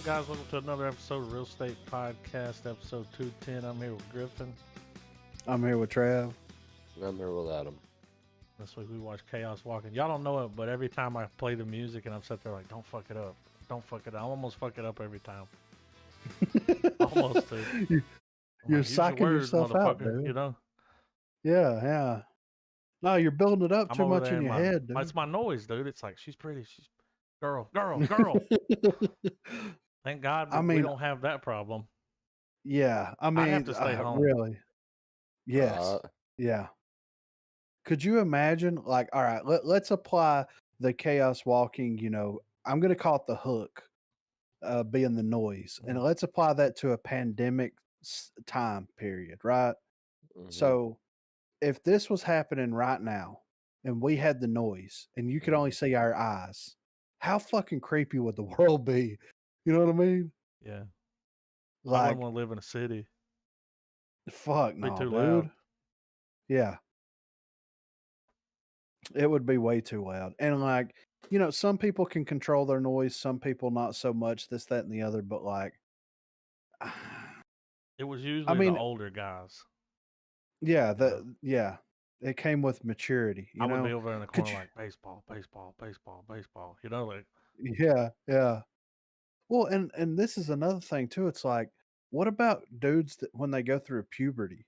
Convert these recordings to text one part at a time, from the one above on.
guys? Welcome to another episode of Real Estate Podcast, episode 210. I'm here with Griffin. I'm here with Trav. I'm here with Adam. This week we watched Chaos Walking. Y'all don't know it, but every time I play the music and I'm sitting there like, don't fuck it up. Don't fuck it up. I almost fuck it up every time. Almost, dude. You're psyching yourself out, dude. You know? Yeah. No, you're building it up I'm too over much there in your head, dude. It's my noise, dude. It's like, she's pretty. She's girl. Thank God we don't have that problem. Yeah, I mean, I have to stay home. Really? Yes. Yeah. Could you imagine, like, all right, let's apply the chaos walking, I'm going to call it the hook, being the noise. And let's apply that to a pandemic time period, right? Mm-hmm. So if this was happening right now and we had the noise and you could only see our eyes, how fucking creepy would the world be? You know what I mean? Yeah. Like, I wouldn't want to live in a city. Fuck no, too dude. loud. Yeah. It would be way too loud. And like, some people can control their noise, some people not so much, this, that, and the other, but like it was usually the older guys. Yeah, it came with maturity. I would be over in the corner like baseball. You know, like yeah. Well, and this is another thing too. It's like, what about dudes that when they go through puberty?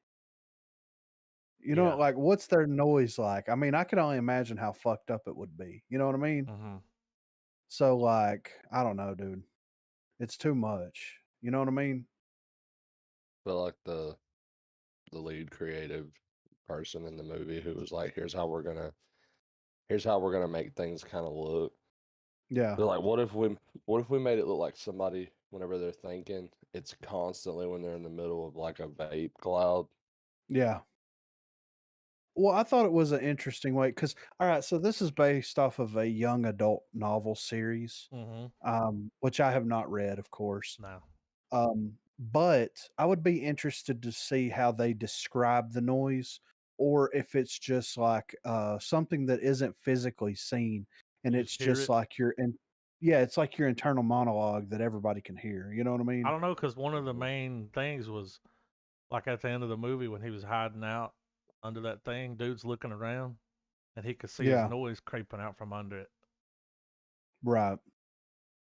Like what's their noise like? I mean, I can only imagine how fucked up it would be. You know what I mean? Mm-hmm. So like, I don't know, dude. It's too much. You know what I mean? But like the lead creative person in the movie who was like, here's how we're gonna make things kind of look. Yeah. They're like, what if we made it look like somebody whenever they're thinking, it's constantly when they're in the middle of like a vape cloud. Yeah. Well, I thought it was an interesting way because, all right, so this is based off of a young adult novel series, which I have not read, of course. No. But I would be interested to see how they describe the noise, or if it's just like something that isn't physically seen, and it's just like it's like your internal monologue that everybody can hear. You know what I mean? I don't know, because one of the main things was like at the end of the movie when he was hiding out under that thing, dude's looking around, and he could see his noise creeping out from under it. Right.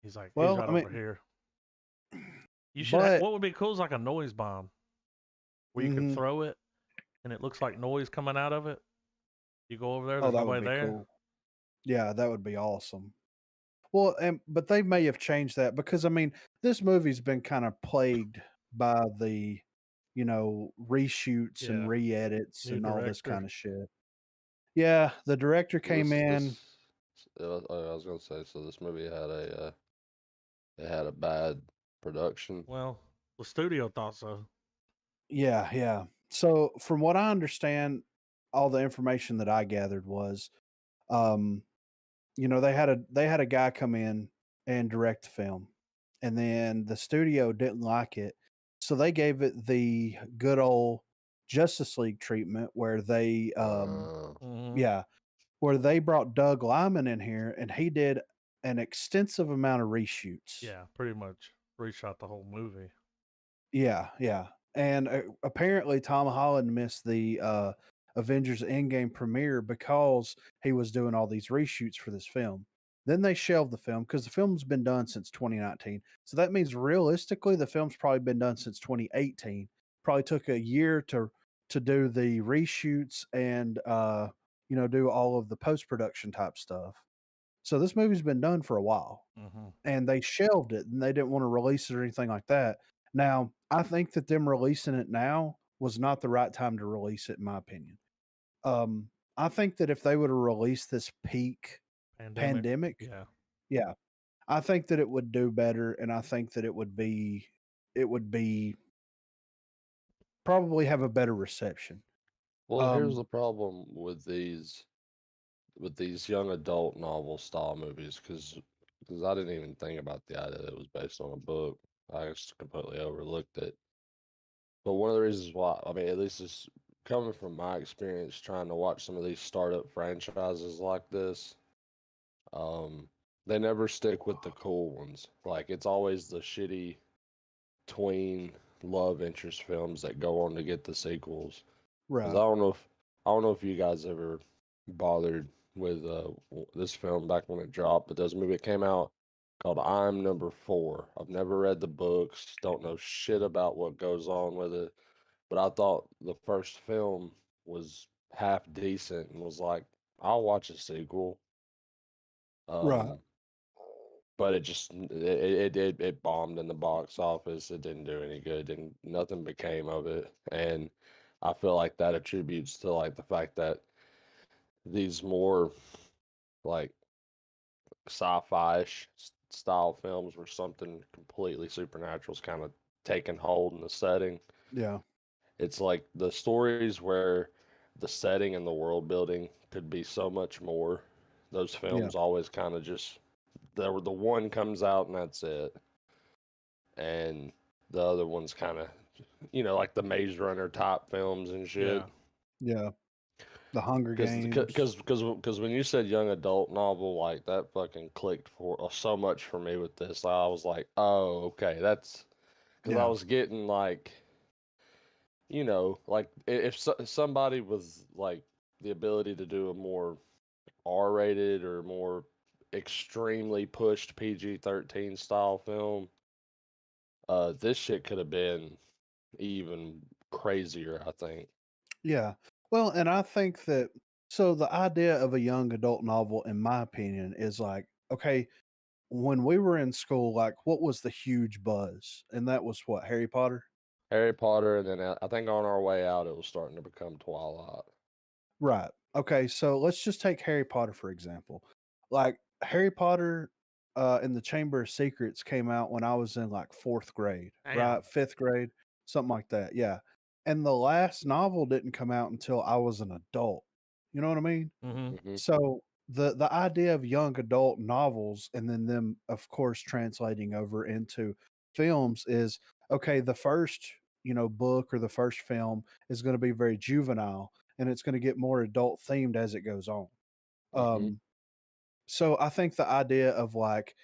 He's like, he's right over here. You should. What would be cool is like a noise bomb, where you can throw it, and it looks like noise coming out of it. You go over there. There's nobody there. Cool. Yeah, that would be awesome. Well, but they may have changed that because I mean, this movie's been kind of plagued by the, reshoots and re-edits and all this kind of shit. Yeah, the director came in. I was gonna say, so this movie had a bad production. Well, the studio thought so. Yeah. So from what I understand, all the information that I gathered was, they had a guy come in and direct the film, and then the studio didn't like it, so they gave it the good old Justice League treatment where they where they brought Doug Liman in here and he did an extensive amount of reshoots. Yeah, pretty much reshot the whole movie. Yeah. And apparently Tom Holland missed the Avengers Endgame premiere because he was doing all these reshoots for this film. Then they shelved the film because the film's been done since 2019. So that means realistically the film's probably been done since 2018. Probably took a year to do the reshoots and do all of the post-production type stuff. So this movie's been done for a while. And they shelved it and they didn't want to release it or anything like that. Now, I think that them releasing it now was not the right time to release it, in my opinion. I think that if they would have released this peak pandemic, I think that it would do better, and I think that it would be probably have a better reception. Well, here's the problem with these young adult novel style movies, because I didn't even think about the idea that it was based on a book. I just completely overlooked it. But one of the reasons why, I mean, at least it's coming from my experience trying to watch some of these startup franchises like this, they never stick with the cool ones. Like it's always the shitty tween love interest films that go on to get the sequels. Because Right. I don't know if you guys ever bothered with this film back when it dropped, but there's a movie that came out called I'm Number 4. I've never read the books, don't know shit about what goes on with it, but I thought the first film was half decent and was like, I'll watch a sequel. Right. But it bombed in the box office. It didn't do any good, and nothing became of it. And I feel like that attributes to like the fact that these more like sci-fi-ish style films where something completely supernatural is kind of taking hold in the setting. Yeah. It's like the stories where the setting and the world building could be so much more. Those films always kind of just the one comes out and that's it. And the other one's kind of, like the Maze Runner type films and shit. Yeah. The Hunger Games. Because when you said young adult novel, like that fucking clicked for so much for me with this. I was like, oh, okay, that's because I was getting like, like if somebody was like the ability to do a more R-rated or more extremely pushed PG-13 style film, this shit could have been even crazier, I think. Yeah. Well, and I think that so the idea of a young adult novel, in my opinion, is like, okay, when we were in school, like what was the huge buzz? And that was what, Harry Potter? Harry Potter, and then I think on our way out, it was starting to become Twilight. Right. Okay, so let's just take Harry Potter for example. Like Harry Potter and the Chamber of Secrets came out when I was in like 4th grade, right? 5th grade, something like that. Yeah. And the last novel didn't come out until I was an adult. You know what I mean? Mm-hmm. So the idea of young adult novels and then them of course translating over into films is okay, the first, book or the first film is going to be very juvenile and it's going to get more adult themed as it goes on. Mm-hmm. So I think the idea of like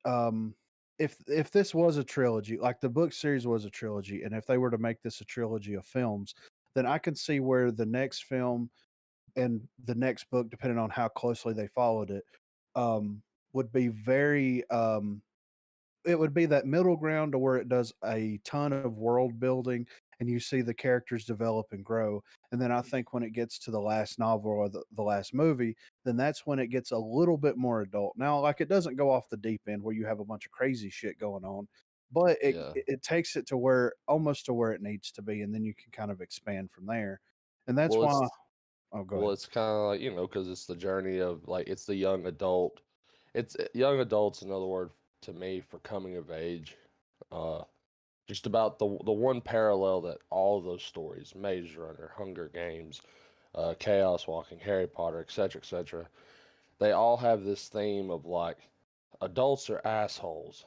um if this was a trilogy, like the book series was a trilogy, and if they were to make this a trilogy of films, then I can see where the next film and the next book, depending on how closely they followed it, would be very it would be that middle ground to where it does a ton of world building and you see the characters develop and grow. And then I think when it gets to the last novel or the last movie, then that's when it gets a little bit more adult. Now, like it doesn't go off the deep end where you have a bunch of crazy shit going on, but it takes it to where almost to where it needs to be, and then you can kind of expand from there. And that's Well, why oh go ahead. it's kind of like, because it's the journey of like it's the young adult. It's young adults, another word to me for coming of age. Uh, just about the one parallel that all of those stories, Maze Runner, Hunger Games, Chaos Walking, Harry Potter, etc., they all have this theme of like adults are assholes.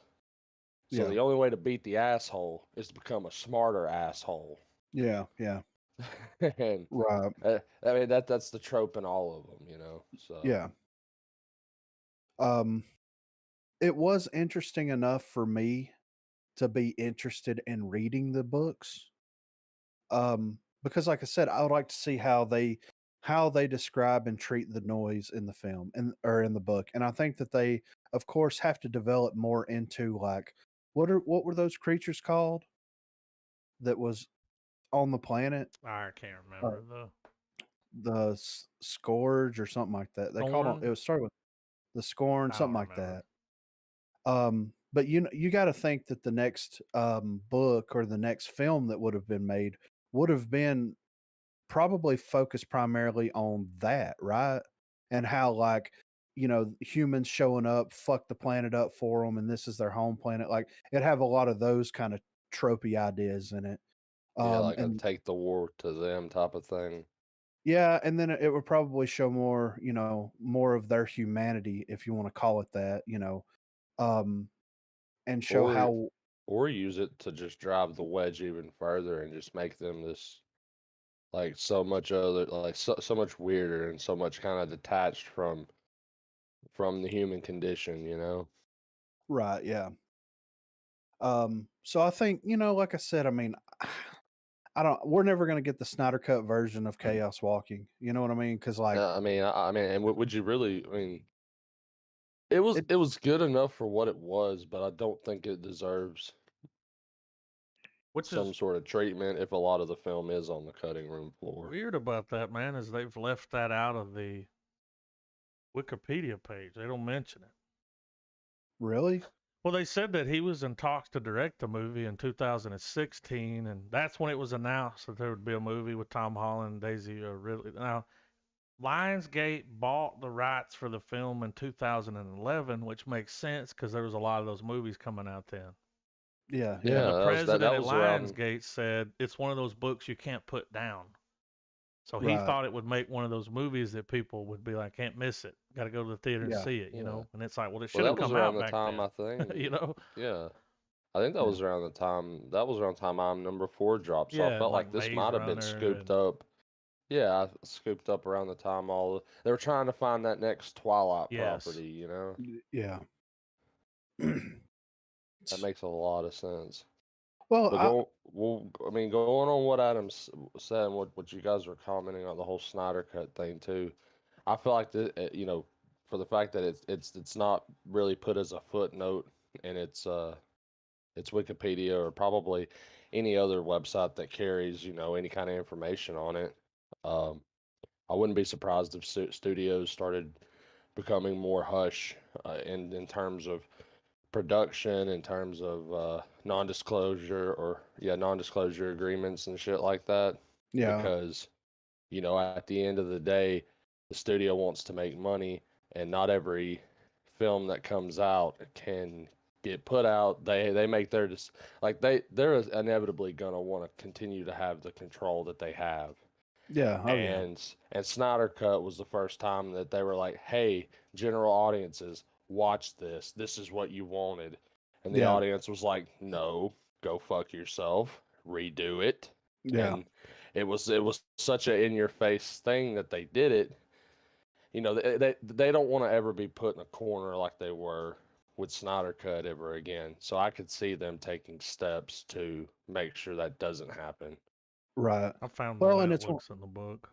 So Yeah. the only way to beat the asshole is to become a smarter asshole. Yeah. Yeah. And Right. I mean that's the trope in all of them, So Yeah. Um, it was interesting enough for me to be interested in reading the books. Because like I said, I would like to see how they describe and treat the noise in the film and or in the book. And I think that they of course have to develop more into like what were those creatures called that was on the planet? I can't Uh, remember the scourge or something like that. They called Thorn. it was started with the scorn, I something don't like remember. that. But you got to think that the next book or the next film that would have been made would have been probably focused primarily on that, right? And how like humans showing up fuck the planet up for them, and this is their home planet. Like it have a lot of those kind of tropey ideas in it. yeah, like a And take the war to them type of thing. yeah, and then it would probably show more, more of their humanity, if you want to call it that, um, and show Or how or use it to just drive the wedge even further and just make them this like so much other like so much weirder and so much kind of detached from from the human condition, you know? Right, yeah. So I think, like I said, I mean, we're never going to get the Snyder Cut version of Chaos Walking. You know what I mean? Because like, I mean, and would you really? I mean, it was good enough for what it was, but I don't think it deserves some sort of treatment if a lot of the film is on the cutting room floor. Weird about that, man, is they've left that out of the Wikipedia page. They don't mention it. Really? Well, they said that he was in talks to direct the movie in 2016, and that's when it was announced that there would be a movie with Tom Holland and Daisy Ridley. Now, Lionsgate bought the rights for the film in 2011, which makes sense because there was a lot of those movies coming out then. Yeah. Yeah, And the president that at was around. Lionsgate said it's one of those books you can't put down. So he Right. thought it would make one of those movies that people would be like, can't miss it. Got to go to the theater and Yeah. see it, you Yeah. know? And it's like, well, it should Well, have that was come around out the back time, then. I think. You know? Yeah. I think that Yeah. was around the time. That was around the time I'm number 4 dropped. So I Yeah, felt like like this Maze might have been Runner scooped and up. Yeah, scooped up around the time they were trying to find that next Twilight yes. property, you know? Yeah. That makes a lot of sense. Well, But going on what Adam said and what you guys were commenting on the whole Snyder Cut thing too, I feel like that you know, for the fact that it's not really put as a footnote in its Wikipedia or probably any other website that carries, you know, any kind of information on it. I wouldn't be surprised if studios started becoming more hush in terms of production, in terms of non-disclosure agreements and shit like that. yeah. Because, you know, at the end of the day, the studio wants to make money, and not every film that comes out can get put out. They make their they're inevitably gonna want to continue to have the control that they have. Yeah. Oh, yeah. And Snyder Cut was the first time that they were like, "Hey, general audiences, watch this. This is what you wanted." And the Yeah. audience was like, "No, go fuck yourself. Redo it." Yeah. And it was such a in your face thing that they did it. You know, they don't want to ever be put in a corner like they were with Snyder Cut ever again. So I could see them taking steps to make sure that doesn't happen. Right. I found Well, the way and it it's looks in the book.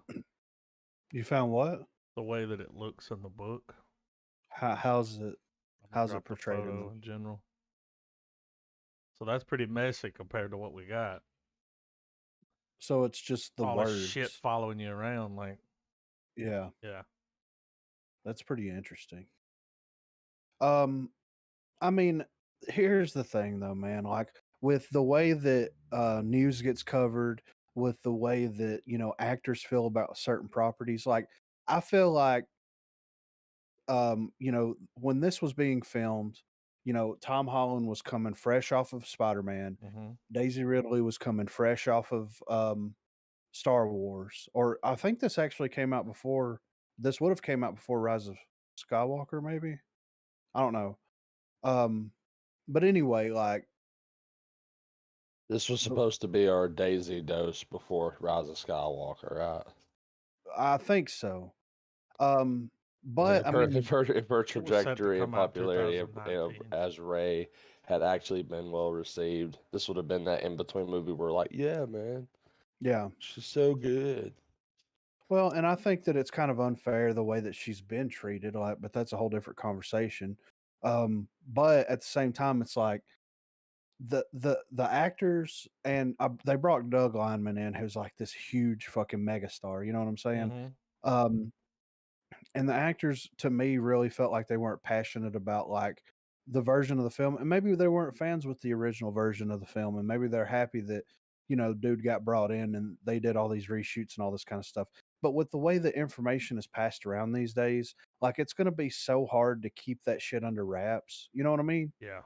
You found what? The way that it looks in the book. How's it portrayed in general? So that's pretty messy compared to what we got. So it's just the all words. the shit following you around, like. Yeah. Yeah. That's pretty interesting. I mean, here's the thing though, man. Like with the way that news gets covered, with the way that, actors feel about certain properties, like I feel like when this was being filmed, Tom Holland was coming fresh off of Spider-Man. Mm-hmm. Daisy Ridley was coming fresh off of Star Wars. Or I think this actually came out before this would have came out before Rise of Skywalker, maybe. I don't know. But anyway, like this was supposed to be our Daisy dose before Rise of Skywalker, right? I think so. But if her trajectory and popularity as Rey had actually been well received, this would have been that in between movie where like, yeah, man, yeah, she's so good. Well, and I think that it's kind of unfair the way that she's been treated, like, but that's a whole different conversation. But at the same time, it's like the actors and they brought Doug Liman in, who's like this huge fucking megastar. You know what I'm saying? Mm-hmm. And the actors, to me, really felt like they weren't passionate about like the version of the film, and maybe they weren't fans with the original version of the film, and maybe they're happy that dude got brought in and they did all these reshoots and all this kind of stuff. But with the way that information is passed around these days, like it's going to be so hard to keep that shit under wraps. You know what I mean? Yeah.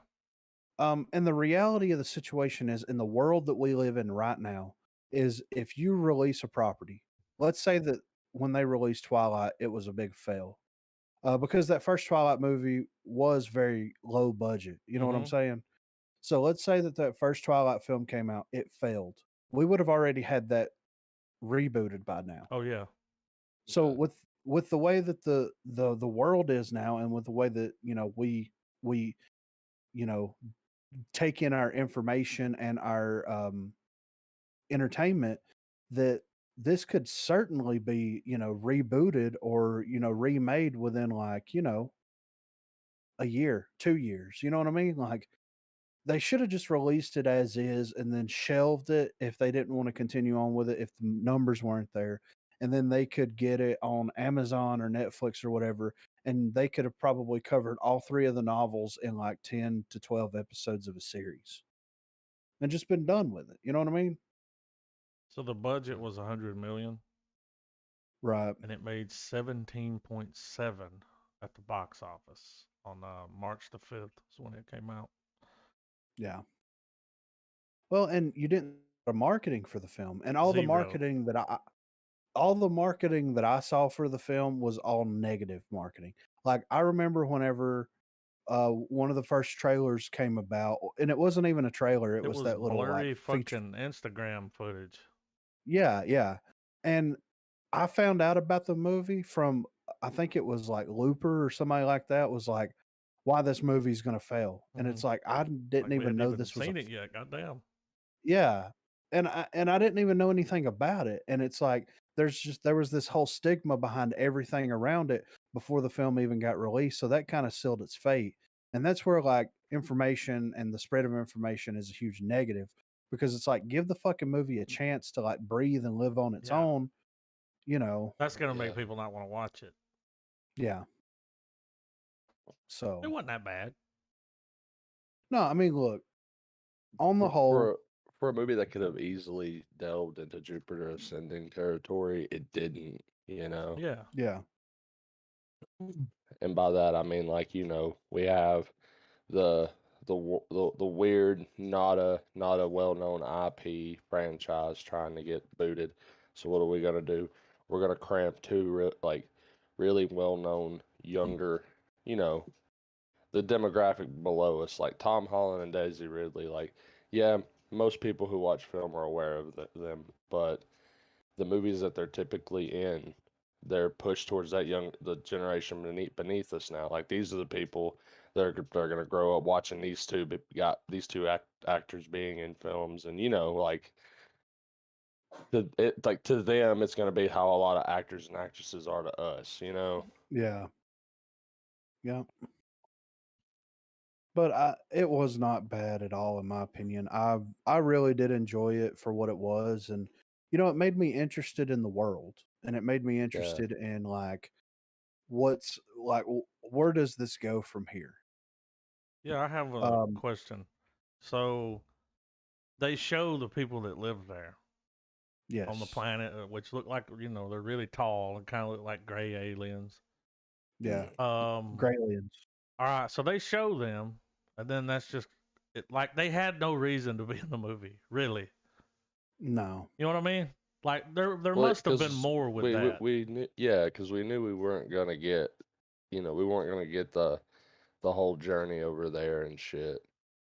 And the reality of the situation is, in the world that we live in right now, is if you release a property, let's say that when they released Twilight, it was a big fail. Because that first Twilight movie was very low budget. You know what I'm saying? So let's say that first Twilight film came out, it failed. We would have already had that rebooted by now. Oh yeah. So with the way that the world is now, and with the way that we you know take in our information and our entertainment, that this could certainly be rebooted or remade within like a year, 2 years. You know what I mean? Like they should have just released it as is and then shelved it if they didn't want to continue on with it, if the numbers weren't there. And then they could get it on Amazon or Netflix or whatever. And they could have probably covered all three of the novels in like 10 to 12 episodes of a series and just been done with it. You know what I mean? So the budget was 100 million, Right. and it made 17.7 at the box office on March the 5th is when it came out. Yeah. Well, and you didn't marketing for the film, and all the Zero. marketing that I saw for the film was all negative marketing. Like I remember whenever one of the first trailers came about, and it wasn't even a trailer, it was that little blurry like feature. fucking Instagram footage. Yeah, yeah. And I found out about the movie from I think it was like Looper or somebody like that was like why this movie's going to fail. And it's like I didn't Like we even hadn't know even this was seen it yet. Goddamn. yeah. And I didn't even know anything about it. And it's like there was this whole stigma behind everything around it before the film even got released. So that kind of sealed its fate. And that's where like information and the spread of information is a huge negative, because it's like give the fucking movie a chance to like breathe and live on its Yeah. own, you know. That's gonna make people not want to watch it. Yeah. So It wasn't that bad. no, I mean, look, on the whole, for a movie that could have easily delved into Jupiter Ascending territory, it didn't. You know. Yeah. yeah, And by that I mean, like, we have the weird, not a well-known IP franchise trying to get booted. So what are we gonna do? We're gonna cramp two really well-known younger, the demographic below us, like Tom Holland and Daisy Ridley. Like, yeah, most people who watch film are aware of them, but the movies that they're typically in, they're pushed towards the generation beneath us now. Like, these are the people they're going to grow up watching these two actors being in films, and like to them it's going to be how a lot of actors and actresses are to us. yeah. But it was not bad at all, in my opinion. I really did enjoy it for what it was, and it made me interested in the world, and it made me interested in like what's like where does this go from here? Yeah, I have a question. So they show the people that live there on the Yes. planet, which look like they're really tall and kind of look like gray aliens. Yeah. Gray aliens. All right, so they show them, and then that's just it. Like they had no reason to be in the movie, really. No. You know what I mean? Like there must have been more with that. We knew, because we knew we weren't gonna get, we weren't gonna get the whole journey over there and shit.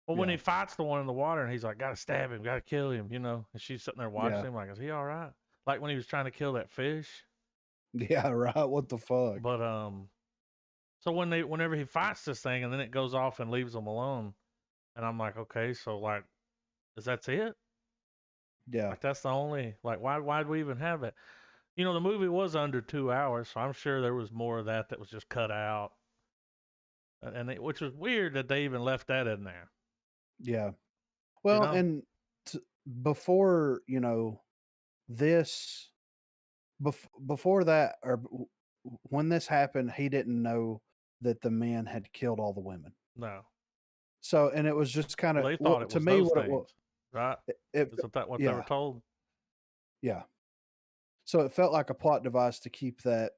Well, when he fights the one in the water, and he's like, "Gotta stab him, gotta kill him," and she's sitting there watching him, like, "Is he all right?" Like when he was trying to kill that fish. Yeah, right. What the fuck? But so whenever he fights this thing, and then it goes off and leaves him alone, and I'm like, okay, so like, that's it? Yeah. Like that's the only why'd we even have it? The movie was under 2 hours, so I'm sure there was more of that was just cut out, which was weird that they even left that in there. Yeah. Well, and before this, before that, or when this happened, he didn't know that the men had killed all the women. No. So, and it was just kind of they thought it was to me those what things, it was, right? Isn't that what they were told? Yeah. So it felt like a plot device to keep that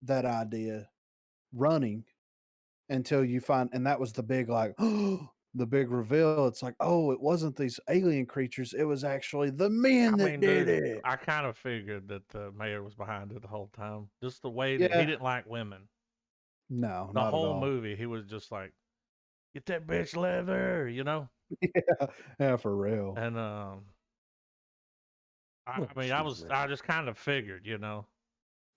idea running until you find, and that was the big the big reveal. It's like, oh, it wasn't these alien creatures; it was actually the men that did it. I kind of figured that the mayor was behind it the whole time. Just the way that he didn't like women. No, the not whole at all. movie, he was just like, "Get that bitch leather," Yeah, for real. And I just kind of figured,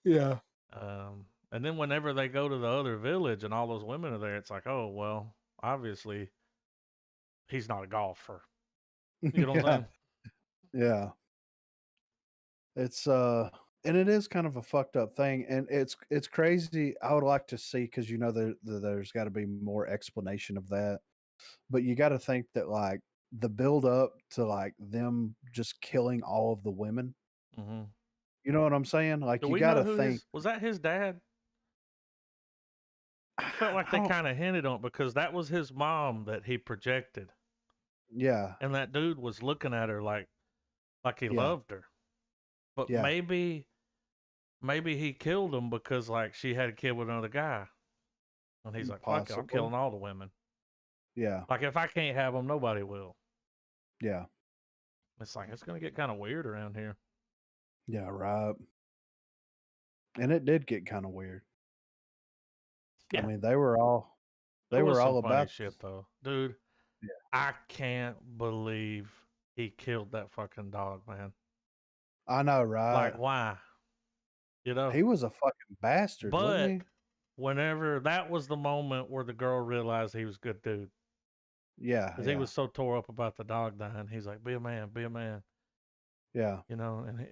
Yeah. And then whenever they go to the other village and all those women are there, it's like, oh well, obviously he's not a golfer. You know what I'm Yeah, saying? yeah. It's and it is kind of a fucked up thing, and it's crazy. I would like to see, because there's got to be more explanation of that, but you got to think that like the build up to like them just killing all of the women. Mm-hmm. You know what I'm saying? Do Like you we got know to who think. was that his dad? I felt like I they don't. kind of hinted on it because that was his mom that he projected, Yeah, and that dude was looking at her like he yeah, loved her. But yeah. maybe he killed him because like she had a kid with another guy, and he's like, "Fuck it, I'm Possibly. killing all the women. Yeah, Like if I can't have them, nobody will." yeah, It's like it's gonna get kind of weird around here. yeah. Right. And it did get kind of weird. I Yeah, mean, they were all there was some funny about. shit though, dude. Yeah, I can't believe he killed that fucking dog, man. I know, right? Like why? You know? He was a fucking bastard, wasn't But he? whenever that was the moment where the girl realized he was a good dude, Yeah, because he yeah, was so tore up about the dog dying, he's like, "Be a man, be a man," yeah, you know. And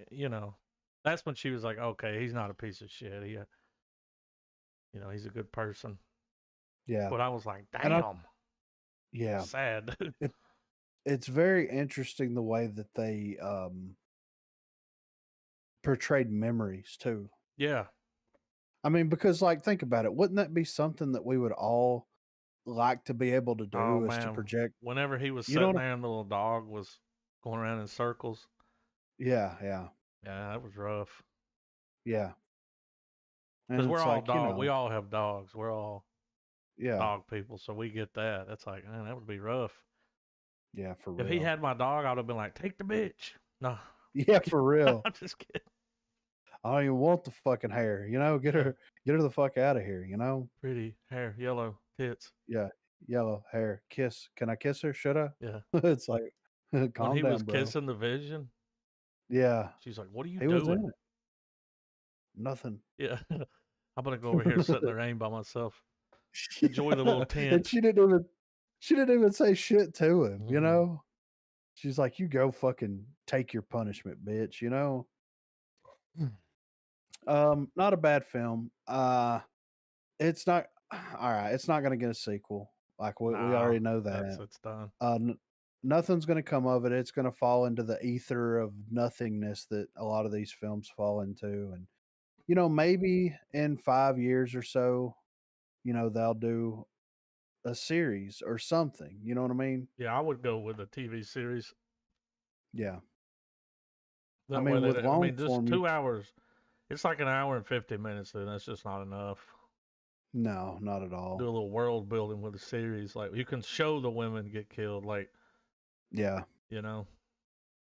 that's when she was like, "Okay, he's not a piece of shit. He's a good person." yeah. But I was like, And "Damn, yeah, sad, dude." it's very interesting the way that they portrayed memories too. Yeah. I mean, because like think about it, wouldn't that be something that we would all like to be able to Oh do, is to man, project? whenever he was You know sitting what? there and the little dog was going around in circles, Yeah, yeah, yeah, that was rough. yeah. Because And we're it's all like, dog. We all have dogs. We're all yeah, dog people, so we get that. That's like, man, that would be rough. yeah, for If he real. had my dog, I'd have been like, take the bitch. No, Yeah, for real. I'm just kidding. I don't even want the fucking hair. Get Yeah. her the fuck out of here. Pretty hair, yellow tits. Yeah, yellow hair. Kiss. Can I kiss her? Should I? Yeah. It's like, When calm he was down, bro. kissing the vision, Yeah, she's like, what are you he was in doing? it. Nothing. Yeah. I'm going to go over here, sit in the rain by myself. Enjoy the little And tent. she didn't even say shit to him. Mm-mm. She's like, you go fucking take your punishment, bitch. Not a bad film. It's not. All right, it's not going to get a sequel. Like we Nah, already know that. it's done. Nothing's going to come of it. It's going to fall into the ether of nothingness that a lot of these films fall into. And maybe in 5 years or so, they'll do a series or something. You know what I mean? Yeah, I would go with a TV series. Yeah. I That way, mean, with long just form, 2 hours. It's like an hour and 50 minutes, then that's just not enough. no, not at Do all. a little world building with a series. Like, you can show the women get killed. Like, Yeah. you know,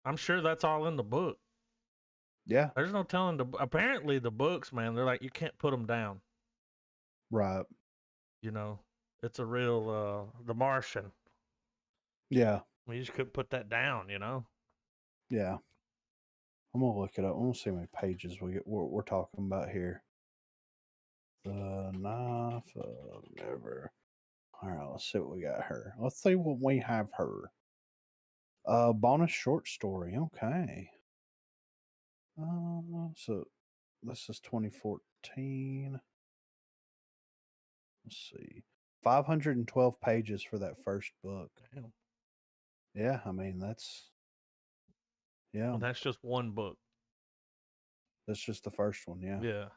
I'm sure that's all in the book. Yeah. There's no telling. Apparently, the books, man, they're like, you can't put them down. Right. You know, it's a real, The Martian. Yeah. You just couldn't put that down, Yeah. I'm gonna look it up. I'm gonna see how many pages we're talking about here. The Knife of Never. All right, let's see what we got her. Let's see what we have her. Bonus short story. Okay. So this is 2014. Let's see. 512 pages for that first book. Damn. Yeah, I mean yeah. And that's just one book. That's just the first one, yeah. Yeah.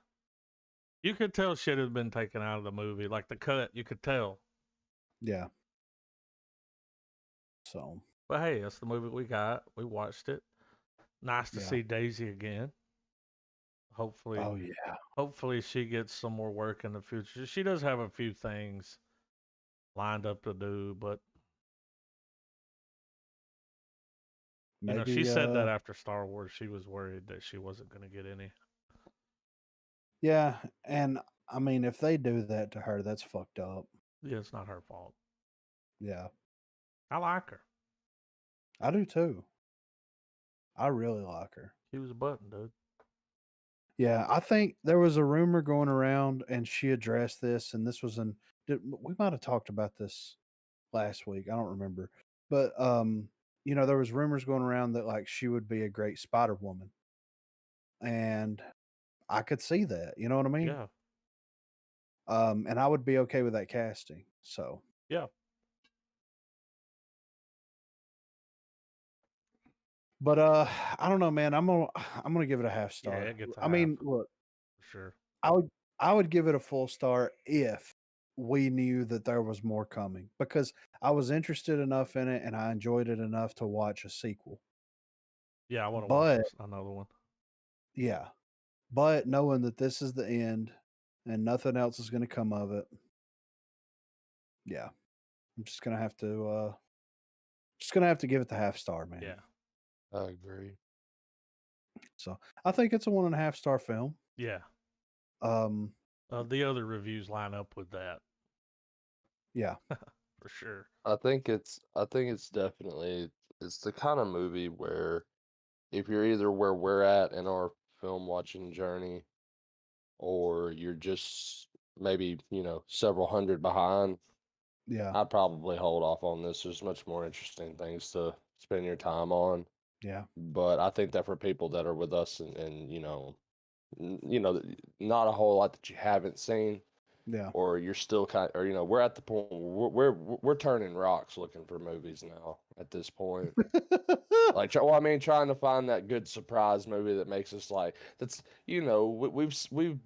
You could tell shit had been taken out of the movie. Like the cut, you could tell. Yeah. So. But hey, that's the movie we got. We watched it. Nice to see Daisy again. Hopefully, oh yeah. Hopefully she gets some more work in the future. She does have a few things lined up to do, but Maybe she said that after Star Wars, she was worried that she wasn't going to get any. Yeah, and I mean, if they do that to her, that's fucked up. Yeah, it's not her fault. Yeah. I like her. I do too. I really like her. She was a button, dude. Yeah, I think there was a rumor going around, and she addressed this, and this was we might have talked about this last week. I don't remember, but there was rumors going around that like she would be a great Spider Woman, and I could see that. You know what I mean? Yeah. And I would be okay with that casting. So Yeah. but I don't know, man. I'm gonna give it a half Yeah, star. it gets a I half mean, look, for sure. I would give it a full star if we knew that there was more coming, because I was interested enough in it and I enjoyed it enough to watch a sequel. Yeah, I want to watch But another one. yeah, but knowing that this is the end and nothing else is going to come of it, yeah, I'm just gonna have to give it the half star, man. Yeah. I agree. So I think it's a 1.5 star film. Yeah. Um, The other reviews line up with that yeah, for sure. I think it's definitely it's the kind of movie where if you're either where we're at in our film watching journey, or you're just maybe, several hundred behind, yeah, I'd probably hold off on this. There's much more interesting things to spend your time on. yeah, But I think that for people that are with us and not a whole lot that you haven't seen, yeah. or you're still or we're at the point where we're turning rocks looking for movies now at this point. Like, trying to find that good surprise movie that makes us like that's we've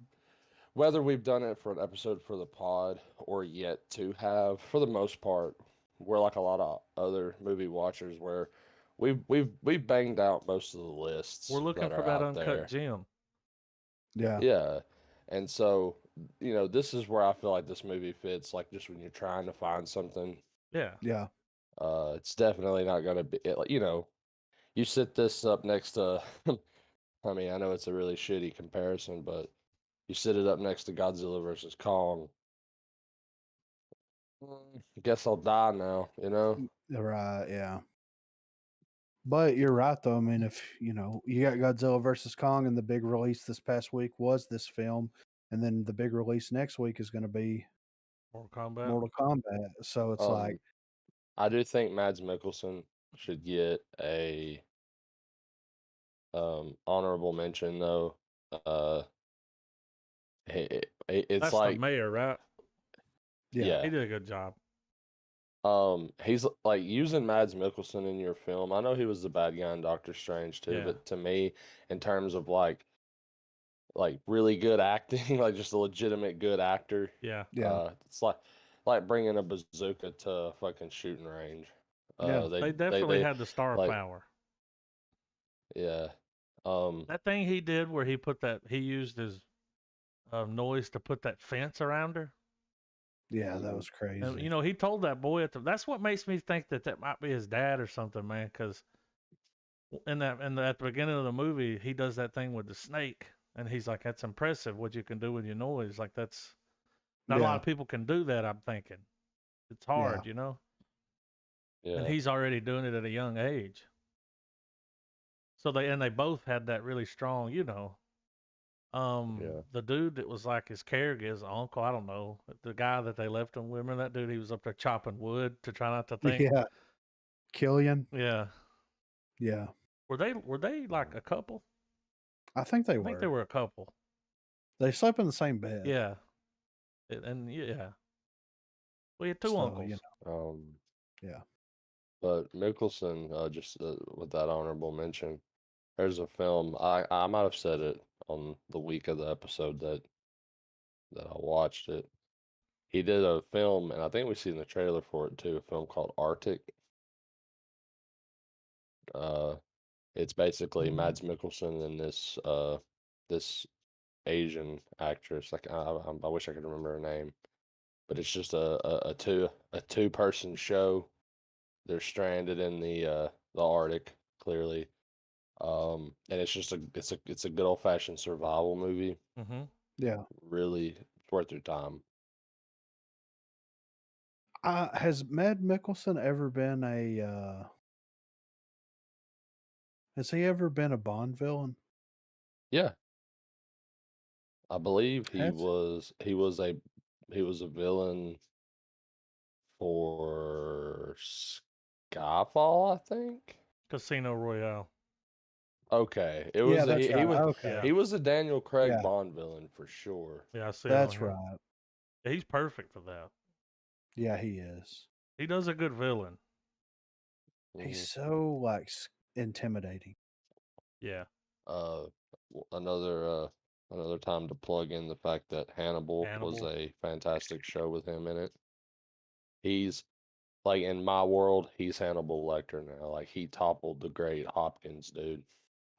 whether we've done it for an episode for the pod or yet to have, for the most part, we're like a lot of other movie watchers where we've banged out most of the lists We're looking that for are that out uncut there. gem. Yeah. Yeah. And so, this is where I feel like this movie fits, like just when you're trying to find something. Yeah. Yeah. It's definitely not going to be, you sit this up next to, I mean, I know it's a really shitty comparison, but you sit it up next to Godzilla versus Kong. I guess I'll die now, Right, yeah. But you're right though. I mean, if you got Godzilla versus Kong, and the big release this past week was this film, and then the big release next week is going to be Mortal Kombat. Mortal Kombat. So it's like, I do think Mads Mikkelsen should get a honorable mention though. It's That's like the mayor, right? yeah, He did a good job. He's like using Mads Mikkelsen in your film. I know he was the bad guy in Doctor Strange too, Yeah. but to me, in terms of like really good acting, like just a legitimate good actor, Yeah. it's like bringing a bazooka to a fucking shooting range. Yeah. They definitely they had the star like power. yeah. That thing he did where he used his noise to put that fence around her. yeah, that was crazy. And he told that boy that's what makes me think that might be his dad or something, man. Because at the beginning of the movie, he does that thing with the snake, and he's like, "That's impressive what you can do with your noise. Like that's not a lot of people can do that." I'm thinking it's hard, Yeah. And he's already doing it at a young age. So they both had that really strong, Yeah. the dude that was like his caregiver, his uncle, I don't know, the guy that they left him with. Remember that dude? He was up there chopping wood to try not to think. Yeah, Killian. Yeah. Yeah, Were they like a couple? I think they I think they were. were a couple. They slept in the same bed. Yeah. And yeah. We had two So, uncles. yeah. But Mickelson, just with that honorable mention, there's a film I might have said it on the week of the episode that I watched it. He did a film, and I think we've seen the trailer for it too. A film called Arctic. It's basically Mads Mikkelsen and this Asian actress. Like I wish I could remember her name, but it's just a two-person show. They're stranded in the Arctic, clearly. And it's just it's a good old-fashioned survival movie. Mm-hmm. Yeah. Really, it's worth your time. Has Mads Mikkelsen ever been has he ever been a Bond villain? Yeah. I believe he was a villain for Skyfall, I think. Casino Royale. Okay, it was that's he right. was Okay. he was a Daniel Craig Bond villain for sure. Yeah, I see. That's right. Yeah, he's perfect for that. Yeah, he is. He does a good villain. He's so like intimidating. Yeah. Another time to plug in the fact that Hannibal was a fantastic show with him in it. He's like, in my world, he's Hannibal Lecter now. Like, he toppled the great Hopkins, dude.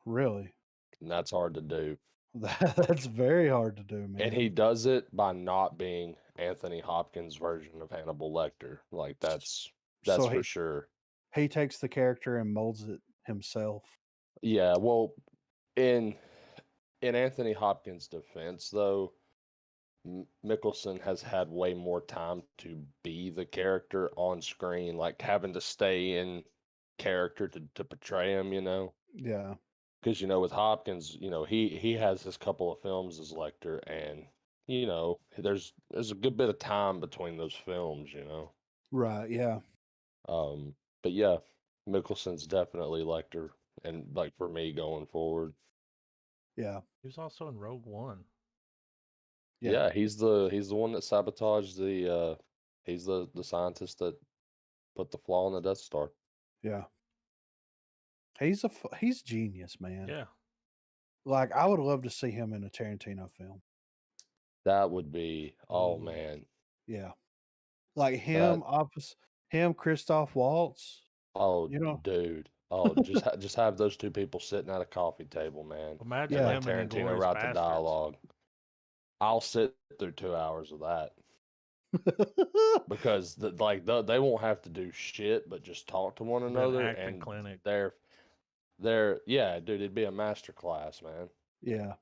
Really? And that's hard to do. That's very hard to do, man. And he does it by not being Anthony Hopkins' version of Hannibal Lecter. Like, that's for sure. He takes the character and molds it himself. Yeah, well, in Anthony Hopkins' defense, though, Mikkelsen has had way more time to be the character on screen, like having to stay in character to portray him, you know? Yeah. Because, you know, with Hopkins, you know, he has his couple of films as Lecter, and, you know, there's a good bit of time between those films, you know? Right, yeah. But yeah, Mikkelsen's definitely Lecter, and, like, for me going forward. Yeah. He was also in Rogue One. Yeah, he's the one that sabotaged the he's the scientist that put the flaw in the Death Star. Yeah. He's genius, man. Yeah. Like, I would love to see him in a Tarantino film. That would be, oh man. Yeah. Like him, Christoph Waltz. Oh, you know, dude. Oh, just have those two people sitting at a coffee table, man. Imagine him and Tarantino write the dialogue. I'll sit through 2 hours of that. Because they won't have to do shit but just talk to one another, and clinic. they're yeah, dude, it'd be a master class, man. Yeah.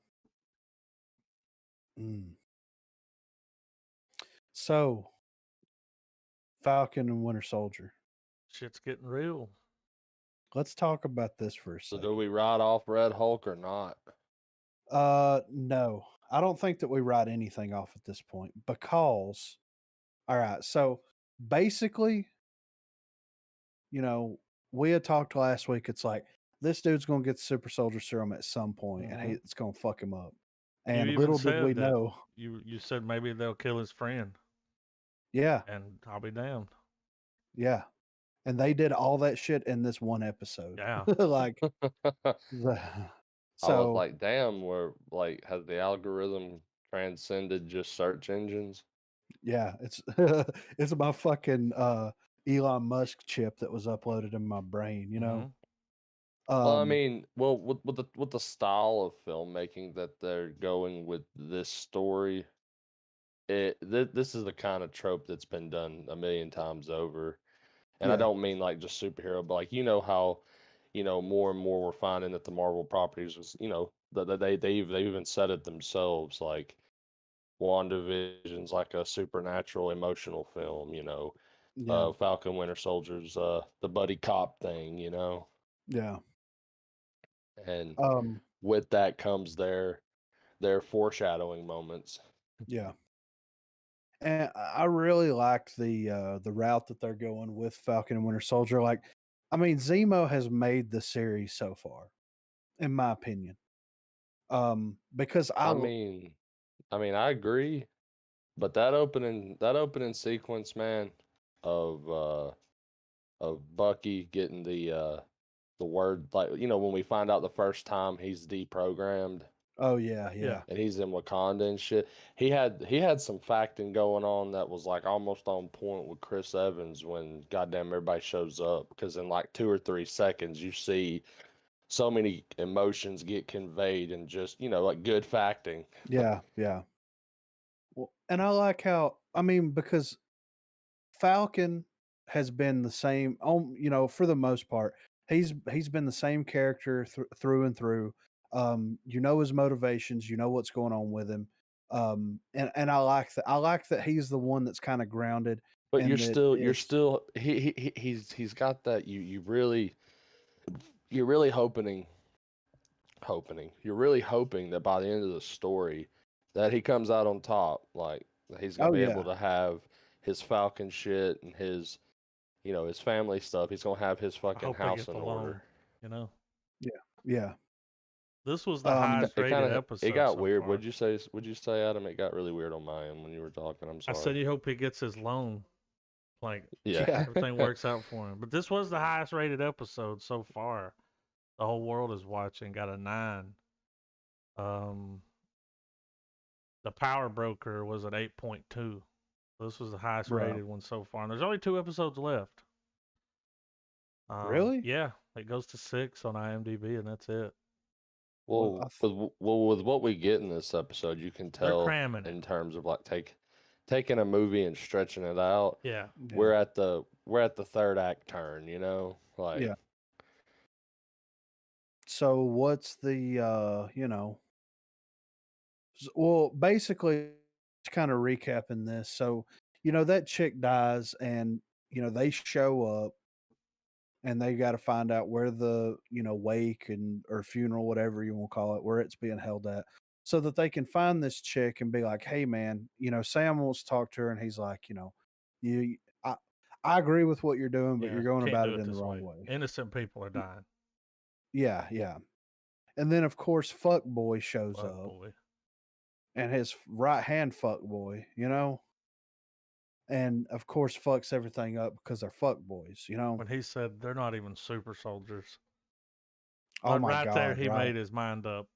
So, Falcon and Winter Soldier. Shit's getting real. Let's talk about this for a second. So do we write off Red Hulk or not? No. I don't think that we write anything off at this point because, all right, so basically, you know, we had talked last week. It's like, this dude's going to get the super soldier serum at some point, and it's going to fuck him up. And little did we know. You said maybe they'll kill his friend. Yeah. And I'll be damned. Yeah. And they did all that shit in this one episode. Yeah. Like, I was like, damn, has the algorithm transcended just search engines? Yeah, it's my fucking Elon Musk chip that was uploaded in my brain, you know. Well, I mean, with the style of filmmaking that they're going with this story, this is the kind of trope that's been done a million times over. And I don't mean like just superhero, but like, you know how, you know, more and more we're finding that the Marvel properties was, you know, they even said it themselves, like WandaVision's like a supernatural emotional film, you know. Falcon Winter Soldier's the buddy cop thing, you know. Yeah. And with that comes their foreshadowing moments. Yeah. And I really like the route that they're going with Falcon and Winter Soldier. Like, I mean, Zemo has made the series so far, in my opinion. Because I mean, I agree, but that opening sequence, man, of Bucky getting the word, like, you know, when we find out the first time he's deprogrammed. Oh yeah. And he's in Wakanda and shit. He had some facting going on that was like almost on point with Chris Evans when goddamn everybody shows up, because in like 2 or 3 seconds you see so many emotions get conveyed and just, you know, like good facting. Yeah. Well, and I like how, I mean, because Falcon has been the same, you know, for the most part, he's been the same character through and through. You know his motivations, you know what's going on with him. And I like that. I like that he's the one that's kind of grounded. But you're still he's got that you're really hoping that by the end of the story that he comes out on top. Like he's gonna Oh be yeah, able to have his Falcon shit and his, his family stuff. He's gonna have his I fucking hope they house get the in loan. order. You know, yeah. this was the Um, highest rated It episode got so weird. far. Would you say, Adam? It got really weird on my end when you were talking. I'm I said sorry. you hope he gets his loan. Like Yeah. everything works out for him. But this was the highest rated episode so far. The whole world is watching. Got a 9. Um, the Power Broker was at 8.2. This was the highest bro, rated one so far. And there's only 2 episodes left. really? Yeah, it goes to 6 on IMDb, and that's it. Well, With what we get in this episode, you can They're tell cramming it. in terms of like taking a movie and stretching it out. Yeah. We're at the third act turn, like Yeah. So what's the well, basically, kind of recapping this. So, that chick dies, and they show up, and they got to find out where the wake or funeral, whatever you want to call it, where it's being held at, so that they can find this chick and be like, hey man, Sam wants to talk to her, and he's like, you I agree with what you're doing, but Yeah, you're going can't about do it in the this wrong way. Innocent people are dying. Yeah, yeah. And then of course fuck boy shows Fuck up, boy. and his right hand fuck boy, and of course fucks everything up because they're fuck boys, When he said they're not even super soldiers. Oh But my right there, God, he right? made his mind up.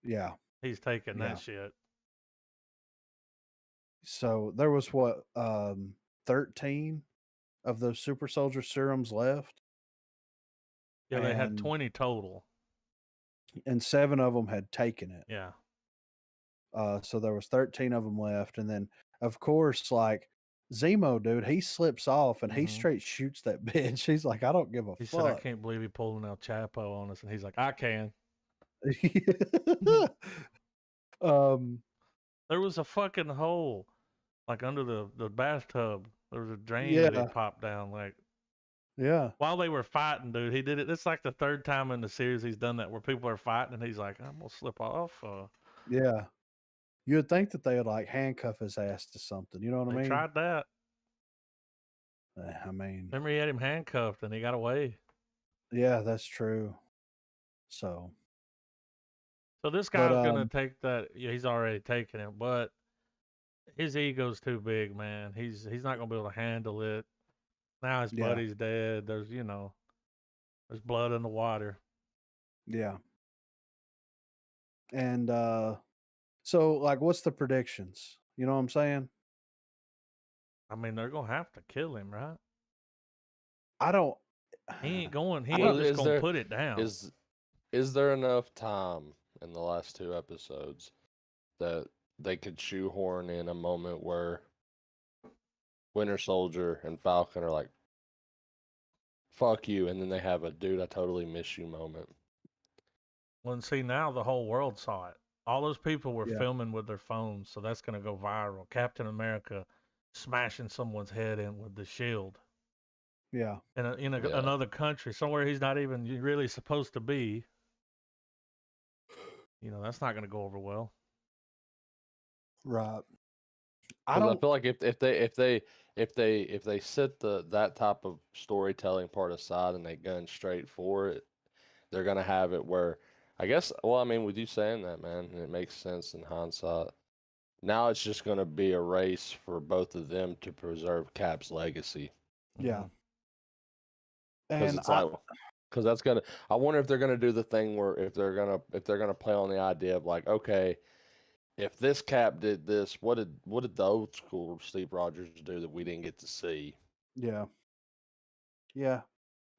Yeah. He's taking Yeah. that shit. So there was 13 of those super soldier serums left, Yeah, they had and 20 total. 7 of them had taken it. Yeah. So there was 13 of them left, and then of course, like Zemo, dude, he slips off and he straight shoots that bitch. He's like, I don't give a He fuck. said, I can't believe he pulled an El Chapo on us, and he's like, I can. There was a fucking hole, like under the bathtub. There was a drain that he popped down, like. Yeah. While they were fighting, dude, he did it. It's like the 3rd time in the series he's done that, where people are fighting, and he's like, I'm gonna slip off. Yeah. You would think that they would like handcuff his ass to something. You know what I mean? They tried that. I mean, Remember, he had him handcuffed, and he got away. Yeah, that's true. So this guy's gonna take that. Yeah, he's already taken it, but his ego's too big, man. He's not gonna be able to handle it. Now his buddy's dead. There's there's blood in the water. Yeah. And so like, what's the predictions? You know what I'm saying? I mean, they're gonna have to kill him, right? I don't. He ain't going. He ain't just gonna put it down. Is there enough time in the last 2 episodes that they could shoehorn in a moment where Winter Soldier and Falcon are like, fuck you, and then they have a dude, I totally miss you moment? Well, and see, now the whole world saw it. All those people were filming with their phones, so that's going to go viral. Captain America smashing someone's head in with the shield. Yeah. In another country, somewhere he's not even really supposed to be. That's not going to go over well. Right. I feel like if they set that type of storytelling part aside and they gun straight for it, they're gonna have it where, I guess, well, I mean, with you saying that, man, and it makes sense in hindsight. Now it's just gonna be a race for both of them to preserve Cap's legacy. Yeah. Because it's like, because that's gonna. I wonder if they're gonna do the thing where if they're gonna play on the idea of like, okay, if this Cap did this, what did the old school Steve Rogers do that we didn't get to see? Yeah. Yeah.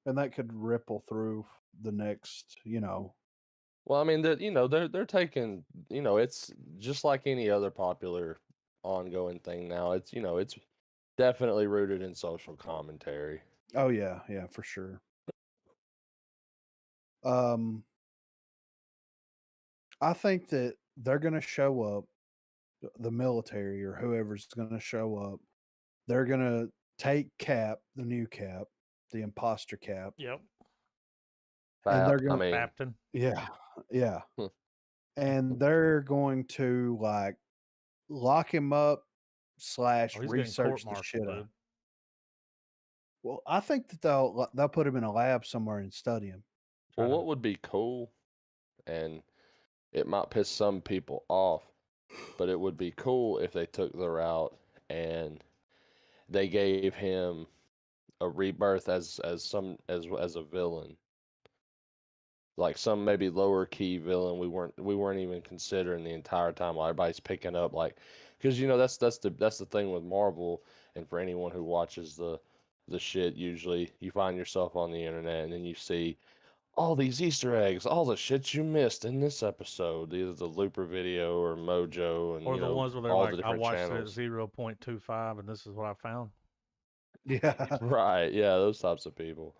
And that could ripple through the next, Well, I mean, they're taking, it's just like any other popular ongoing thing now. It's it's definitely rooted in social commentary. Oh yeah, yeah, for sure. I think that they're going to show up, the military or whoever's going to show up. They're going to take Cap, the new Cap, the imposter Cap. Yep. And they're going Captain. Yeah. Yeah. And they're going to like lock him up / he's getting research the court-martialed, shit out. dude. Well, I think that they'll put him in a lab somewhere and study him. Well, what would be cool, and it might piss some people off, but it would be cool if they took the route and they gave him a rebirth as a villain, like some maybe lower key villain we weren't even considering the entire time while everybody's picking up, like, because that's the thing with Marvel, and for anyone who watches the shit, usually you find yourself on the internet and then you see all these Easter eggs, all the shit you missed in this episode, either the Looper video or Mojo, and or the ones where they're all like, the I different watched channels. it at 0.25 and this is what I found. Yeah. Right, yeah, those types of people.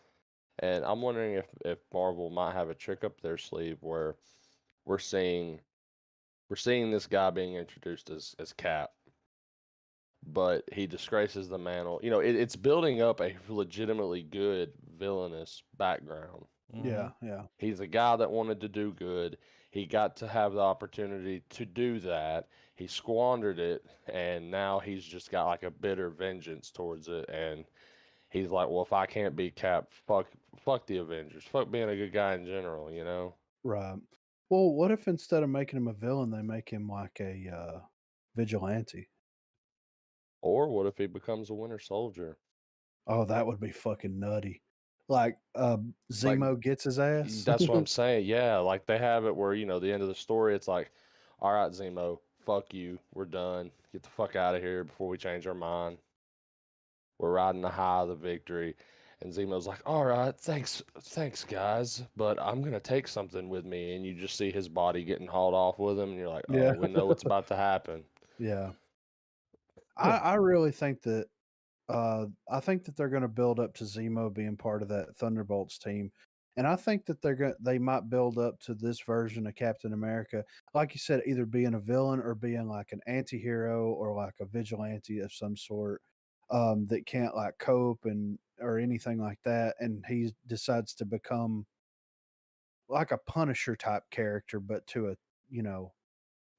And I'm wondering if Marvel might have a trick up their sleeve where we're seeing this guy being introduced as Cap, but he disgraces the mantle. It's building up a legitimately good villainous background. Yeah, yeah. He's a guy that wanted to do good. He got to have the opportunity to do that. He squandered it, and now he's just got like a bitter vengeance towards it. And he's like, well, if I can't be Cap, fuck the Avengers. Fuck being a good guy in general, Right. Well, what if instead of making him a villain, they make him like a vigilante? Or what if he becomes a Winter Soldier? Oh, that would be fucking nutty. Like Zemo gets his ass. That's what I'm saying. Yeah, like they have it where, the end of the story, it's like, all right, Zemo, fuck you. We're done. Get the fuck out of here before we change our mind. We're riding the high of the victory. And Zemo's like, all right, thanks, guys, but I'm going to take something with me. And you just see his body getting hauled off with him. And you're like, oh, Yeah. we know what's about to happen. Yeah. I really think that they're going to build up to Zemo being part of that Thunderbolts team, and I think that they might build up to this version of Captain America, like you said, either being a villain or being like an anti-hero or like a vigilante of some sort, that can't like cope or anything like that, and he decides to become like a Punisher type character, but to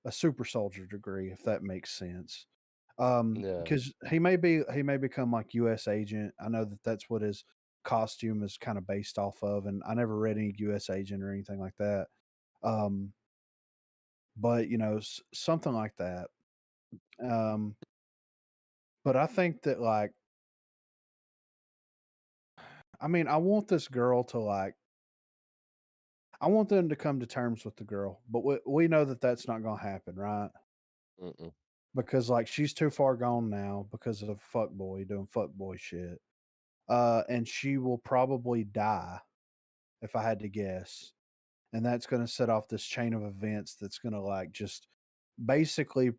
a super soldier degree, if that makes sense. Yeah. Because he may become like U.S. agent. I know that that's what his costume is kind of based off of, and I never read any U.S. agent or anything like that. But something like that. Um, but I think that like, I mean, I want this girl to like, I want them to come to terms with the girl, but we know that that's not going to happen, right? Mm-mm. Because like she's too far gone now because of fuckboy doing fuckboy shit. And she will probably die if I had to guess. And that's going to set off this chain of events that's going to like just basically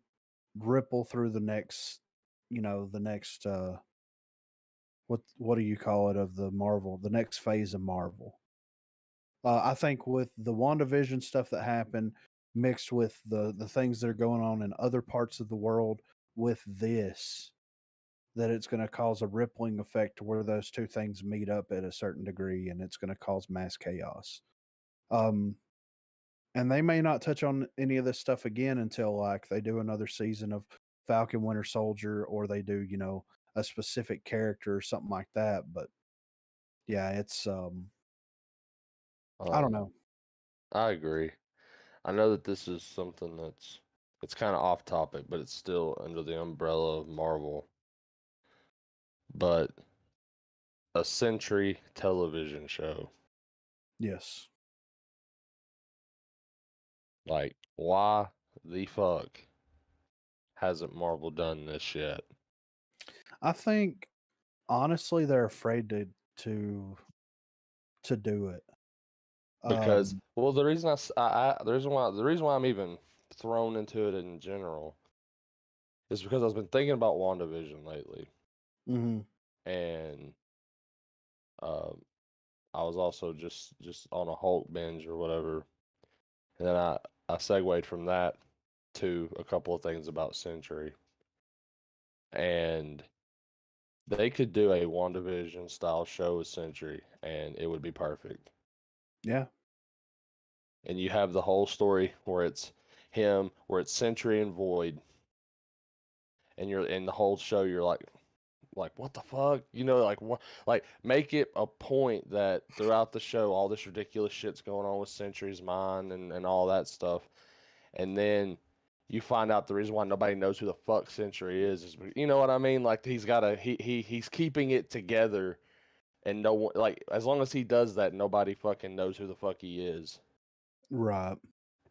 ripple through the next, the next what do you call it, of the next phase of Marvel. I think with the WandaVision stuff that happened mixed with the things that are going on in other parts of the world with this, that it's going to cause a rippling effect to where those two things meet up at a certain degree, and it's going to cause mass chaos. And they may not touch on any of this stuff again until like they do another season of Falcon Winter Soldier, or they do, a specific character or something like that. But yeah, it's I don't know. I agree. I know that this is something it's kind of off topic, but it's still under the umbrella of Marvel. But a Century television show. Yes. Like, why the fuck hasn't Marvel done this yet? I think honestly they're afraid to do it. Because the reason the reason why I'm even thrown into it in general is because I've been thinking about WandaVision lately, and I was also just on a Hulk binge or whatever, and then I segued from that to a couple of things about Century, and they could do a WandaVision style show with Century, and it would be perfect. Yeah. And you have the whole story where it's him, where it's Century and Void, and you're in the whole show, you're like what the fuck, you know, like what, like make it a point that throughout the show all this ridiculous shit's going on with Sentry's mind and all that stuff, and then you find out the reason why nobody knows who the fuck Sentry is, you know what I mean? Like he's keeping it together, and no one, like, as long as he does that, nobody fucking knows who the fuck he is. Right.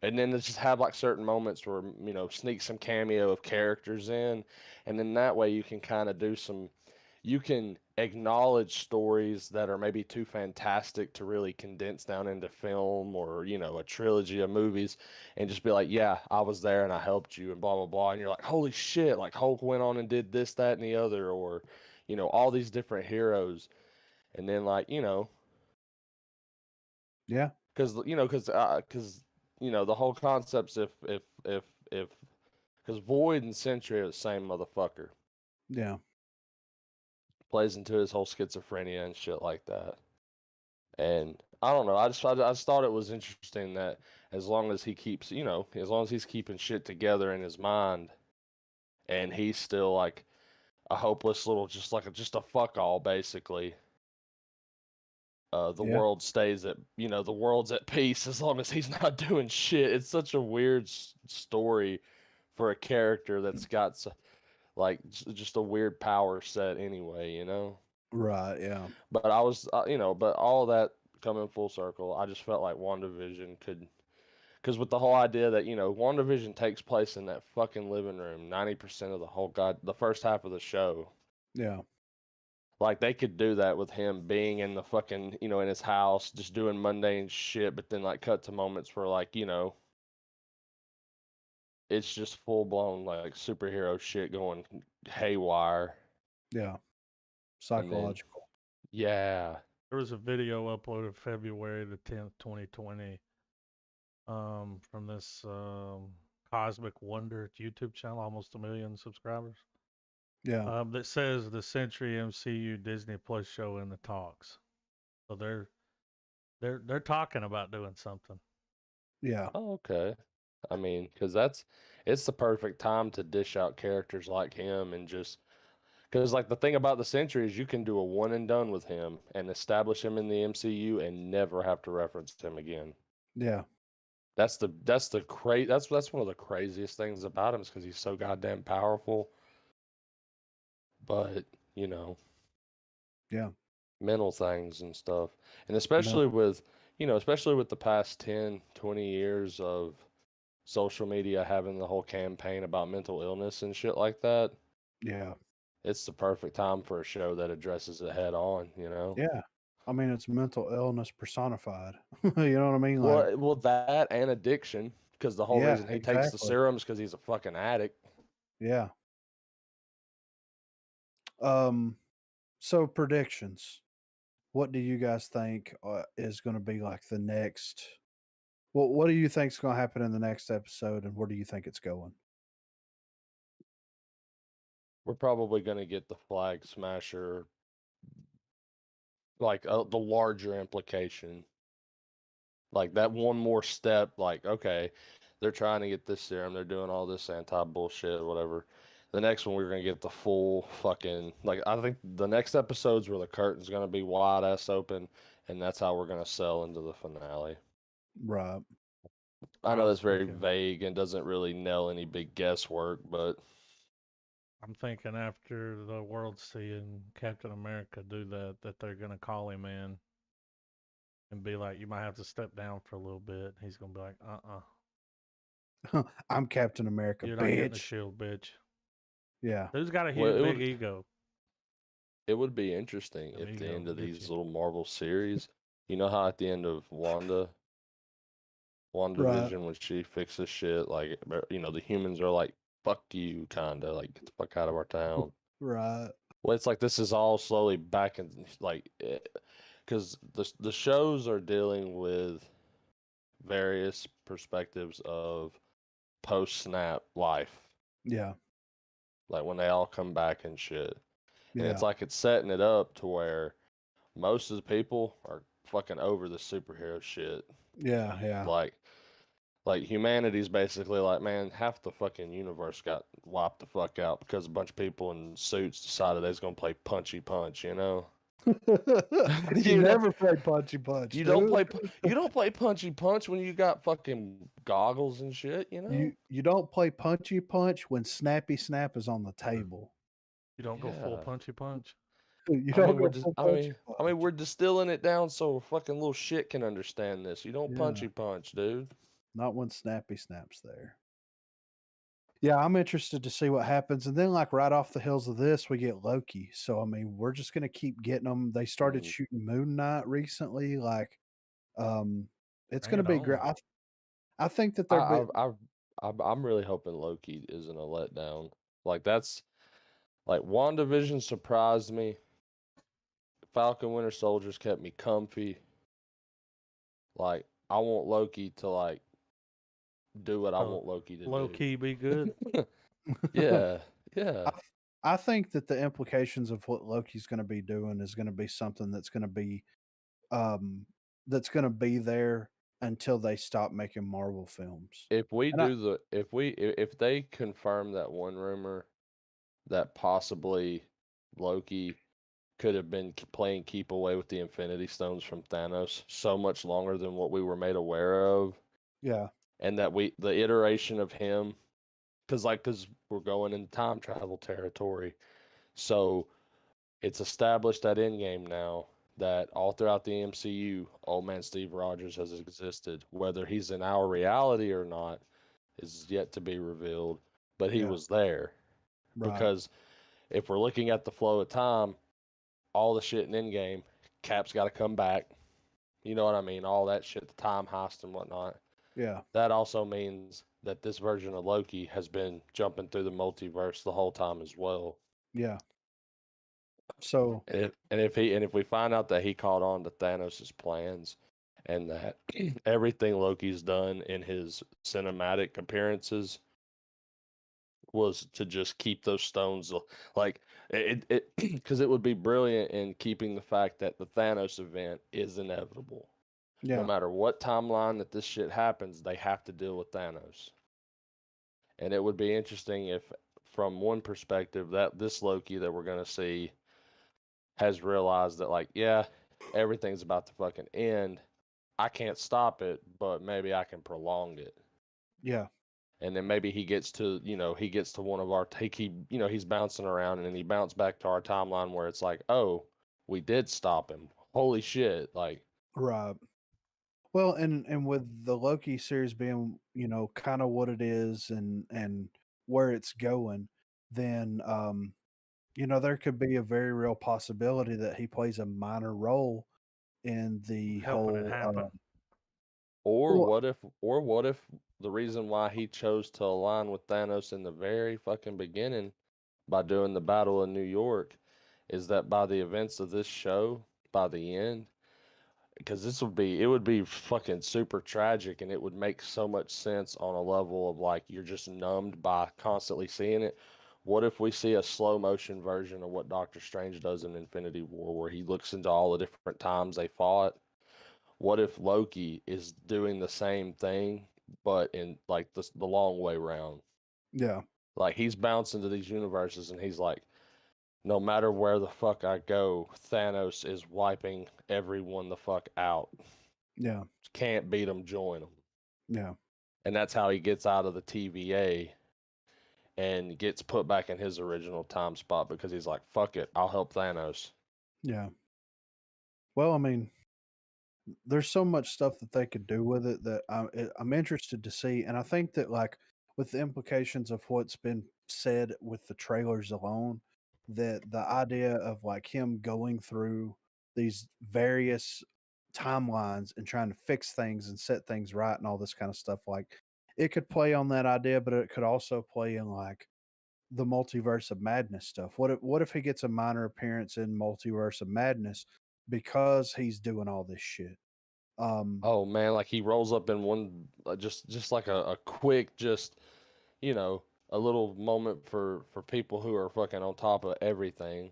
And then just have like certain moments where, you know, sneak some cameo of characters in, and then that way you can kind of do you can acknowledge stories that are maybe too fantastic to really condense down into film or, you know, a trilogy of movies, and just be like, yeah, I was there and I helped you and blah, blah, blah. And you're like, holy shit, like Hulk went on and did this, that, and the other, or, you know, all these different heroes. And then, like, you know, yeah, because you know, the whole concept's if because Void and Sentry are the same motherfucker. Yeah. Plays into his whole schizophrenia and shit like that. And I don't know, I just thought it was interesting that as long as he keeps, you know, as long as he's keeping shit together in his mind, and he's still like a hopeless little, just a fuck all basically. The world stays at, you know, the world's at peace as long as he's not doing shit. It's such a weird story for a character that's got like just a weird power set anyway, you know? Right, yeah. But I was, you know, but all that coming full circle, I just felt like WandaVision could, because with the whole idea that, you know, WandaVision takes place in that fucking living room 90% of the first half of the show. Yeah. Like, they could do that with him being in the fucking, you know, in his house, just doing mundane shit, but then, like, cut to moments where, like, you know, it's just full-blown, like, superhero shit going haywire. Yeah. Psychological. Yeah. There was a video uploaded February the 10th, 2020, from this Cosmic Wonder YouTube channel, almost 1 million subscribers. Yeah. That says the Century MCU Disney Plus show in the talks. So they're talking about doing something. Yeah. Oh, okay. I mean, because it's the perfect time to dish out characters like him, and just because, like, the thing about the Century is you can do a one and done with him and establish him in the MCU and never have to reference him again. Yeah. That's one of the craziest things about him, is because he's so goddamn powerful. But, you know, Yeah. mental things and stuff, and especially with the past 10, 20 years of social media having the whole campaign about mental illness and shit like that. Yeah. It's the perfect time for a show that addresses it head on, you know? Yeah. I mean, it's mental illness personified. You know what I mean? Like, Well, that and addiction, because the whole reason he takes the exactly. serums because he's a fucking addict. Yeah. So predictions. What do you guys think is going to be like the next? What do you think is going to happen in the next episode, and where do you think it's going? We're probably going to get the Flag Smasher, like the larger implication. Like that one more step, like, okay, they're trying to get this serum, they're doing all this anti-bullshit, whatever. The next one, we're going to get the full fucking, like, I think the next episode's where the curtain's going to be wide ass open, and that's how we're going to sell into the finale. Right. I know that's very vague and doesn't really nail any big guesswork, but I'm thinking after the world seeing Captain America do that they're going to call him in and be like, you might have to step down for a little bit. He's going to be like, I'm Captain America, You're bitch. not getting the shield, bitch. Yeah. Who's got a huge big ego? It would be interesting if the end of these little Marvel series, you know how at the end of WandaVision, Right. when she fixes shit, like, you know, the humans are like, fuck you, kinda, like, get the fuck out of our town. Right. Well, it's like this is all slowly back in, like, because the shows are dealing with various perspectives of post-snap life. Yeah. Like when they all come back and shit. And Yeah. it's like it's setting it up to where most of the people are fucking over the superhero shit. Yeah. Yeah. Like Like humanity's basically like, man, half the fucking universe got wiped the fuck out because a bunch of people in suits decided they was gonna play punchy punch, you know? You never play punchy punch, you dude. don't play punchy punch when you got fucking goggles and shit, you know? You don't play punchy punch when snappy snap is on the table. You don't go full punchy punch. You don't go full punchy punch. I mean, we're distilling it down so fucking little shit can understand this. You don't punchy punch, dude. Not when snappy snap's there. Yeah, I'm interested to see what happens. And then, like, right off the heels of this, we get Loki. So, I mean, we're just going to keep getting them. They started shooting Moon Knight recently. Like, it's going to be great. I think that they're. I'm really hoping Loki isn't a letdown. Like, that's like WandaVision surprised me. Falcon Winter Soldiers kept me comfy. Like, I want Loki to like do what I want Loki to do. Low key be good. Yeah. I think that the implications of what Loki's going to be doing is going to be something that's going to be there until they stop making Marvel films. If they confirm that one rumor that possibly Loki could have been playing keep away with the Infinity Stones from Thanos so much longer than what we were made aware of. Yeah. And that the iteration of him, because we're going in time travel territory. So it's established at Endgame now that all throughout the MCU, Old Man Steve Rogers has existed. Whether he's in our reality or not is yet to be revealed, but he was there. Right. Because if we're looking at the flow of time, all the shit in Endgame, Cap's got to come back. You know what I mean? All that shit, the time heist and whatnot. Yeah. That also means that this version of Loki has been jumping through the multiverse the whole time as well. Yeah. So if we find out that he caught on to Thanos' plans and that everything Loki's done in his cinematic appearances was to just keep those stones, like it because it would be brilliant in keeping the fact that the Thanos event is inevitable. Yeah. No matter what timeline that this shit happens, they have to deal with Thanos. And it would be interesting if, from one perspective, that this Loki that we're going to see has realized that, like, yeah, everything's about to fucking end. I can't stop it, but maybe I can prolong it. Yeah. And then maybe he gets to one of our, he's bouncing around and then he bounced back to our timeline where it's like, oh, we did stop him. Holy shit. Like, right. Well, and with the Loki series being, kind of what it is and where it's going, then there could be a very real possibility that he plays a minor role in the helping it happen. What if the reason why he chose to align with Thanos in the very fucking beginning by doing the Battle of New York is that by the events of this show, by the end, because it would be fucking super tragic and it would make so much sense on a level of like you're just numbed by constantly seeing it. What if we see a slow motion version of what Doctor Strange does in Infinity War where he looks into all the different times they fought? What if Loki is doing the same thing but in like the long way round? Yeah. Like he's bouncing to these universes and he's like, no matter where the fuck I go, Thanos is wiping everyone the fuck out. Yeah. Can't beat him, join him. Yeah. And that's how he gets out of the TVA and gets put back in his original time spot because he's like, fuck it, I'll help Thanos. Yeah. Well, I mean, there's so much stuff that they could do with it that I'm interested to see. And I think that, like, with the implications of what's been said with the trailers alone, that the idea of like him going through these various timelines and trying to fix things and set things right and all this kind of stuff, like it could play on that idea, but it could also play in like the multiverse of madness stuff. What if he gets a minor appearance in Multiverse of Madness because he's doing all this shit? Oh man, like he rolls up in one just like a quick a little moment for people who are fucking on top of everything.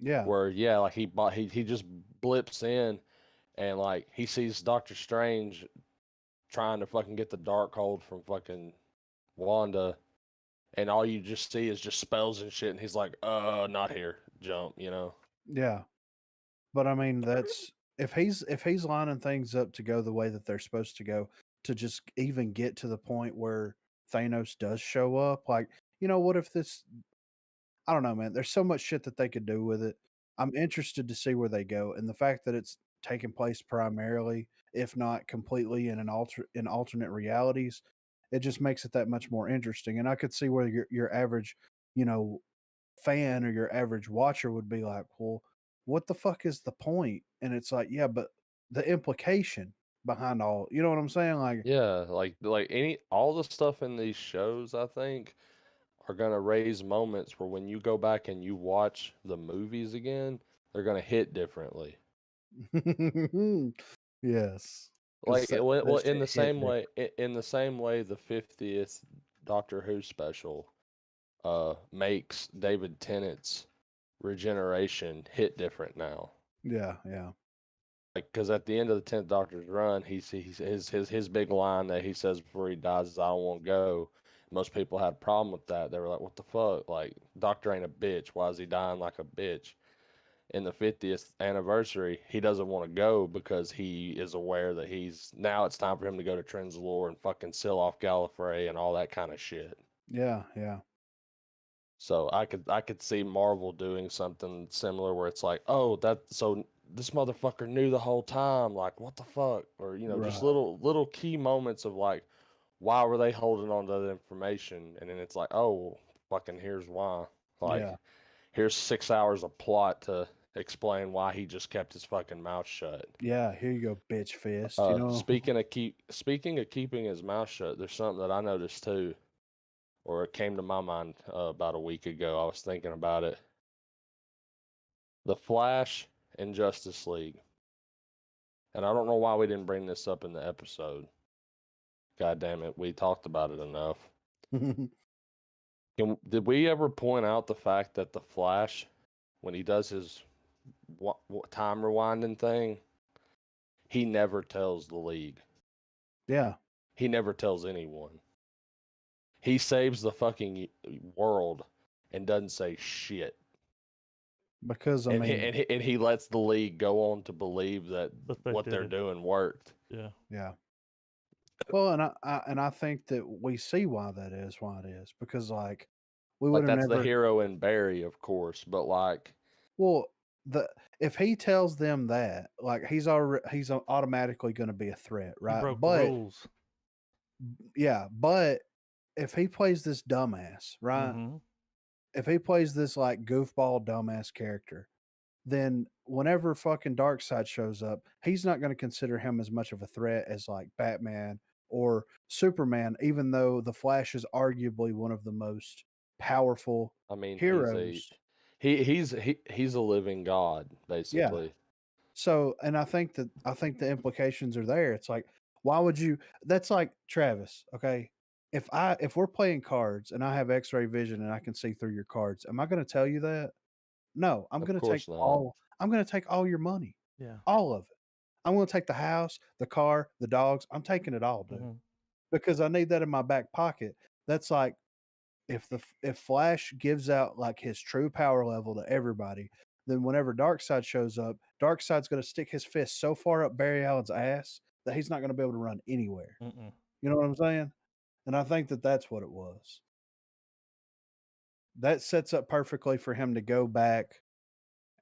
Yeah. Where like he just blips in and like he sees Doctor Strange trying to fucking get the Darkhold from fucking Wanda, and all you just see is just spells and shit, and he's like, not here, jump, you know? Yeah. But I mean, that's if he's lining things up to go the way that they're supposed to go, to just even get to the point where Thanos does show up, like, what if this I don't know, man. There's so much shit that they could do with it. I'm interested to see where they go, and the fact that it's taking place primarily, if not completely, in alternate realities, it just makes it that much more interesting. And I could see where your average, you know, fan or your average watcher would be like, "Well, what the fuck is the point?" And it's like, yeah, but the implication behind all, you know what I'm saying? Like, Yeah, like all the stuff in these shows, I think, are gonna raise moments where when you go back and you watch the movies again, they're gonna hit differently. yes, Like, well, that shit hit different. in the same way, the 50th Doctor Who special makes David Tennant's regeneration hit different now. Yeah, yeah. Like, because at the end of the 10th Doctor's run, he's his big line that he says before he dies is, "I don't want to go." Most people had a problem with that. They were like, "What the fuck? Like, Doctor ain't a bitch. Why is he dying like a bitch?" In the 50th anniversary, he doesn't want to go because he is aware that now it's time for him to go to Trenzalore and fucking seal off Gallifrey and all that kind of shit. Yeah, yeah. So I could see Marvel doing something similar where it's like, "Oh, so this motherfucker knew the whole time, like, what the fuck?" Or, just Right. little key moments of like, why were they holding on to that information? And then it's like, "Oh, fucking here's why." Like, Yeah. here's 6 hours of plot to explain why he just kept his fucking mouth shut. Yeah, here you go, bitch fist, you know? Speaking of keeping his mouth shut, there's something that I noticed too, or it came to my mind about a week ago. I was thinking about it. The Flash and Justice League. And I don't know why we didn't bring this up in the episode. God damn it, we talked about it enough. Did we ever point out the fact that the Flash, when he does his time rewinding thing, he never tells the League. Yeah. He never tells anyone. He saves the fucking world and doesn't say shit. Because I mean, and he lets the League go on to believe that what they're doing worked. Yeah. Yeah. Well, and I think that we see why it is, because like we would Like, have that's the never. hero in Barry, of course, but like, Well, if he tells them that, like, he's automatically going to be a threat, He right? broke the But rules. yeah, but if he plays this dumbass, right? Mm-hmm. If he plays this like goofball dumbass character, then whenever fucking Darkseid shows up, he's not going to consider him as much of a threat as like Batman or Superman, even though the Flash is arguably one of the most powerful I mean, heroes. he's a living god, Yeah. basically. So, and I think the implications are there. It's like, why would you? That's like Travis. Okay, if we're playing cards and I have X-ray vision and I can see through your cards, am I going to tell you that? No, I'm Of going to take course not. all. I'm going to take all your money. Yeah. All of it. I'm going to take the house, the car, the dogs. I'm taking it all, dude, Mm-hmm. because I need that in my back pocket. That's like if Flash gives out like his true power level to everybody, then whenever Darkseid shows up, Darkseid's going to stick his fist so far up Barry Allen's ass that he's not going to be able to run anywhere. Mm-mm. You know what I'm saying? And I think that that's what it was. That sets up perfectly for him to go back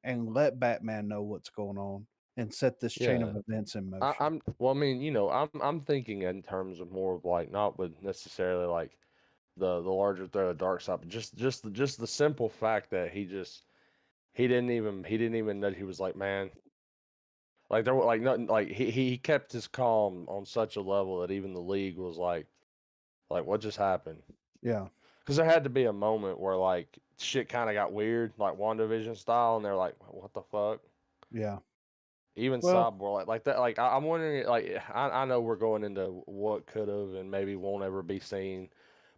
and let Batman know what's going on and set this chain of events in motion. Well, I mean, I'm thinking in terms of more of like, not with necessarily like the larger threat of Darkseid, but just the simple fact that he didn't even know. He was like, man, like there were like nothing, like he kept his calm on such a level that even the League was like what just happened? Yeah. Because there had to be a moment where like shit kind of got weird, like WandaVision style, and they're like, what the fuck? Yeah. Even Well, Cyborg, like that, like I'm wondering, like I know we're going into what could have and maybe won't ever be seen,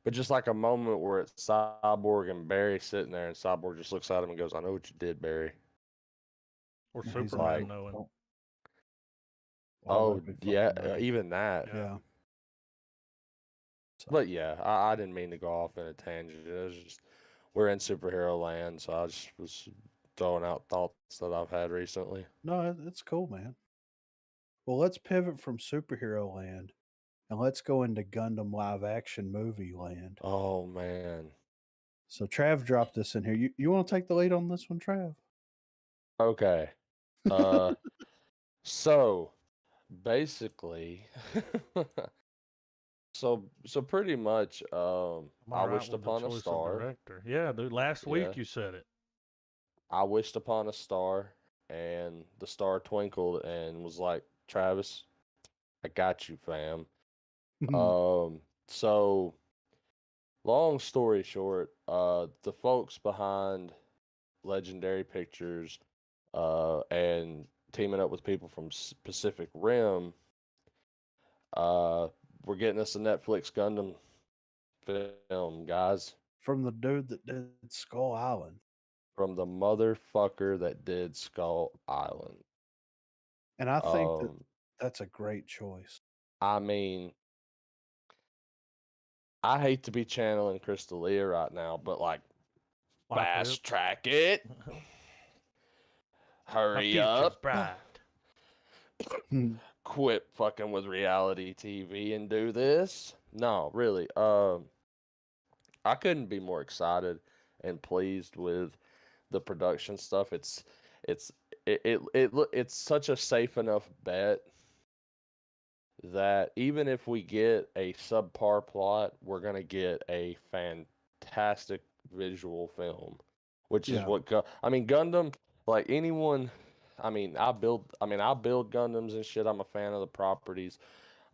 but just like a moment where it's Cyborg and Barry sitting there, and Cyborg just looks at him and goes, "I know what you did, Barry." Or he's Superman like, knowing. "Oh, Oh that'd be yeah, fucking great." even that. Yeah. But yeah, I didn't mean to go off in a tangent. It was just we're in superhero land, so I just was throwing out thoughts that I've had recently. No, it's cool, man. Well, let's pivot from superhero land and let's go into Gundam live action movie land. Oh man. So Trav dropped this in here. You want to take the lead on this one, Trav? Okay. So basically, so pretty much, Am I right wished with the upon a choice of star. director? Yeah, dude. Last Yeah, week you said it. I wished upon a star, and the star twinkled and was like, "Travis, I got you, fam." So long story short, the folks behind Legendary Pictures, and teaming up with people from Pacific Rim, we're getting us a Netflix Gundam film, guys. From the dude that did Skull Island. From the motherfucker that did Skull Island. And I think that's a great choice. I mean, I hate to be channeling Crystalia right now, but like, fast track it. Hurry up. Bright. Quit fucking with reality TV and do this. No, really. I couldn't be more excited and pleased with the production stuff. It's such a safe enough bet that even if we get a subpar plot, we're gonna get a fantastic visual film, which is what Gundam. Like anyone, I build Gundams and shit. I'm a fan of the properties.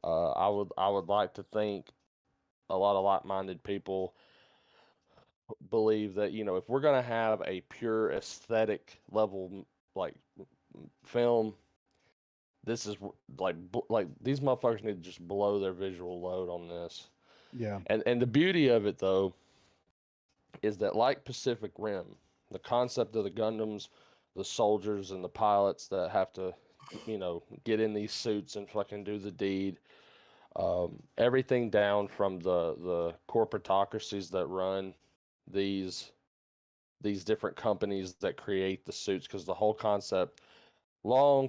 I would like to think a lot of like-minded people believe that if we're gonna have a pure aesthetic level like film, this is like these motherfuckers need to just blow their visual load on this. Yeah. And the beauty of it though is that like Pacific Rim, the concept of the Gundams, the soldiers and the pilots that have to get in these suits and fucking do the deed. Everything down from the corporatocracies that run these different companies that create the suits, because the whole concept, long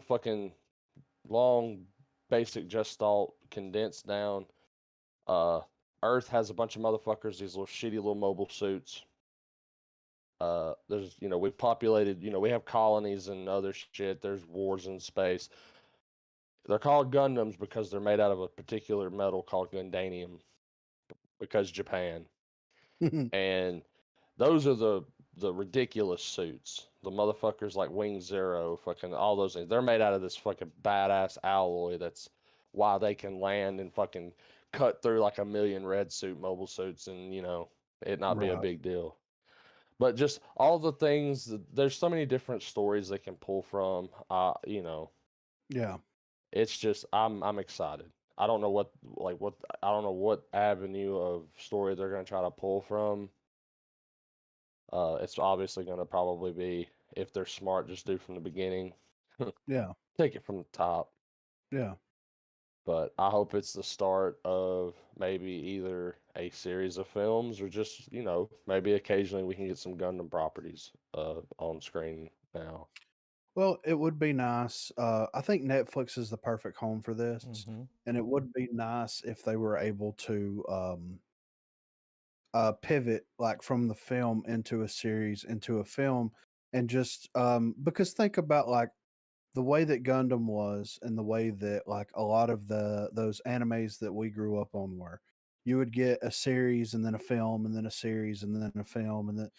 basic gestalt condensed down. Earth has a bunch of motherfuckers, these little shitty little mobile suits. There's we've populated, we have colonies and other shit. There's wars in space. They're called Gundams because they're made out of a particular metal called Gundanium, because Japan. And those are the ridiculous suits. The motherfuckers like Wing Zero, fucking all those things. They're made out of this fucking badass alloy. That's why they can land and fucking cut through like a million red suit mobile suits and it not be a big deal. But just all the things. There's so many different stories they can pull from. Yeah. It's just I'm excited. I don't know what avenue of story they're gonna try to pull from. It's obviously gonna probably be, if they're smart, just do from the beginning. Yeah. Take it from the top. Yeah. But I hope it's the start of maybe either a series of films or just, maybe occasionally we can get some Gundam properties on screen now. Well, it would be nice. I think Netflix is the perfect home for this. And it would be nice if they were able to pivot like from the film into a series, into a film, and just because think about like the way that Gundam was and the way that like a lot of those animes that we grew up on were. You would get a series and then a film and then a series and then a film and then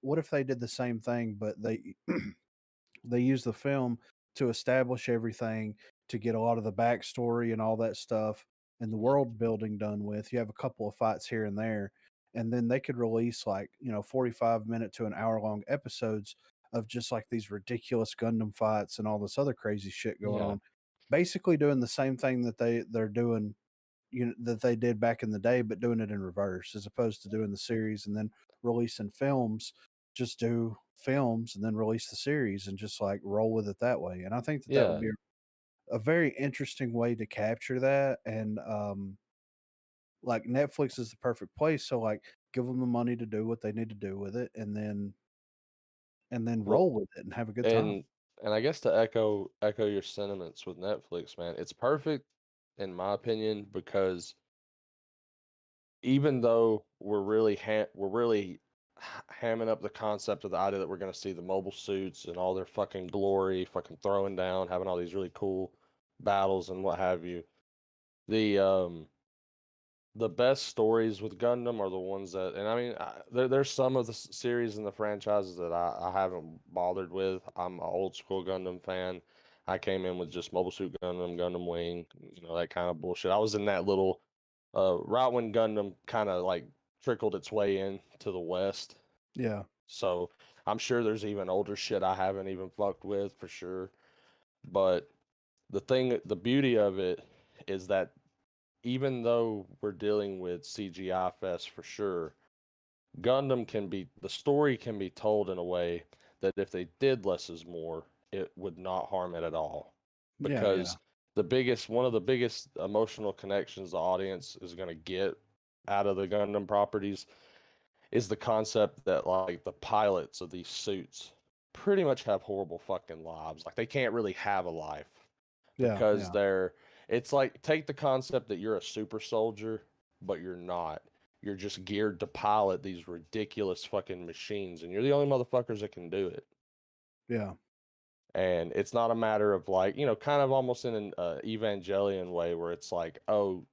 what if they did the same thing but they use the film to establish everything, to get a lot of the backstory and all that stuff and the world building done with. You have a couple of fights here and there, and then they could release like 45-minute to an hour long episodes of just like these ridiculous Gundam fights and all this other crazy shit going on. Basically doing the same thing that they're doing, that they did back in the day, but doing it in reverse, as opposed to doing the series and then releasing films. Just do films and then release the series and just like roll with it that way. And I think that would be a very interesting way to capture that. And like Netflix is the perfect place. So like, give them the money to do what they need to do with it, and then roll with it and have a good time. And I guess to echo your sentiments with Netflix, man, it's perfect in my opinion because even though we're really hamming up the concept of the idea that we're going to see the mobile suits and all their fucking glory, fucking throwing down, having all these really cool battles and what have you. The best stories with Gundam are the ones that, and I mean, there's some of the series and the franchises that I haven't bothered with. I'm an old school Gundam fan. I came in with just Mobile Suit Gundam, Gundam Wing, that kind of bullshit. I was in that little right when Gundam kind of like trickled its way in to the West. Yeah. So I'm sure there's even older shit I haven't even fucked with for sure. But the beauty of it is that even though we're dealing with CGI fest for sure, the story can be told in a way that if they did less is more, it would not harm it at all. Because one of the biggest emotional connections the audience is going to get out of the Gundam properties is the concept that like the pilots of these suits pretty much have horrible fucking lives. Like they can't really have a life because it's like take the concept that you're a super soldier, but you're not. You're just geared to pilot these ridiculous fucking machines, and you're the only motherfuckers that can do it. Yeah. And it's not a matter of like, kind of almost in an Evangelion way where it's like, oh,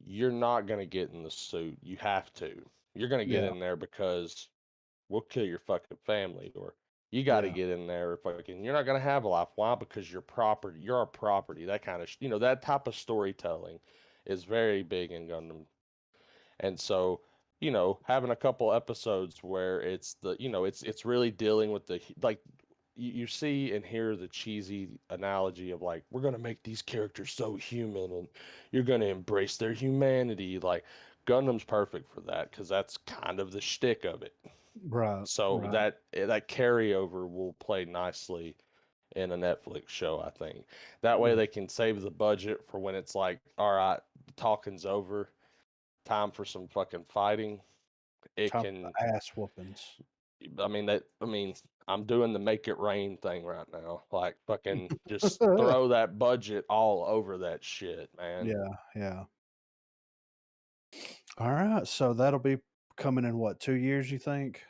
you're not going to get in the suit. You have to. You're going to get in there because we'll kill your fucking family, or you got to get in there. Fucking, you're not going to have a life. Why? Because you're property. You're our property. That kind of, that type of storytelling is very big in Gundam. And so, having a couple episodes where it's it's really dealing with the, like, you see and hear the cheesy analogy of like, we're going to make these characters so human and you're going to embrace their humanity. Like, Gundam's perfect for that because that's kind of the shtick of it. Right. So that carryover will play nicely in a Netflix show, I think. That way they can save the budget for when it's like, all right, the talking's over, time for some fucking fighting. Ass whoopings. I mean, I'm doing the make it rain thing right now. Like fucking just throw that budget all over that shit, man. Yeah. All right. So that'll be coming in what, 2 years, you think?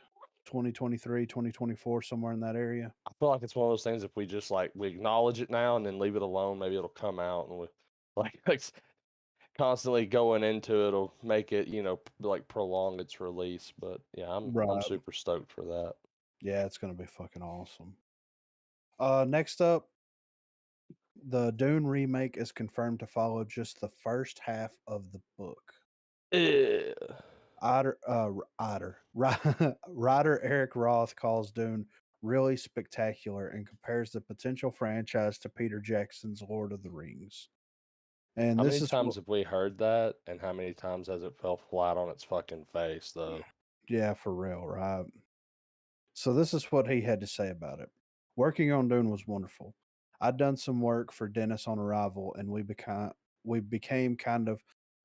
2023, 2024, somewhere in that area. I feel like it's one of those things if we just like we acknowledge it now and then leave it alone, maybe it'll come out and we like constantly going into it'll make it, like prolong its release. But yeah, I'm super stoked for that. Yeah, it's gonna be fucking awesome. Next up, the Dune remake is confirmed to follow just the first half of the book. Writer Eric Roth calls Dune really spectacular and compares the potential franchise to Peter Jackson's Lord of the Rings. And how many times have we heard that, and how many times has it fell flat on its fucking face, though? Yeah, for real, right? So this is what he had to say about it. Working on Dune was wonderful. I'd done some work for Dennis on Arrival, and we became kind of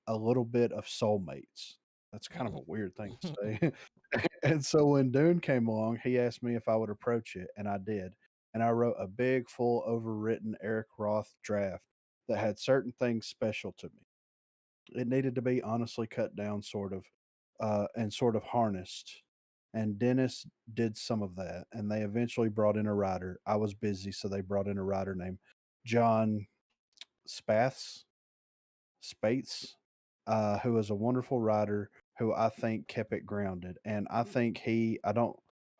a little bit of soulmates. That's kind of a weird thing to say. And so when Dune came along, he asked me if I would approach it, and I did. And I wrote a big, full, overwritten Eric Roth draft that had certain things special to me. It needed to be honestly cut down, and sort of harnessed. And Dennis did some of that, and they eventually brought in a writer. I was busy, so they brought in a writer named John Spaths, Spates, who is a wonderful writer who I think kept it grounded. And I think I don't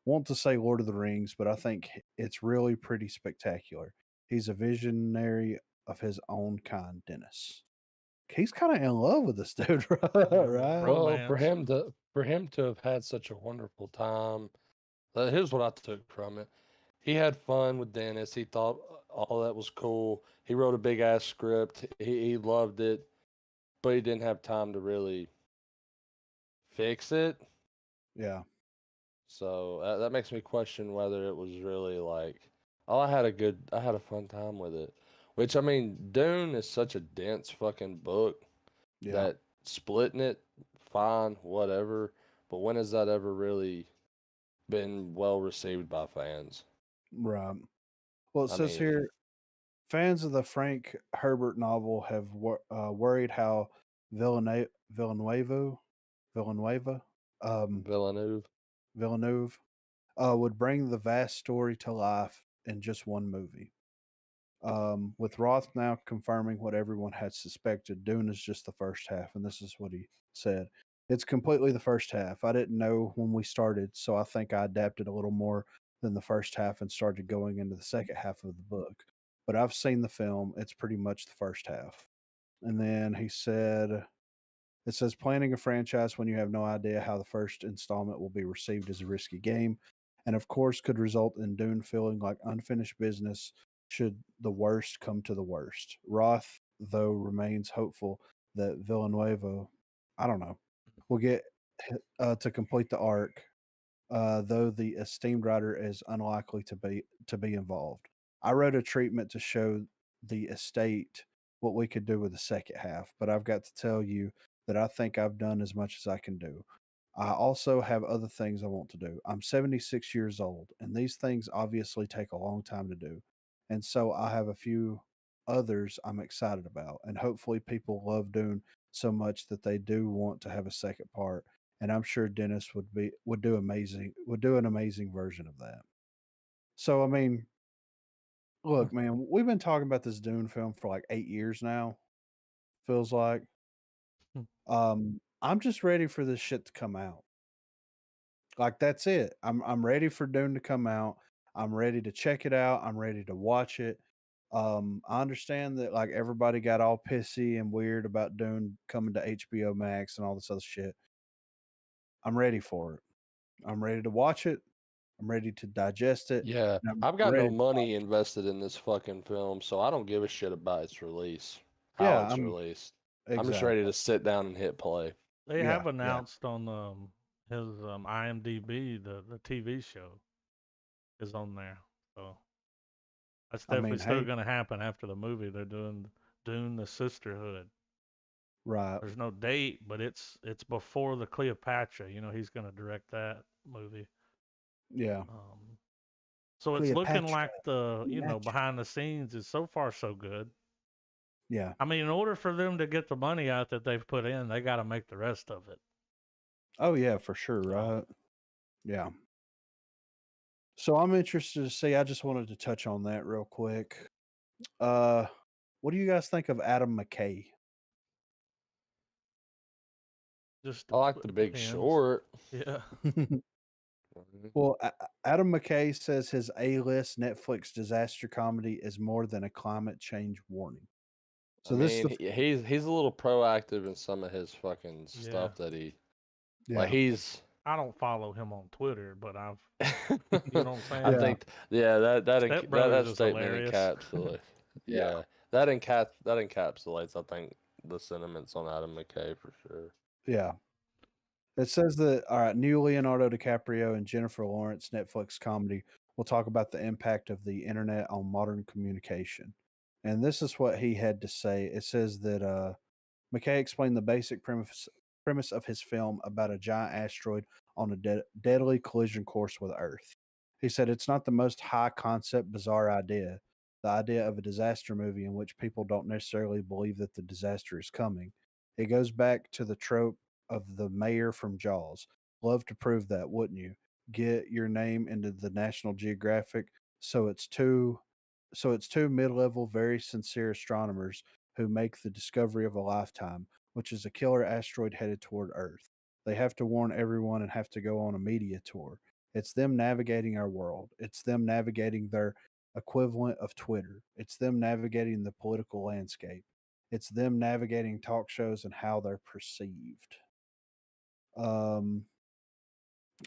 want to say Lord of the Rings, but I think it's really pretty spectacular. He's a visionary of his own kind, Dennis. He's kind of in love with this dude, right? Well, for him to have had such a wonderful time, here's what I took from it. He had fun with Dennis. He thought all that was cool. He wrote a big ass script. He loved it, but he didn't have time to really fix it. Yeah. So that makes me question whether it was really like, oh, I had a fun time with it. Which, I mean, Dune is such a dense fucking book that splitting it, fine, whatever. But when has that ever really been well received by fans? Right. Well, it I says mean, here fans of the Frank Herbert novel have worried how Villanueva, um, Villeneuve. Villeneuve, would bring the vast story to life in just one movie. With Roth now confirming what everyone had suspected, Dune is just the first half, and this is what he said. It's completely the first half. I didn't know when we started, so I think I adapted a little more than the first half and started going into the second half of the book. But I've seen the film, it's pretty much the first half. And then he said, it says planning a franchise when you have no idea how the first installment will be received is a risky game, and of course could result in Dune feeling like unfinished business should the worst come to the worst. Roth, though, remains hopeful that Villanueva, I don't know, will get to complete the arc, though the esteemed writer is unlikely to be involved. I wrote a treatment to show the estate what we could do with the second half, but I've got to tell you that I think I've done as much as I can do. I also have other things I want to do. I'm 76 years old, and these things obviously take a long time to do. And so I have a few others I'm excited about, and hopefully people love Dune so much that they do want to have a second part, and I'm sure Dennis would do an amazing version of that. So I mean, look, man, we've been talking about this Dune film for like 8 years now. Feels like. I'm just ready for this shit to come out. Like that's it. I'm ready for Dune to come out. I'm ready to check it out. I'm ready to watch it. I understand that like everybody got all pissy and weird about Dune coming to HBO Max and all this other shit. I'm ready for it. I'm ready to watch it. I'm ready to digest it. Yeah, And I'm I've got ready no to money invested in this fucking film, so I don't give a shit about its release, how Yeah, it's released. I'm just ready exactly. to sit down and hit play. They Yeah, have yeah. announced on his IMDb the TV show is on there, so that's I definitely mean, still hey, going to happen after the movie. They're doing Dune: The Sisterhood. right. There's no date, but it's before the Cleopatra. You know, he's going to direct that movie. Yeah. Um, so it's looking Cleopatra. like the Cleopatra. behind the scenes is so far so good. Yeah. I mean, in order for them to get the money out that they've put in, they got to make the rest of it. Oh yeah, for sure, So right? Yeah. So I'm interested to see. I just wanted to touch on that real quick. Uh, what do you guys think of Adam Mckay? just I like The it Big depends. Short. Yeah. Well, Adam Mckay says his A-list Netflix disaster comedy is more than a climate change warning. I So this is mean, the he's a little proactive in some of his fucking Yeah. stuff that he like. yeah He's I don't follow him on Twitter, but I've, you know what I'm I saying? yeah think Step Brothers that is statement hilarious. encapsulates. yeah Yeah, that encapsulates. I think the sentiments on Adam McKay for sure. yeah. It says that all right, new Leonardo DiCaprio and Jennifer Lawrence Netflix comedy will talk about the impact of the internet on modern communication. And this is what he had to say. It says that McKay explained the basic premise of his film about a giant asteroid on a deadly collision course with Earth. He said it's not the most high concept, bizarre idea, the idea of a disaster movie in which people don't necessarily believe that the disaster is coming. It goes back to the trope of the mayor from Jaws. Love to prove that, wouldn't you? Get your name into the National Geographic. So it's two mid-level, very sincere astronomers who make the discovery of a lifetime, which is a killer asteroid headed toward Earth. They have to warn everyone and have to go on a media tour. It's them navigating our world. It's them navigating their equivalent of Twitter. It's them navigating the political landscape. It's them navigating talk shows and how they're perceived. Um,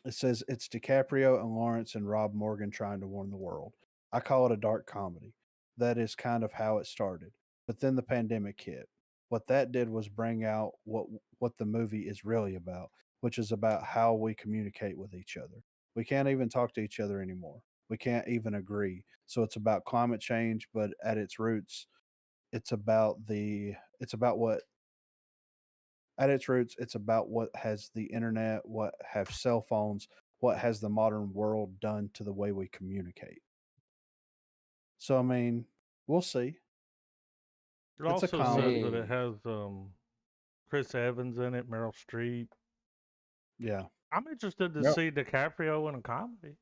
it says it's DiCaprio and Lawrence and Rob Morgan trying to warn the world. I call it a dark comedy. That is kind of how it started. But then the pandemic hit. What that did was bring out what the movie is really about, which is about how we communicate with each other. We can't even talk to each other anymore. We can't even agree. So it's about climate change, but at its roots, it's about what At its roots, it's about what has the internet, what have cell phones, what has the modern world done to the way we communicate. So, I mean, we'll see. It It's a also says comedy. that it has Chris Evans in it, Meryl Streep. Yeah. I'm interested to Yep. see DiCaprio in a comedy.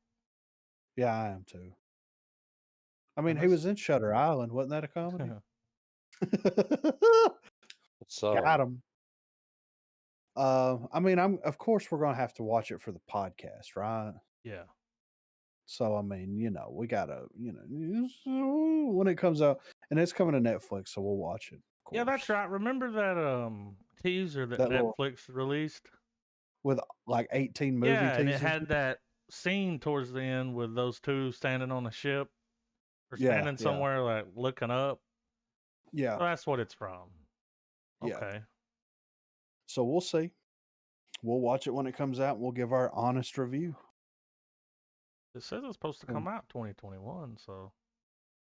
Yeah, I am too. I mean, And he was in Shutter Island. Wasn't that a comedy? So Got him. I mean, of course we're gonna have to watch it for the podcast, right? Yeah. So I mean, we gotta, when it comes out, and it's coming to Netflix, so we'll watch it. Of course. Yeah, that's right. Remember that teaser that That little- Netflix released? with like 18 movie Yeah, and it teasers. had that scene towards the end with those two standing on the ship or Yeah, standing somewhere like looking up. Yeah, So that's what it's from. Yeah. Okay. so we'll see. We'll watch it when it comes out, and we'll give our honest review. It says it's supposed to come out 2021, so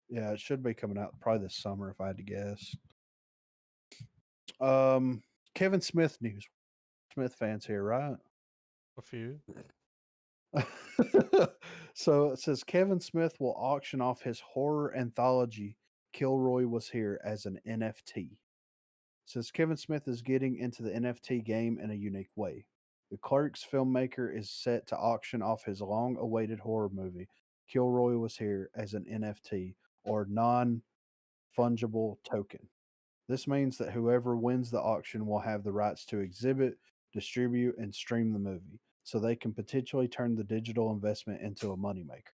Yeah, it should be coming out probably this summer, if I had to guess. Kevin Smith news. Smith fans here, right? a few. So it says Kevin Smith will auction off his horror anthology Kilroy Was Here as an NFT. It says Kevin Smith is getting into the NFT game in a unique way. The Clerks filmmaker is set to auction off his long awaited horror movie Kilroy Was Here as an NFT or non fungible token. This means that whoever wins the auction will have the rights to exhibit, distribute, and stream the movie, so they can potentially turn the digital investment into a moneymaker.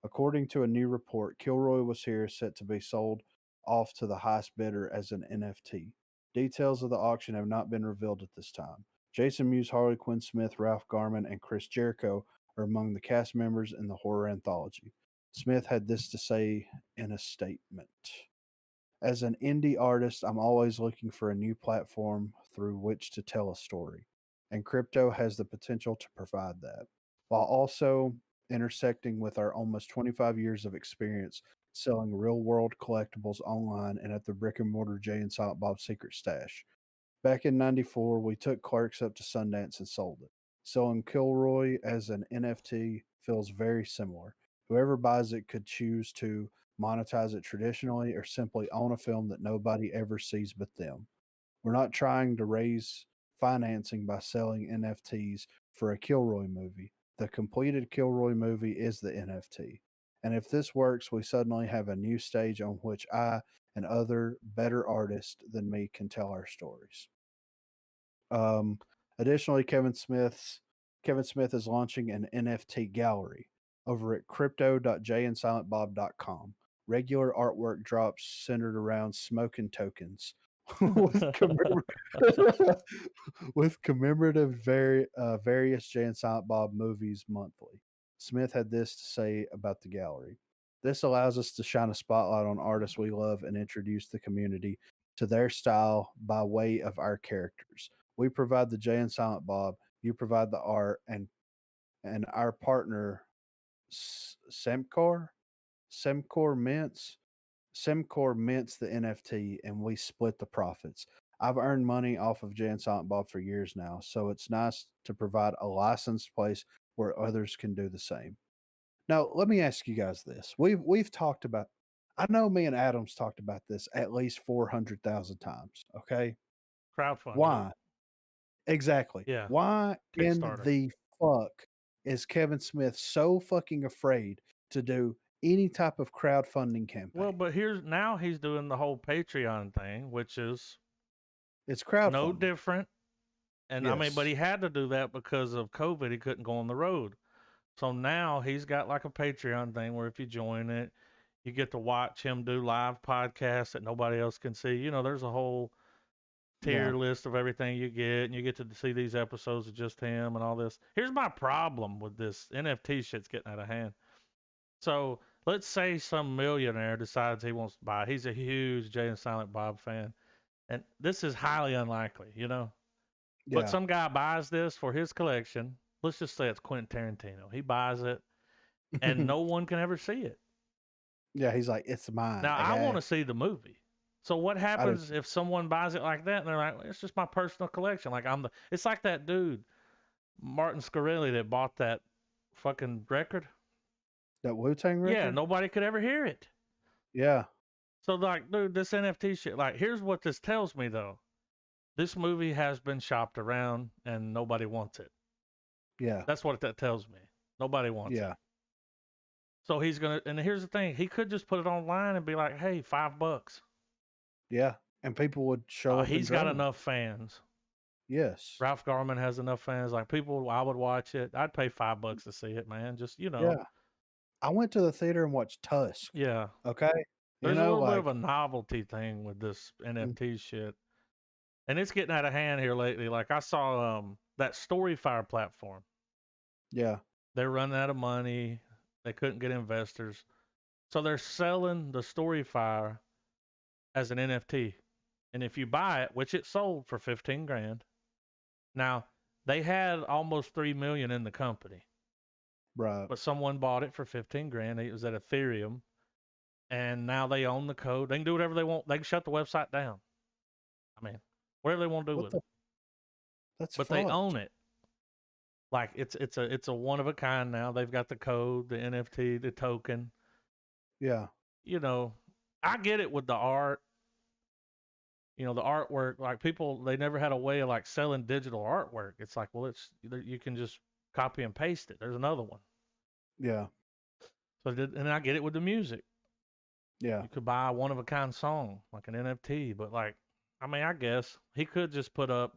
According to a new report, Kilroy Was Here is set to be sold off to the highest bidder as an NFT. Details of the auction have not been revealed at this time. Jason Mewes, Harley Quinn Smith, Ralph Garman, and Chris Jericho are among the cast members in the horror anthology. Smith had this to say in a statement. As an indie artist, I'm always looking for a new platform through which to tell a story, and crypto has the potential to provide that, while also intersecting with our almost 25 years of experience selling real world collectibles online and at the brick and mortar Jay and Silent Bob's Secret Stash. Back in '94, we took Clerks up to Sundance and sold it. Selling Kilroy as an NFT feels very similar. Whoever buys it could choose to monetize it traditionally or simply own a film that nobody ever sees but them. We're not trying to raise financing by selling NFTs for a Kilroy movie. The completed Kilroy movie is the NFT. And if this works, we suddenly have a new stage on which I and other better artists than me can tell our stories. Additionally, Kevin Smith is launching an NFT gallery over at crypto.jandsilentbob.com. Regular artwork drops centered around smoking tokens with, with commemorative various Jay and Silent Bob movies monthly. Smith had this to say about the gallery. This allows us to shine a spotlight on artists we love and introduce the community to their style by way of our characters. We provide the Jay and Silent Bob, you provide the art, and our partner Semcor mints the NFT, and we split the profits. I've earned money off of Jay and Silent Bob for years now, so it's nice to provide a licensed place where others can do the same. Now, let me ask you guys this: we've talked about. I know me and Adams talked about this at least 400,000 times. Okay, Crowdfunding. why? Exactly. Yeah. Why in Kickstarter. the fuck is Kevin Smith so fucking afraid to do any type of crowdfunding campaign? Well, but now he's doing the whole Patreon thing, which is it's crowdfunding. no different. And I mean, but Yes. he had to do that because of COVID. He couldn't go on the road. So now he's got like a Patreon thing where if you join it, you get to watch him do live podcasts that nobody else can see. You know, there's a whole tier list of everything you get, and you get to see these episodes of just him and all this. Here's my problem with this NFT shit's getting out of hand. So let's say some millionaire decides he wants to buy it. He's a huge Jay and Silent Bob fan, and this is highly unlikely, you know. Yeah. But some guy buys this for his collection. Let's just say it's Quentin Tarantino. He buys it, and no one can ever see it. Yeah, he's like, it's mine. Now, I want to see the movie. So what happens if someone buys it like that and they're like, it's just my personal collection? Like it's like that dude, Martin Scarelli, that bought that fucking record. That Wu-Tang record? Yeah, nobody could ever hear it. Yeah. So like, dude, this NFT shit, like, here's what this tells me though. This movie has been shopped around and nobody wants it. Yeah. That's what that tells me. Nobody wants it. So he's gonna, and here's the thing, he could just put it online and be like, hey, $5. Yeah. And people would show up. He's got enough fans. Yes. Ralph Garman has enough fans. Like, people, I would watch it. I'd pay $5 to see it, man. Just, you know. Yeah. I went to the theater and watched Tusk. Yeah. Okay. There's a little bit of a novelty thing with this NFT shit. And it's getting out of hand here lately. Like, I saw that Storyfire platform. Yeah. They're running out of money. They couldn't get investors. So they're selling the Storyfire as an NFT. And if you buy it, which it sold for 15 grand. Now, they had almost 3 million in the company. Right. But someone bought it for 15 grand. It was at Ethereum. And now they own the code. They can do whatever they want. They can shut the website down. I mean, whatever they want to do with it. That's but they own it. Like, it's a one of a kind now. They've got the code, the NFT, the token. Yeah. You know, I get it with the art. You know, the artwork, like, people, they never had a way of like selling digital artwork. It's like, well, you can just copy and paste it. There's another one. Yeah. So and I get it with the music. Yeah. You could buy a one of a kind song, like an NFT, but like, I mean, I guess he could just put it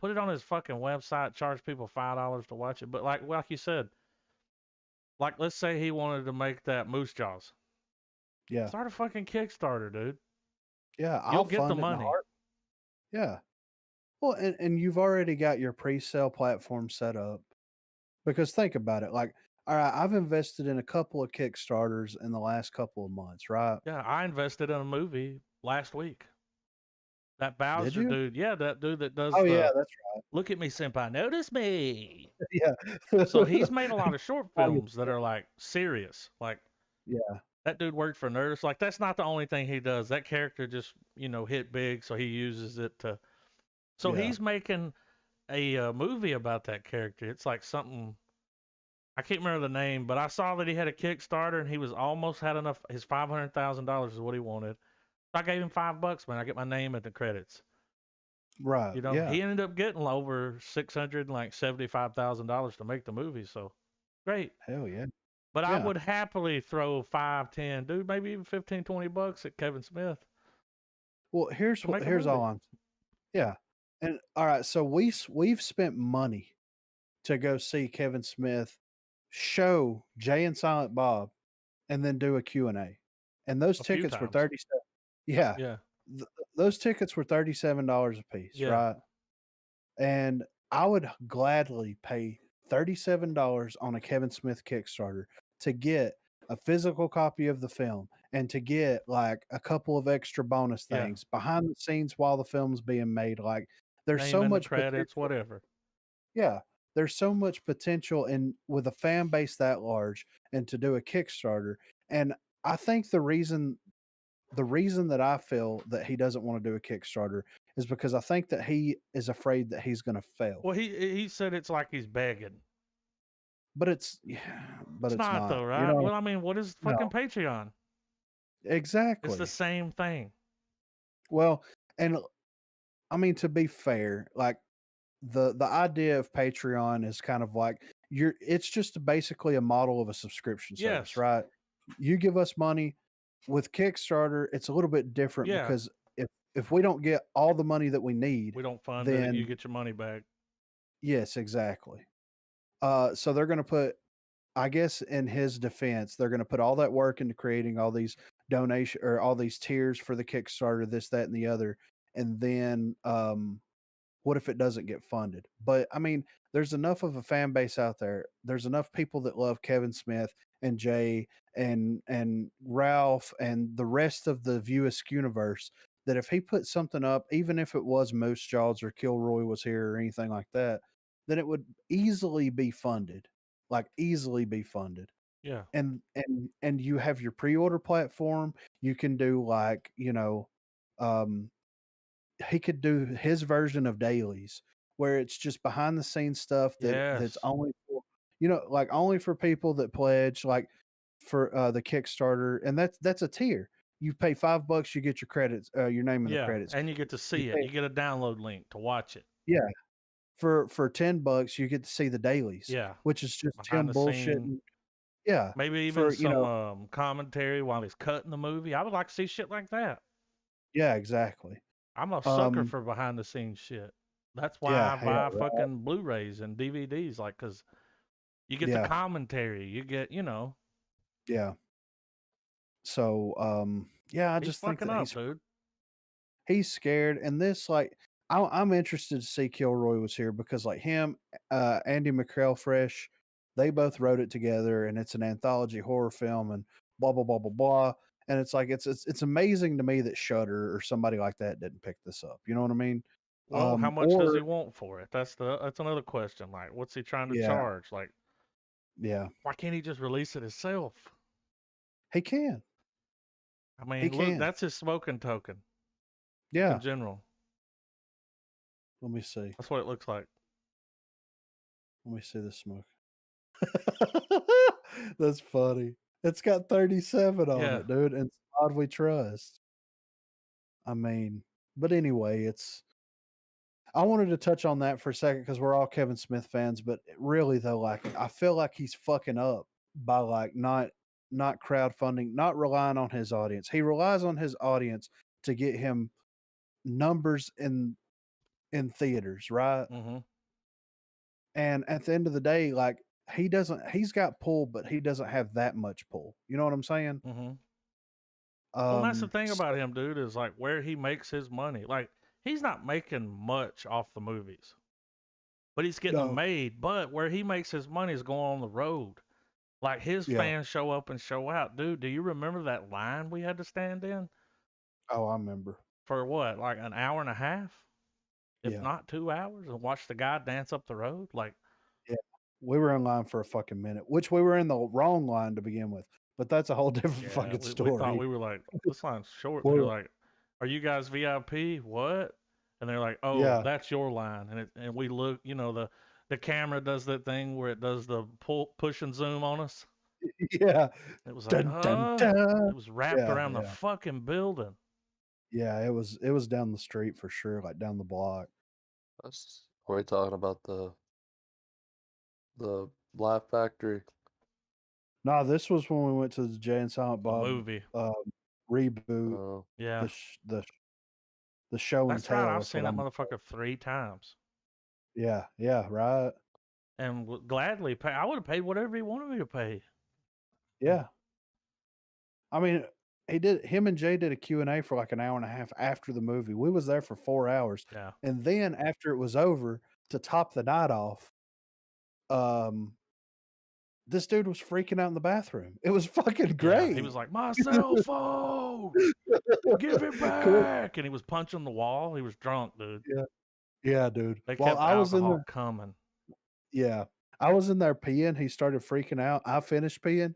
on his fucking website, charge people $5 to watch it. But like you said, like, let's say he wanted to make that Moose Jaws. Yeah. Start a fucking Kickstarter, dude. Yeah, You'll get the money. Yeah. Well, and you've already got your pre-sale platform set up. Because think about it, like, all right, I've invested in a couple of Kickstarters in the last couple of months, right? Yeah, I invested in a movie last week. That Bowser dude, yeah, that dude that does. Oh yeah, that's right. Look at me, senpai, notice me. Yeah. So he's made a lot of short films that are like serious, like. Yeah. That dude worked for Nerdist. Like, that's not the only thing he does. That character just, hit big, so he uses it to. So he's making a movie about that character. It's like something. I can't remember the name, but I saw that he had a Kickstarter and he was almost had enough. His $500,000 is what he wanted. So I gave him $5, man. I get my name at the credits. Right. He ended up getting over $675,000 to make the movie. So great. Hell yeah. But I would happily throw 5, 10, dude, maybe even $15, $20 at Kevin Smith. Well, here's all I'm. Yeah, and all right, so we've spent money to go see Kevin Smith show Jay and Silent Bob, and then do a Q&A, and those tickets were $37. Yeah, yeah. Those tickets were $37 a piece, right? And I would gladly pay $37 on a Kevin Smith Kickstarter to get a physical copy of the film and to get like a couple of extra bonus things behind the scenes while the film's being made. Like, there's so much credits, whatever. Yeah, there's so much potential in with a fan base that large, and to do a Kickstarter. And I think the reason that I feel that he doesn't want to do a Kickstarter is because I think that he is afraid that he's going to fail. Well, he said it's like he's begging. But it's not though, right? Well, I mean, what is fucking Patreon? Exactly. It's the same thing. Well, and I mean, to be fair, like the idea of Patreon is kind of like it's just basically a model of a subscription service, right? You give us money. With Kickstarter, it's a little bit different because if we don't get all the money that we need, we don't fund it, you get your money back. Yes, exactly. So they're going to put, I guess, in his defense, they're going to put all that work into creating all these donation or all these tiers for the Kickstarter, this, that, and the other, and then what if it doesn't get funded? But I mean, there's enough of a fan base out there. There's enough people that love Kevin Smith and Jay and Ralph and the rest of the View Askew universe that if he put something up, even if it was Moose Jaws or Kilroy was here or anything like that, then it would easily be funded. Like, easily be funded. Yeah. And you have your pre-order platform. You can do like, he could do his version of dailies where it's just behind the scenes stuff that's Yes. only for, like only for people that pledge, like for the Kickstarter, and that's a tier. You pay $5, you get your credits, your name in the Yeah, credits. and you get to You see it. pay, You get a download link to watch it. yeah, for $10, you get to see the dailies, Yeah, which is just behind him the scene. bullshitting. Yeah, Maybe even for some commentary while he's cutting the movie. I would like to see shit like that. yeah, exactly. I'm a sucker for behind the scenes shit. That's why I Yeah, yeah, buy right. fucking Blu-rays and DVDs, like, cause you get the commentary, you get, Yeah. So, yeah, I he's just think fucking that up, dude. he's scared, and this, like, I'm interested to see Kilroy was here because, like, him, Andy McCrell, they both wrote it together, and it's an anthology horror film, and blah blah blah blah blah. And it's like it's amazing to me that Shudder or somebody like that didn't pick this up. You know what I mean? Well, how much does Or he want for it? That's another question. Like, what's he trying to yeah, charge? Like, yeah, why can't he just release it himself? he can, I he mean, look, can. that's his smoking token Yeah. in general. Let me see. That's what it looks like. Let me see the smoke. That's funny. It's got 37 on Yeah. it, dude, and it's Todd we trust. I mean, but anyway, I wanted to touch on that for a second because we're all Kevin Smith fans, but really though, like I feel like he's fucking up by like not crowdfunding, not relying on his audience. He relies on his audience to get him numbers in theaters, right? Mm-hmm. And at the end of the day, like he's got pull, but he doesn't have that much pull. You know what I'm saying? Mm-hmm. Well, that's the thing So, about him, dude, is like where he makes his money. Like, he's not making much off the movies, but he's getting them no, made. But where he makes his money is going on the road. Like, his yeah. fans show up and show out. Dude, do you remember that line we had to stand in Oh, I remember. for what, like an hour and a half, if Yeah. not 2 hours, and watch the guy dance up the road? Like, Yeah. We were in line for a fucking minute, which we were in the wrong line to begin with. But that's a whole different yeah, fucking we story. thought we were like, this line's short. Well, They're like, are you guys VIP? What? And they're like, oh, yeah. that's your line. And we look, the camera does that thing where it does the push and zoom on us. Yeah. It was like, Dun, dun, dun. it was wrapped Yeah, around the yeah. fucking building. Yeah, it was down the street for sure, like down the block. Are we talking about the Laugh Factory? No, this was when we went to the Jay and Silent The Bob movie. reboot. Yeah. The show and That's right. tell. I've That's seen what that I'm. motherfucker 3 times. Yeah, yeah, right. And would gladly pay. I would have paid whatever he wanted me to pay. Yeah. I mean, him and Jay did a Q&A for like an hour and a half after the movie. We was there for 4 hours. Yeah. And then after it was over, to top the night off, this dude was freaking out in the bathroom. It was fucking great. Yeah, he was like, my cell phone, give it back. And he was punching the wall. He was drunk, dude. Yeah. Yeah, dude. They While kept I was in alcohol there, coming. yeah, I was in there peeing. He started freaking out. I finished peeing.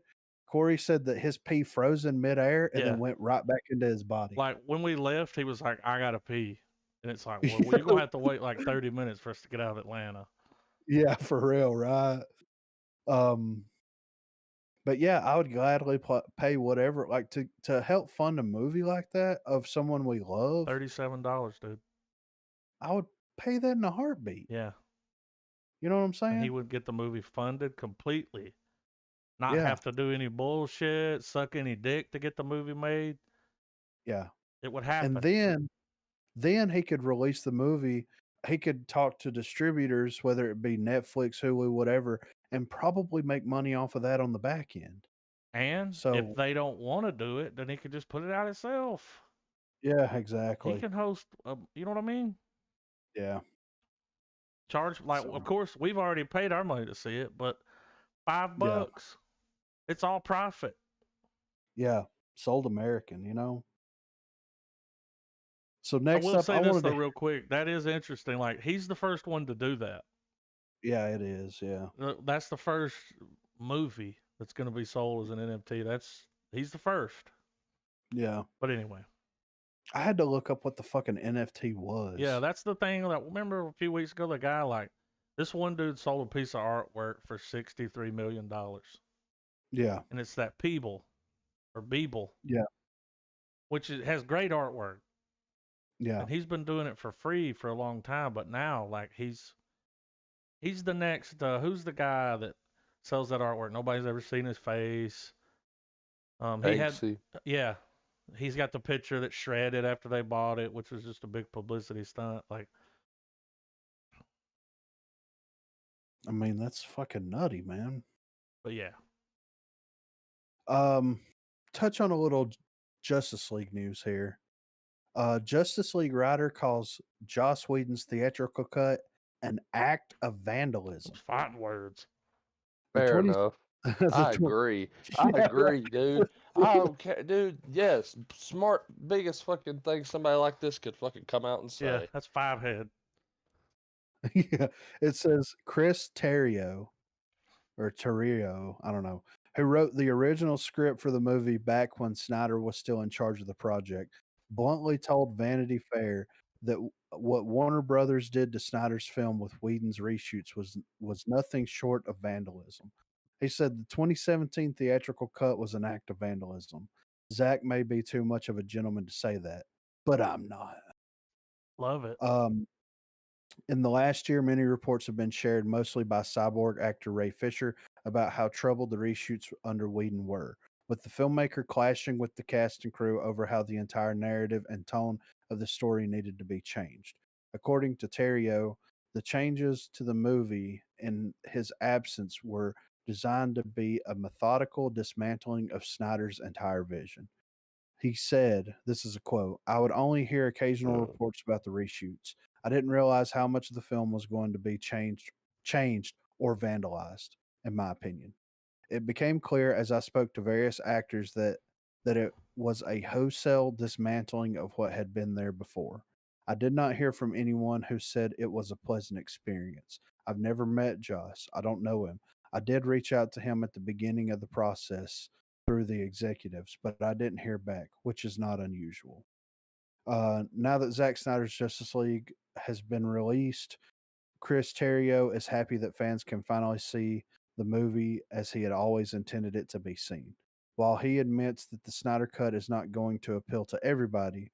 Corey said that his pee froze in midair and Yeah. then went right back into his body. Like, when we left, he was like, I got to pee. And it's like, well, you're going to have to wait like 30 minutes for us to get out of Atlanta. Yeah, for real, right? But yeah, I would gladly pay whatever, like to help fund a movie like that of someone we love. $37, dude. I would pay that in a heartbeat. Yeah. You know what I'm saying? And he would get the movie funded completely. Not Yeah. have to do any bullshit, suck any dick to get the movie made. Yeah. It would happen. And then he could release the movie. He could talk to distributors, whether it be Netflix, Hulu, whatever, and probably make money off of that on the back end. And So if they don't want to do it, then he could just put it out himself. yeah, exactly. He can host, you know what I mean? Yeah. Charge, like, of course, we've already paid our money to see it, but $5, it's all profit. Yeah. Sold American, you know? So I next will up, say I this, wanted though, to. real quick. That is interesting. Like, he's the first one to do that. Yeah, it is. Yeah. That's the first movie that's going to be sold as an NFT. He's the first. Yeah. But anyway. I had to look up what the fucking NFT was. Yeah, that's the thing. That remember a few weeks ago, the guy like this one dude sold a piece of artwork for $63 million. Yeah. And it's that Peeble or Beeble. Yeah. Which has great artwork. Yeah. And he's been doing it for free for a long time, but now like he's the next who's the guy that sells that artwork? Nobody's ever seen his face. He had yeah. He's got the picture that's shredded after they bought it, which was just a big publicity stunt. Like, I mean, that's fucking nutty, man. But yeah. Touch on a little Justice League news here. Justice League writer calls Joss Whedon's theatrical cut an act of vandalism. Those fighting words. Fair enough. I agree. I agree, dude. I don't care, dude. Yes, smart, biggest fucking thing somebody like this could fucking come out and say. Yeah, that's 5 head. Yeah, it says Chris Terrio, or Terrio, I don't know, who wrote the original script for the movie back when Snyder was still in charge of the project, bluntly told Vanity Fair that what Warner Brothers did to Snyder's film with Whedon's reshoots was nothing short of vandalism. He said the 2017 theatrical cut was an act of vandalism. Zach may be too much of a gentleman to say that, but I'm not. Love it. In the last year, many reports have been shared, mostly by Cyborg actor Ray Fisher, about how troubled the reshoots under Whedon were, with the filmmaker clashing with the cast and crew over how the entire narrative and tone of the story needed to be changed. According to Terrio, the changes to the movie in his absence were designed to be a methodical dismantling of Snyder's entire vision. He said, this is a quote, "I would only hear occasional reports about the reshoots. I didn't realize how much of the film was going to be changed or vandalized, in my opinion. It became clear as I spoke to various actors that it was a wholesale dismantling of what had been there before. I did not hear from anyone who said it was a pleasant experience. I've never met Joss. I don't know him. I did reach out to him at the beginning of the process through the executives, but I didn't hear back, which is not unusual. Now that Zack Snyder's Justice League has been released, Chris Terrio is happy that fans can finally see the movie as he had always intended it to be seen. While he admits that the Snyder Cut is not going to appeal to everybody,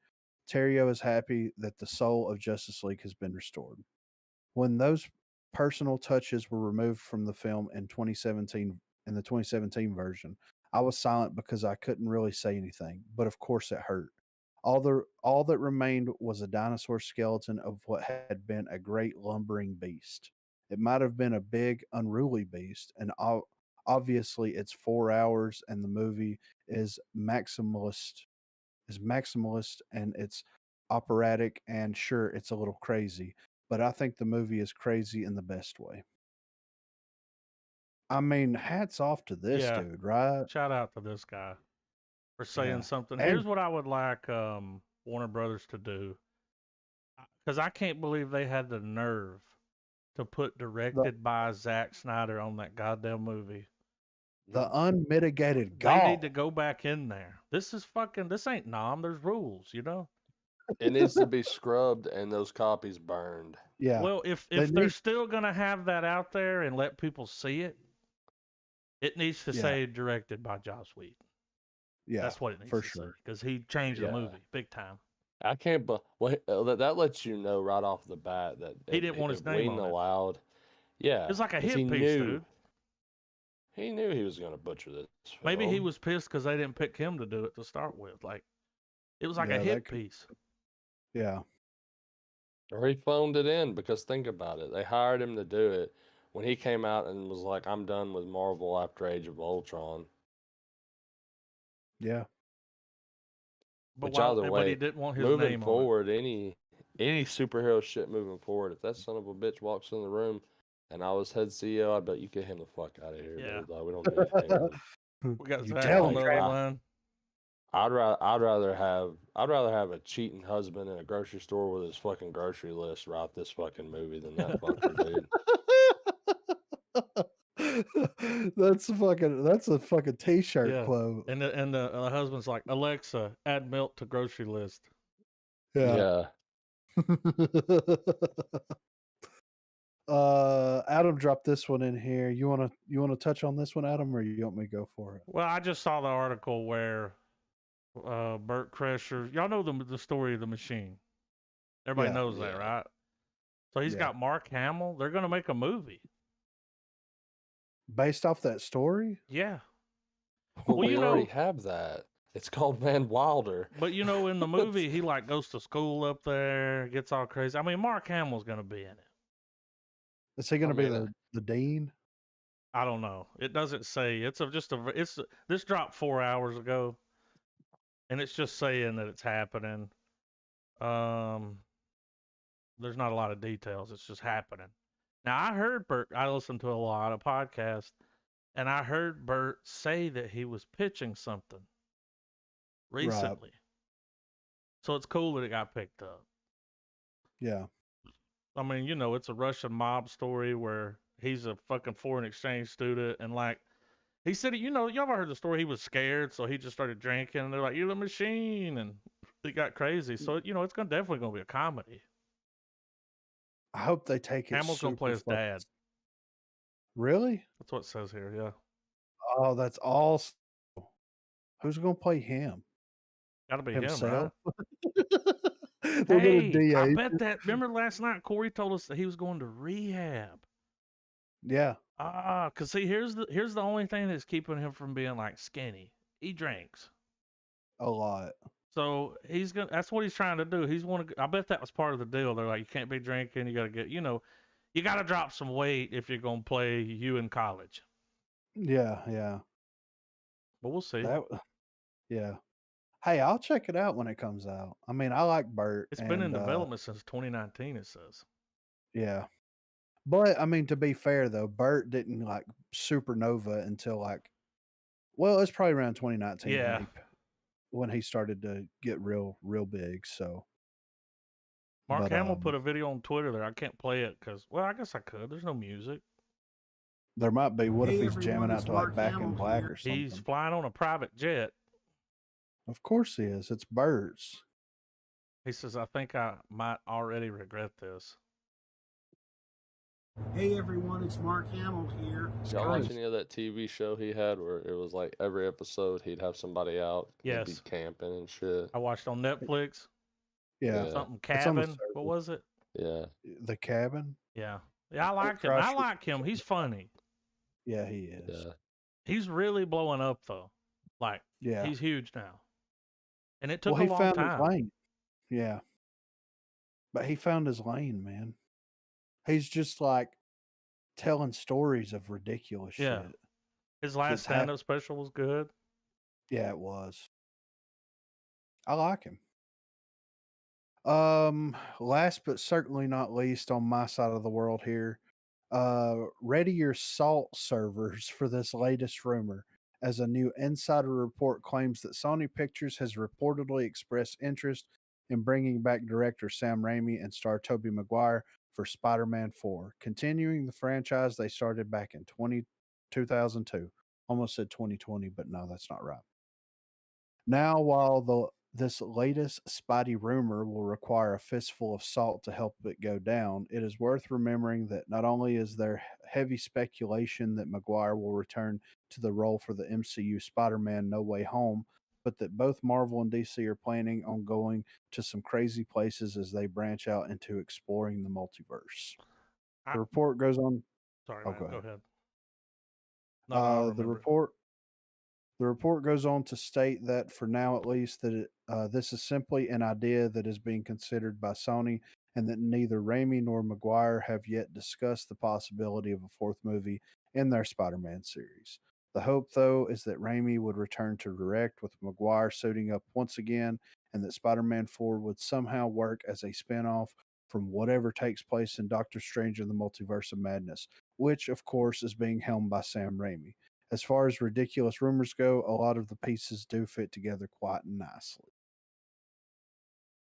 Terrio is happy that the soul of Justice League has been restored. When those personal touches were removed from the film in 2017, in the 2017 version, I was silent because I couldn't really say anything, but of course it hurt. All that remained was a dinosaur skeleton of what had been a great lumbering beast. It might have been a big, unruly beast, and obviously it's 4 hours, and the movie is maximalist, and it's operatic, and sure, it's a little crazy, but I think the movie is crazy in the best way. I mean, hats off to this dude, right? Shout out to this guy for saying something. And here's what I would like Warner Brothers to do, because I can't believe they had the nerve to put directed by Zack Snyder on that goddamn movie. The unmitigated gall. They need to go back in there. This ain't Nom. There's rules, you know? It needs to be scrubbed and those copies burned. Yeah. Well, if they're still going to have that out there and let people see it, it needs to say directed by Joss Whedon. Yeah, that's what it needs to say, because he changed the movie big time. I can't, but that lets you know right off the bat that he didn't want his name on allowed. Yeah, it's like a hit piece, dude. He knew he was going to butcher this film. Maybe he was pissed because they didn't pick him to do it to start with. Like, it was like a hit piece. Yeah. Or he phoned it in, because think about it. They hired him to do it when he came out and was like, I'm done with Marvel after Age of Ultron. Yeah. But either way, but he didn't want his moving name forward, any superhero shit moving forward, if that son of a bitch walks in the room and I was head CEO, I bet you get him the fuck out of here. Yeah. Dude. Like, we don't need anything. We got Zach on the other line. I'd rather have a cheating husband in a grocery store with his fucking grocery list write this fucking movie than that fucker, dude. That's a fucking t-shirt quote. And the husband's like, Alexa, add milk to grocery list. Yeah. Adam dropped this one in here. You wanna touch on this one, Adam, or you want me to go for it? Well, I just saw the article where Burt Kreischer, y'all know the story of the machine. Everybody knows that, right? So he's got Mark Hamill. They're gonna make a movie based off that story. Yeah. Well, we already have that. It's called Van Wilder. But in the movie, he like goes to school up there, gets all crazy. I mean, Mark Hamill's gonna be in it. Is he gonna be the dean? I don't know. It doesn't say. This dropped 4 hours ago, and it's just saying that it's happening. There's not a lot of details. It's just happening. Now I heard Burt. I listened to a lot of podcasts, and I heard Burt say that he was pitching something recently. Right. So it's cool that it got picked up. Yeah. I mean, it's a Russian mob story where he's a fucking foreign exchange student, and like he said, y'all ever heard the story? He was scared, so he just started drinking, and they're like, "You're the machine," and it got crazy. So it's definitely gonna be a comedy. I hope they take it. Hamill's gonna play his dad. Really? That's what it says here. Yeah. Oh, that's awesome. Who's gonna play him? Gotta be himself. Him, right? Hey, I bet that. Remember last night, Corey told us that he was going to rehab. Yeah. Cause see, here's the only thing that's keeping him from being like skinny. He drinks a lot. So that's what he's trying to do. I bet that was part of the deal. They're like, you can't be drinking. You got to get, you got to drop some weight if you're going to play you in college. Yeah. Yeah. But we'll see. Yeah. Hey, I'll check it out when it comes out. I mean, I like Burt. It's been in development since 2019, it says. Yeah. But, I mean, to be fair, though, Burt didn't like supernova until it's probably around 2019. Yeah. When he started to get real big. So Mark Hamill put a video on Twitter there. I can't play it because, I guess I could. There's no music. There might be. What if he's jamming out to like Back in Black or something? He's flying on a private jet. Of course he is. It's Burt's. He says, I think I might already regret this. Hey everyone, it's Mark Hamill here. Y'all watch any of that TV show he had where it was like every episode he'd have somebody out? Yes. He'd be camping and shit. I watched on Netflix. Yeah. Something Cabin. What was it? Yeah. The Cabin? Yeah. Yeah, I like him. I like him. He's funny. Yeah, he is. Yeah. He's really blowing up though. Like, he's huge now. And it took a long time. His lane. Yeah. But he found his lane, man. He's just like telling stories of ridiculous shit. His last stand-up special was good. Yeah, it was. I like him. Last but certainly not least on my side of the world here, ready your salt servers for this latest rumor, as a new insider report claims that Sony Pictures has reportedly expressed interest in bringing back director Sam Raimi and star Tobey Maguire for Spider-Man 4, continuing the franchise they started back in 2002. Almost said 2020, but no, that's not right. Now, while this latest Spidey rumor will require a fistful of salt to help it go down, it is worth remembering that not only is there heavy speculation that Maguire will return to the role for the MCU Spider-Man No Way Home, but that both Marvel and DC are planning on going to some crazy places as they branch out into exploring the multiverse. The report goes on. Sorry, man, go ahead. No, the report goes on to state that for now, at least, that this is simply an idea that is being considered by Sony, and that neither Raimi nor Maguire have yet discussed the possibility of a fourth movie in their Spider-Man series. The hope, though, is that Raimi would return to direct, with Maguire suiting up once again, and that Spider-Man 4 would somehow work as a spin-off from whatever takes place in Doctor Strange in the Multiverse of Madness, which, of course, is being helmed by Sam Raimi. As far as ridiculous rumors go, a lot of the pieces do fit together quite nicely.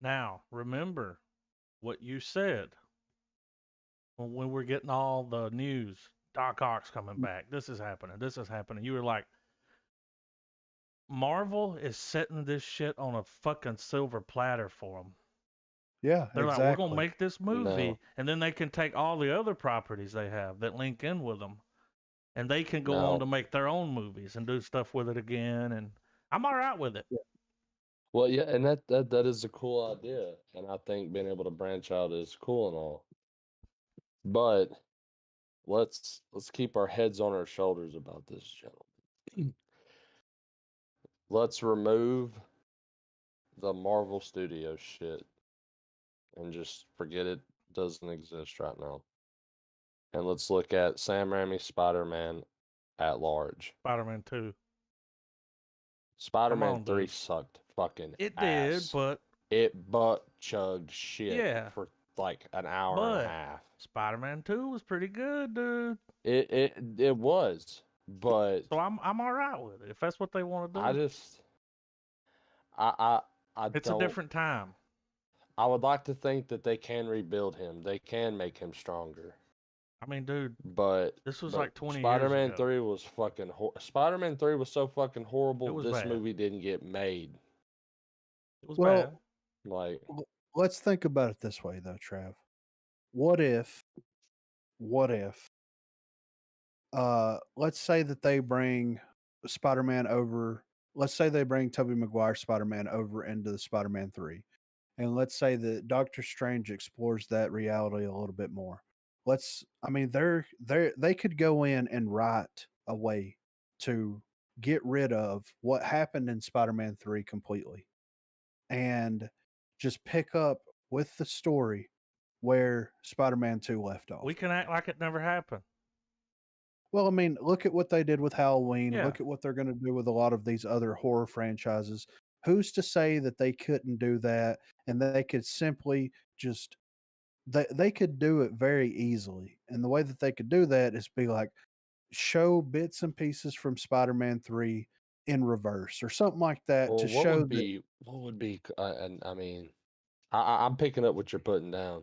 Now, remember what you said when we're getting all the news. Doc Ock's coming back. This is happening. This is happening. You were like, Marvel is setting this shit on a fucking silver platter for them. Yeah, They're like, we're gonna exactly. make this movie, and then they can take all the other properties they have that link in with them, and they can go on to make their own movies and do stuff with it again. And I'm all right with it. Well, yeah, and that is a cool idea, and I think being able to branch out is cool and all. But let's keep our heads on our shoulders about this, gentlemen. Let's remove the Marvel Studios shit and just forget it doesn't exist right now. And let's look at Sam Raimi's Spider-Man at large. Spider-Man 2. Spider-Man 3 sucked fucking It ass. did, but it butt chugged shit yeah, for like an hour and a half. Spider-Man 2 was pretty good, dude. It was, but so I'm all right with it if that's what they want to do. I just I it's don't, a different time. I would like to think that they can rebuild him. They can make him stronger. I mean, dude, but this was like 20 Spider-Man years ago. 3 was fucking Spider-Man 3 was so fucking horrible. This bad. movie didn't get made. It was bad. Like, let's think about it this way though, Trav. What if let's say that they bring Spider-Man over, let's say they bring Tobey Maguire's Spider-Man over into the Spider-Man 3. And let's say that Doctor Strange explores that reality a little bit more. They could go in and write a way to get rid of what happened in Spider-Man 3 completely and just pick up with the story where Spider-Man 2 left off. We can act like it never happened. Well, I mean, look at what they did with Halloween. Yeah. Look at what they're going to do with a lot of these other horror franchises. Who's to say that they couldn't do that and they could simply just they could do it very easily. And the way that they could do that is be like show bits and pieces from Spider-Man 3 in reverse or something like that to show what would be and I mean I'm picking up what you're putting down.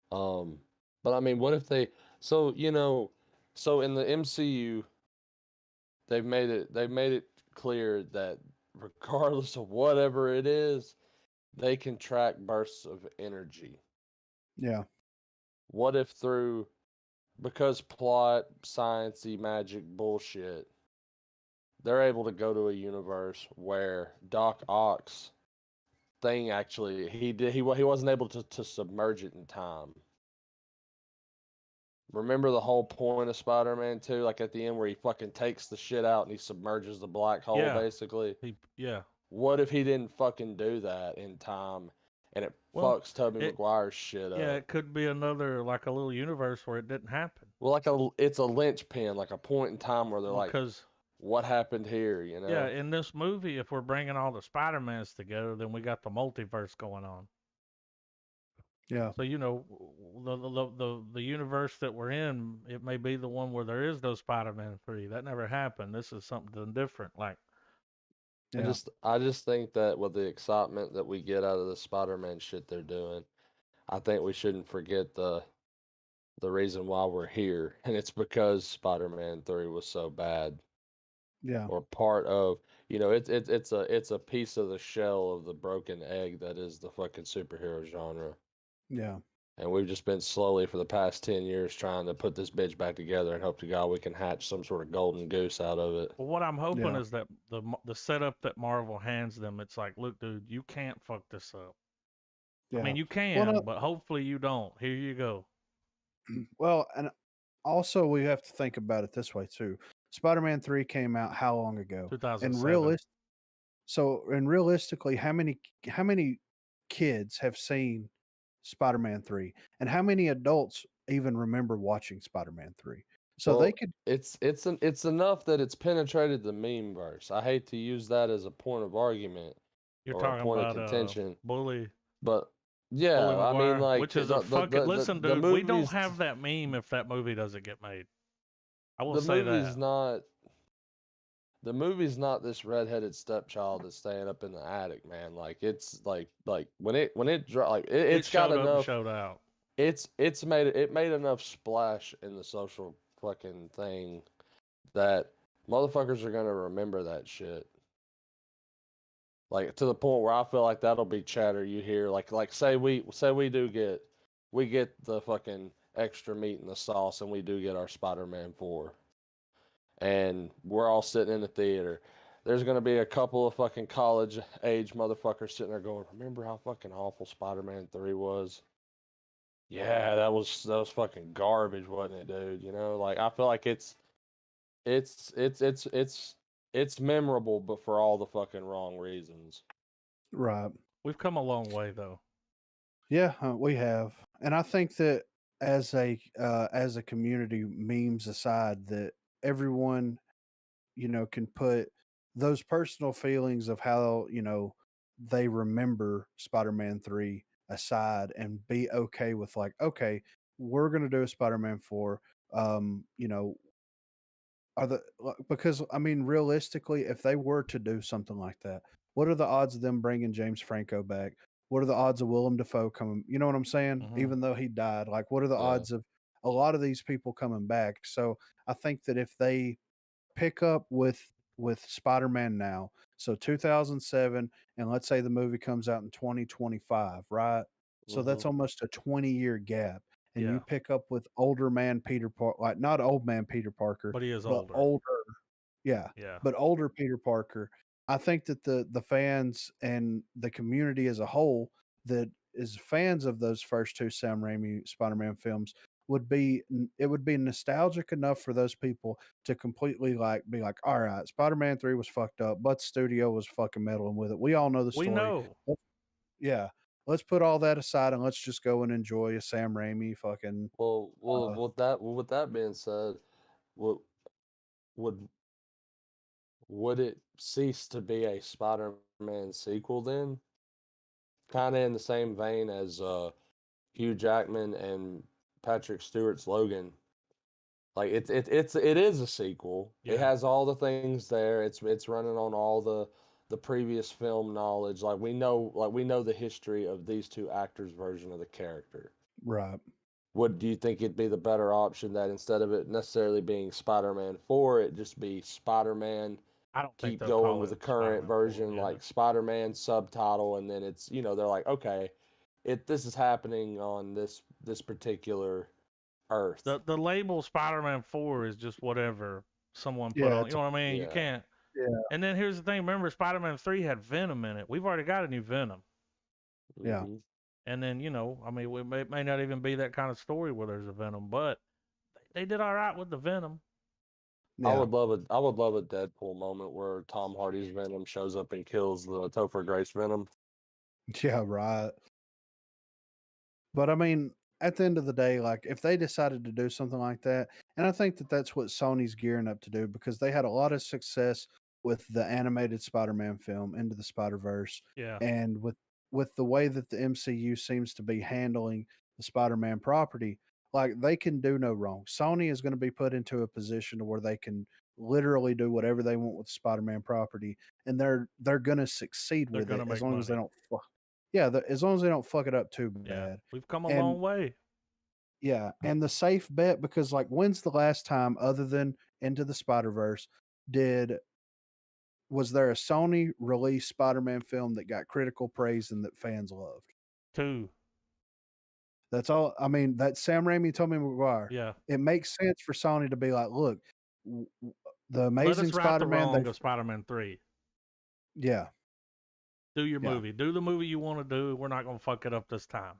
But I mean, what if they so in the MCU they've made it clear that regardless of whatever it is, they can track bursts of energy. Yeah. What if because plot, sciencey, magic bullshit, they're able to go to a universe where Doc Ock's thing actually he wasn't able to submerge it in time. Remember the whole point of Spider-Man 2, like at the end where he fucking takes the shit out and he submerges the black hole, basically? What if he didn't fucking do that in time and it fucks Tobey Maguire's shit up? Yeah, it could be another, like a little universe where it didn't happen. Well, it's a linchpin, like a point in time where they're like, what happened here, you know? Yeah, in this movie, if we're bringing all the Spider-Mans together, then we got the multiverse going on. Yeah. So the universe that we're in, it may be the one where there is no Spider-Man 3. That never happened. This is something different. Like, yeah. I just think that with the excitement that we get out of the Spider-Man shit they're doing, I think we shouldn't forget the reason why we're here, and it's because Spider-Man 3 was so bad. Yeah. Or part of, it's a piece of the shell of the broken egg that is the fucking superhero genre. Yeah. And we've just been slowly for the past 10 years trying to put this bitch back together and hope to God we can hatch some sort of golden goose out of it. Well, what I'm hoping is that the setup that Marvel hands them, it's like, look, dude, you can't fuck this up. Yeah. I mean, you can, but hopefully you don't. Here you go. Well, and also we have to think about it this way too. Spider-Man 3 came out how long ago? 2007. And realistically, how many kids have seen Spider-Man 3? And how many adults even remember watching Spider-Man 3? So they could it's enough that it's penetrated the meme verse. I hate to use that as a point of argument. You're talking a point about of contention. Bully. But yeah, Bully I mean, like, which is a fucking listen, dude. We don't have that meme if that movie doesn't get made. I will say that. The movie's not this redheaded stepchild that's staying up in the attic, man. Like, it's like when it like it's got enough. Showed out. It made enough splash in the social fucking thing that motherfuckers are gonna remember that shit. Like to the point where I feel like that'll be chatter you hear. Like say we get the fucking extra meat in the sauce, and we do get our Spider-Man 4, and we're all sitting in the theater. There's gonna be a couple of fucking college age motherfuckers sitting there going, "Remember how fucking awful Spider-Man 3 was?" Yeah, that was fucking garbage, wasn't it, dude? You know, like I feel like it's memorable, but for all the fucking wrong reasons. Right. We've come a long way, though. Yeah, we have, and I think that as a community, memes aside, that everyone, can put those personal feelings of how they remember Spider-Man 3 aside and be okay with, like, okay, we're gonna do a Spider-Man 4. You know, because I mean, realistically, if they were to do something like that, what are the odds of them bringing James Franco back? What are the odds of Willem Dafoe coming? You know what I'm saying? Mhm. Even though he died, like, what are the Yeah. odds of a lot of these people coming back? So I think that if they pick up with Spider-Man now, so 2007, and let's say the movie comes out in 2025, right? So that's Mhm. almost a 20-year gap. And you Yeah. pick up with older man Peter Parker, like not old man Peter Parker, But he is but older. yeah, Yeah. but older Peter Parker. I think that the fans and the community as a whole that is fans of those first two Sam Raimi Spider-Man films would be nostalgic enough for those people to completely like be like, all right, Spider-Man 3 was fucked up, but studio was fucking meddling with it. We all know the We story. know. Yeah. Let's put all that aside and let's just go and enjoy a Sam Raimi fucking Well, with that being said, would would would it cease to be a Spider-Man sequel then? Kind of in the same vein as Hugh Jackman and Patrick Stewart's Logan. Like it is a sequel. It Yeah. has all the things there. It's running on all the previous film knowledge. Like we know the history of these two actors' version of the character. right. Do you think it'd be the better option that instead of it necessarily being Spider-Man 4, it just be Spider-Man, I don't think keep they'll going call with the it current Spider-Man 4. version, Yeah. like Spider-Man subtitle, and then it's they're like, okay, this is happening on this particular Earth. The label Spider-Man 4 is just whatever someone put Yeah, on. You know what I mean? You Yeah. can't. yeah. And then here's the thing. Remember, Spider-Man 3 had Venom in it. We've already got a new Venom. Yeah. Mhm. And then, I mean, it may not even be that kind of story where there's a Venom, but they did all right with the Venom. I Yeah. would love a Deadpool moment where Tom Hardy's Venom shows up and kills the Topher Grace Venom. Yeah, right. But I mean, at the end of the day, like if they decided to do something like that, and I think that that's what Sony's gearing up to do because they had a lot of success with the animated Spider-Man film Into the Spider-Verse, Yeah. and with the way that the MCU seems to be handling the Spider-Man property, like they can do no wrong. Sony is going to be put into a position to where they can literally do whatever they want with the Spider-Man property, and they're going to succeed They're with going it to as make long as they money. don't. Yeah, as long as they don't fuck it up too Yeah. bad. We've come a And long way. yeah, and the safe bet because like when's the last time other than Into the Spider-Verse was there a Sony released Spider-Man film that got critical praise and that fans loved? 2. That's all. I mean, that's Sam Raimi, Tobey Maguire. Yeah. It makes sense for Sony to be like, look, the Let Amazing us right the Spider-Man, wrong of Spider-Man 3. yeah, Do your Yeah. movie. Do the movie you want to do. We're not going to fuck it up this time.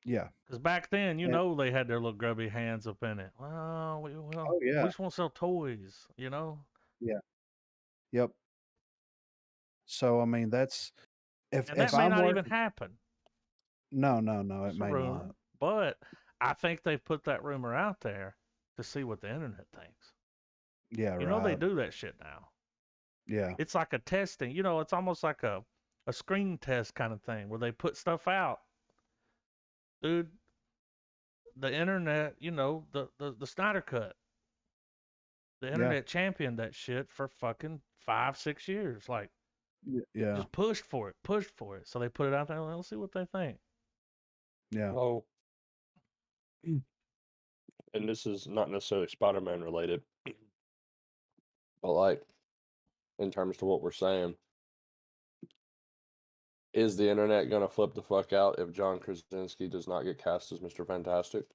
yeah, Because back then, And- they had their little grubby hands up in it. Well, we oh yeah, just want to sell toys, yep. So I mean, that's And that if may I'm not working, even happen. no, it It's a may rumor. not. But I think they've put that rumor out there to see what the internet thinks. Yeah, They right. do that shit now. Yeah, It's like a testing. It's almost like a screen test kind of thing where they put stuff out. Dude, the internet, the Snyder Cut. The Yeah. internet championed that shit for fucking 5-6 years. Like, yeah, just pushed for it. So they put it out there. Let's see what they think. yeah. Oh, and this is not necessarily Spider-Man related, but like in terms to what we're saying, Is the internet gonna flip the fuck out if John Krasinski does not get cast as Mr. Fantastic?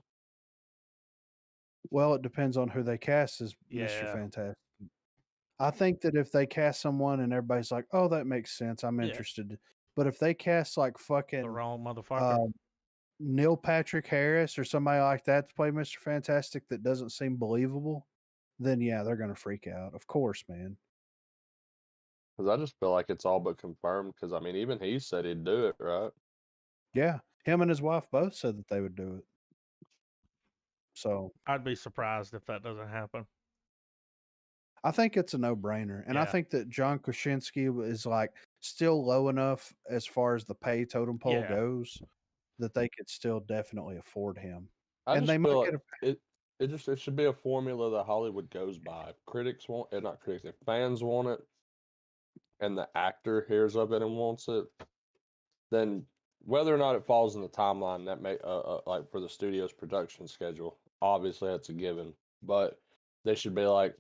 Well, it depends on who they cast as Mr. Yeah. Fantastic. I think that if they cast someone and everybody's like, "Oh, that makes sense. I'm Yeah. interested." But if they cast like The fucking wrong motherfucker. Neil Patrick Harris or somebody like that to play Mr. Fantastic that doesn't seem believable, then yeah, they're gonna freak out. Of course, man. Because I just feel like it's all but confirmed. Because I mean, even he said he'd do it, right? Yeah, him and his wife both said that they would do it. So I'd be surprised if that doesn't happen. I think it's a no-brainer, and I Yeah. think that John Krasinski is like still low enough as far as the pay totem pole Yeah. goes that they could still definitely afford him. I And just they might feel get like a it should be a formula that Hollywood goes by. If critics want it, not critics, if fans want it, and the actor hears of it and wants it, then whether or not it falls in the timeline that may like for the studio's production schedule, obviously that's a given. But they should be like,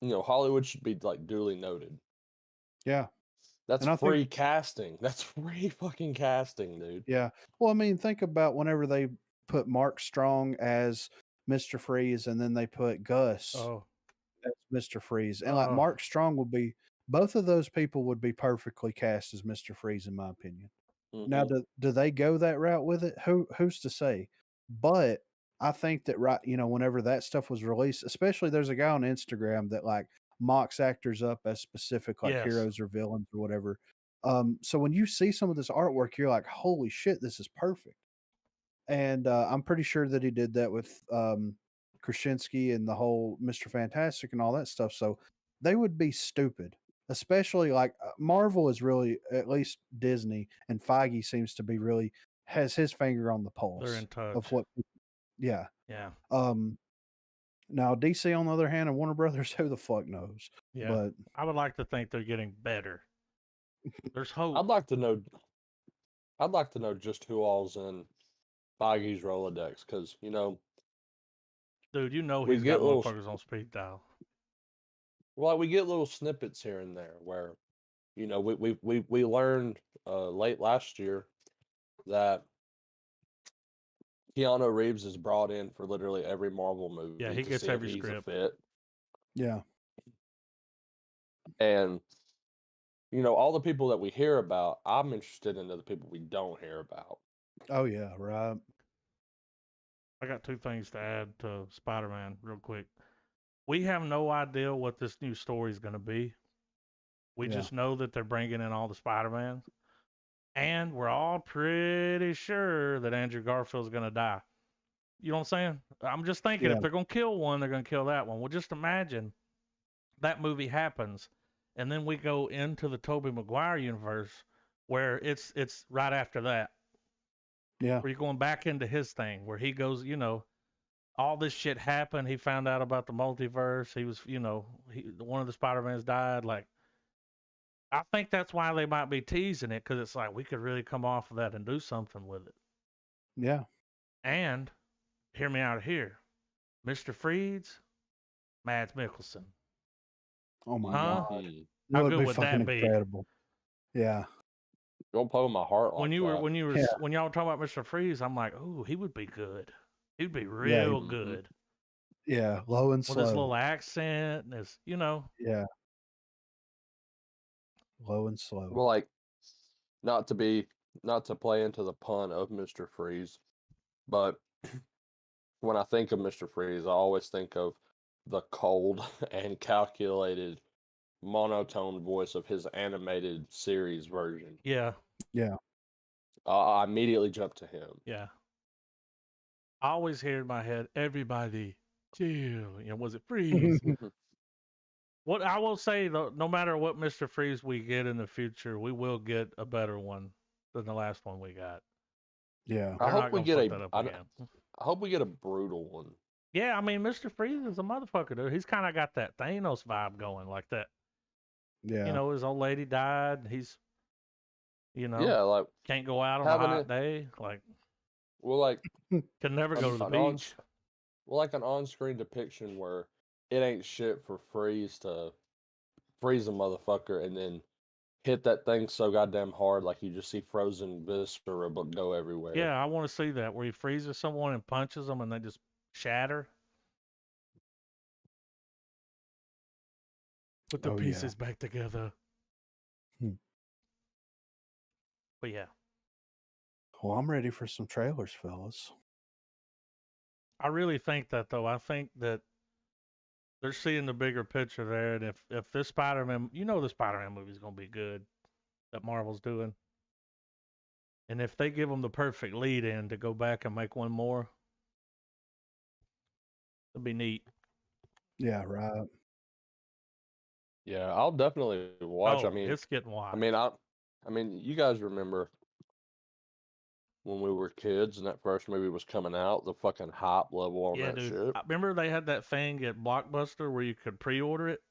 Hollywood should be like duly noted. yeah. That's And I think free casting. That's free fucking casting, dude. yeah. Well, I mean, think about whenever they put Mark Strong as Mr. Freeze and then they put Gus Oh. as Mr. Freeze. And like Oh. Mark Strong would be both of those people would be perfectly cast as Mr. Freeze in my opinion. Now Mhm. do they go that route with it? Who's to say? But I think that whenever that stuff was released, especially there's a guy on Instagram that like mocks actors up as specific like Yes. heroes or villains or whatever. So when you see some of this artwork, you're like, holy shit, this is perfect. And I'm pretty sure that he did that with Krasinski and the whole Mr. Fantastic and all that stuff. So they would be stupid, especially like Marvel is really, at least Disney and Feige seems to be really has his finger on the They're in pulse of touch. what. Yeah. Yeah. Now DC on the other hand and Warner Brothers, who the fuck knows? Yeah. But I would like to think they're getting better. There's hope. I'd like to know just who all's in Feige's Rolodex, because Dude, we he's get got little motherfuckers on speed dial. well, we get little snippets here and there where we learned late last year that Keanu Reeves is brought in for literally every Marvel movie Yeah, he to gets see if every he's script. a fit. yeah. And all the people that we hear about, I'm interested in the people we don't hear about. Oh yeah, right. I got two things to add to Spider-Man real quick. We have no idea what this new story is going to be. We Yeah. just know that they're bringing in all the Spider-Mans. And we're all pretty sure that Andrew Garfield's going to die. You know what I'm saying? I'm just thinking Yeah. if they're going to kill one, they're going to kill that one. Well, just imagine that movie happens, and then we go into the Tobey Maguire universe where it's right after that. Yeah. Where you're going back into his thing, where he goes, all this shit happened. He found out about the multiverse. He was, one of the Spider-Mans died. Like, I think that's why they might be teasing it, because it's like we could really come off of that and do something with it. Yeah. And hear me out here, Mr. Freeze, Mads Mikkelsen. Oh my Huh? god. Mhm. That How would good be would fucking that be? incredible. Yeah. Don't play with my heart like When that. y'all Yeah. were talking about Mr. Freeze, I'm like, ooh, he would be good. He'd be Yeah. real Mhm. good Yeah. Low and with his slow. little accent and his, Yeah. Low and slow. Well, like, not to play into the pun of Mr. Freeze, but when I think of Mr. Freeze, I always think of the cold and calculated monotone voice of his animated series version. Yeah, Yeah. I immediately jump to him. yeah. I always hear in my head, everybody chill. Was it Freeze? What I will say though, no matter what Mr. Freeze we get in the future, we will get a better one than the last one we got. Yeah. I They're hope not we gonna get fuck a. that up I, again. I hope we get a brutal one. Yeah, I mean, Mr. Freeze is a motherfucker, dude. He's kind of got that Thanos vibe going, like that. Yeah. His old lady died. He's, Yeah, like can't go out on a having hot it. day. Like, Well, like can never go to the an on, beach. well, like an on-screen depiction where it ain't shit for Freeze to freeze a motherfucker and then hit that thing so goddamn hard, like you just see frozen viscera go everywhere. Yeah, I want to see that where he freezes someone and punches them and they just shatter. Put the pieces back together. But yeah. Well, I'm ready for some trailers, fellas. I really think that, though. I think that they're seeing the bigger picture there. And if this Spider-Man, the Spider-Man movie is going to be good that Marvel's doing. And if they give them the perfect lead in to go back and make one more, it'd be neat. Yeah, right. Yeah, I'll definitely watch. Oh, I mean, it's getting wild. I mean, you guys remember when we were kids and that first movie was coming out, the fucking hype level on that dude. shit. I remember they had that thing at Blockbuster where you could pre-order it.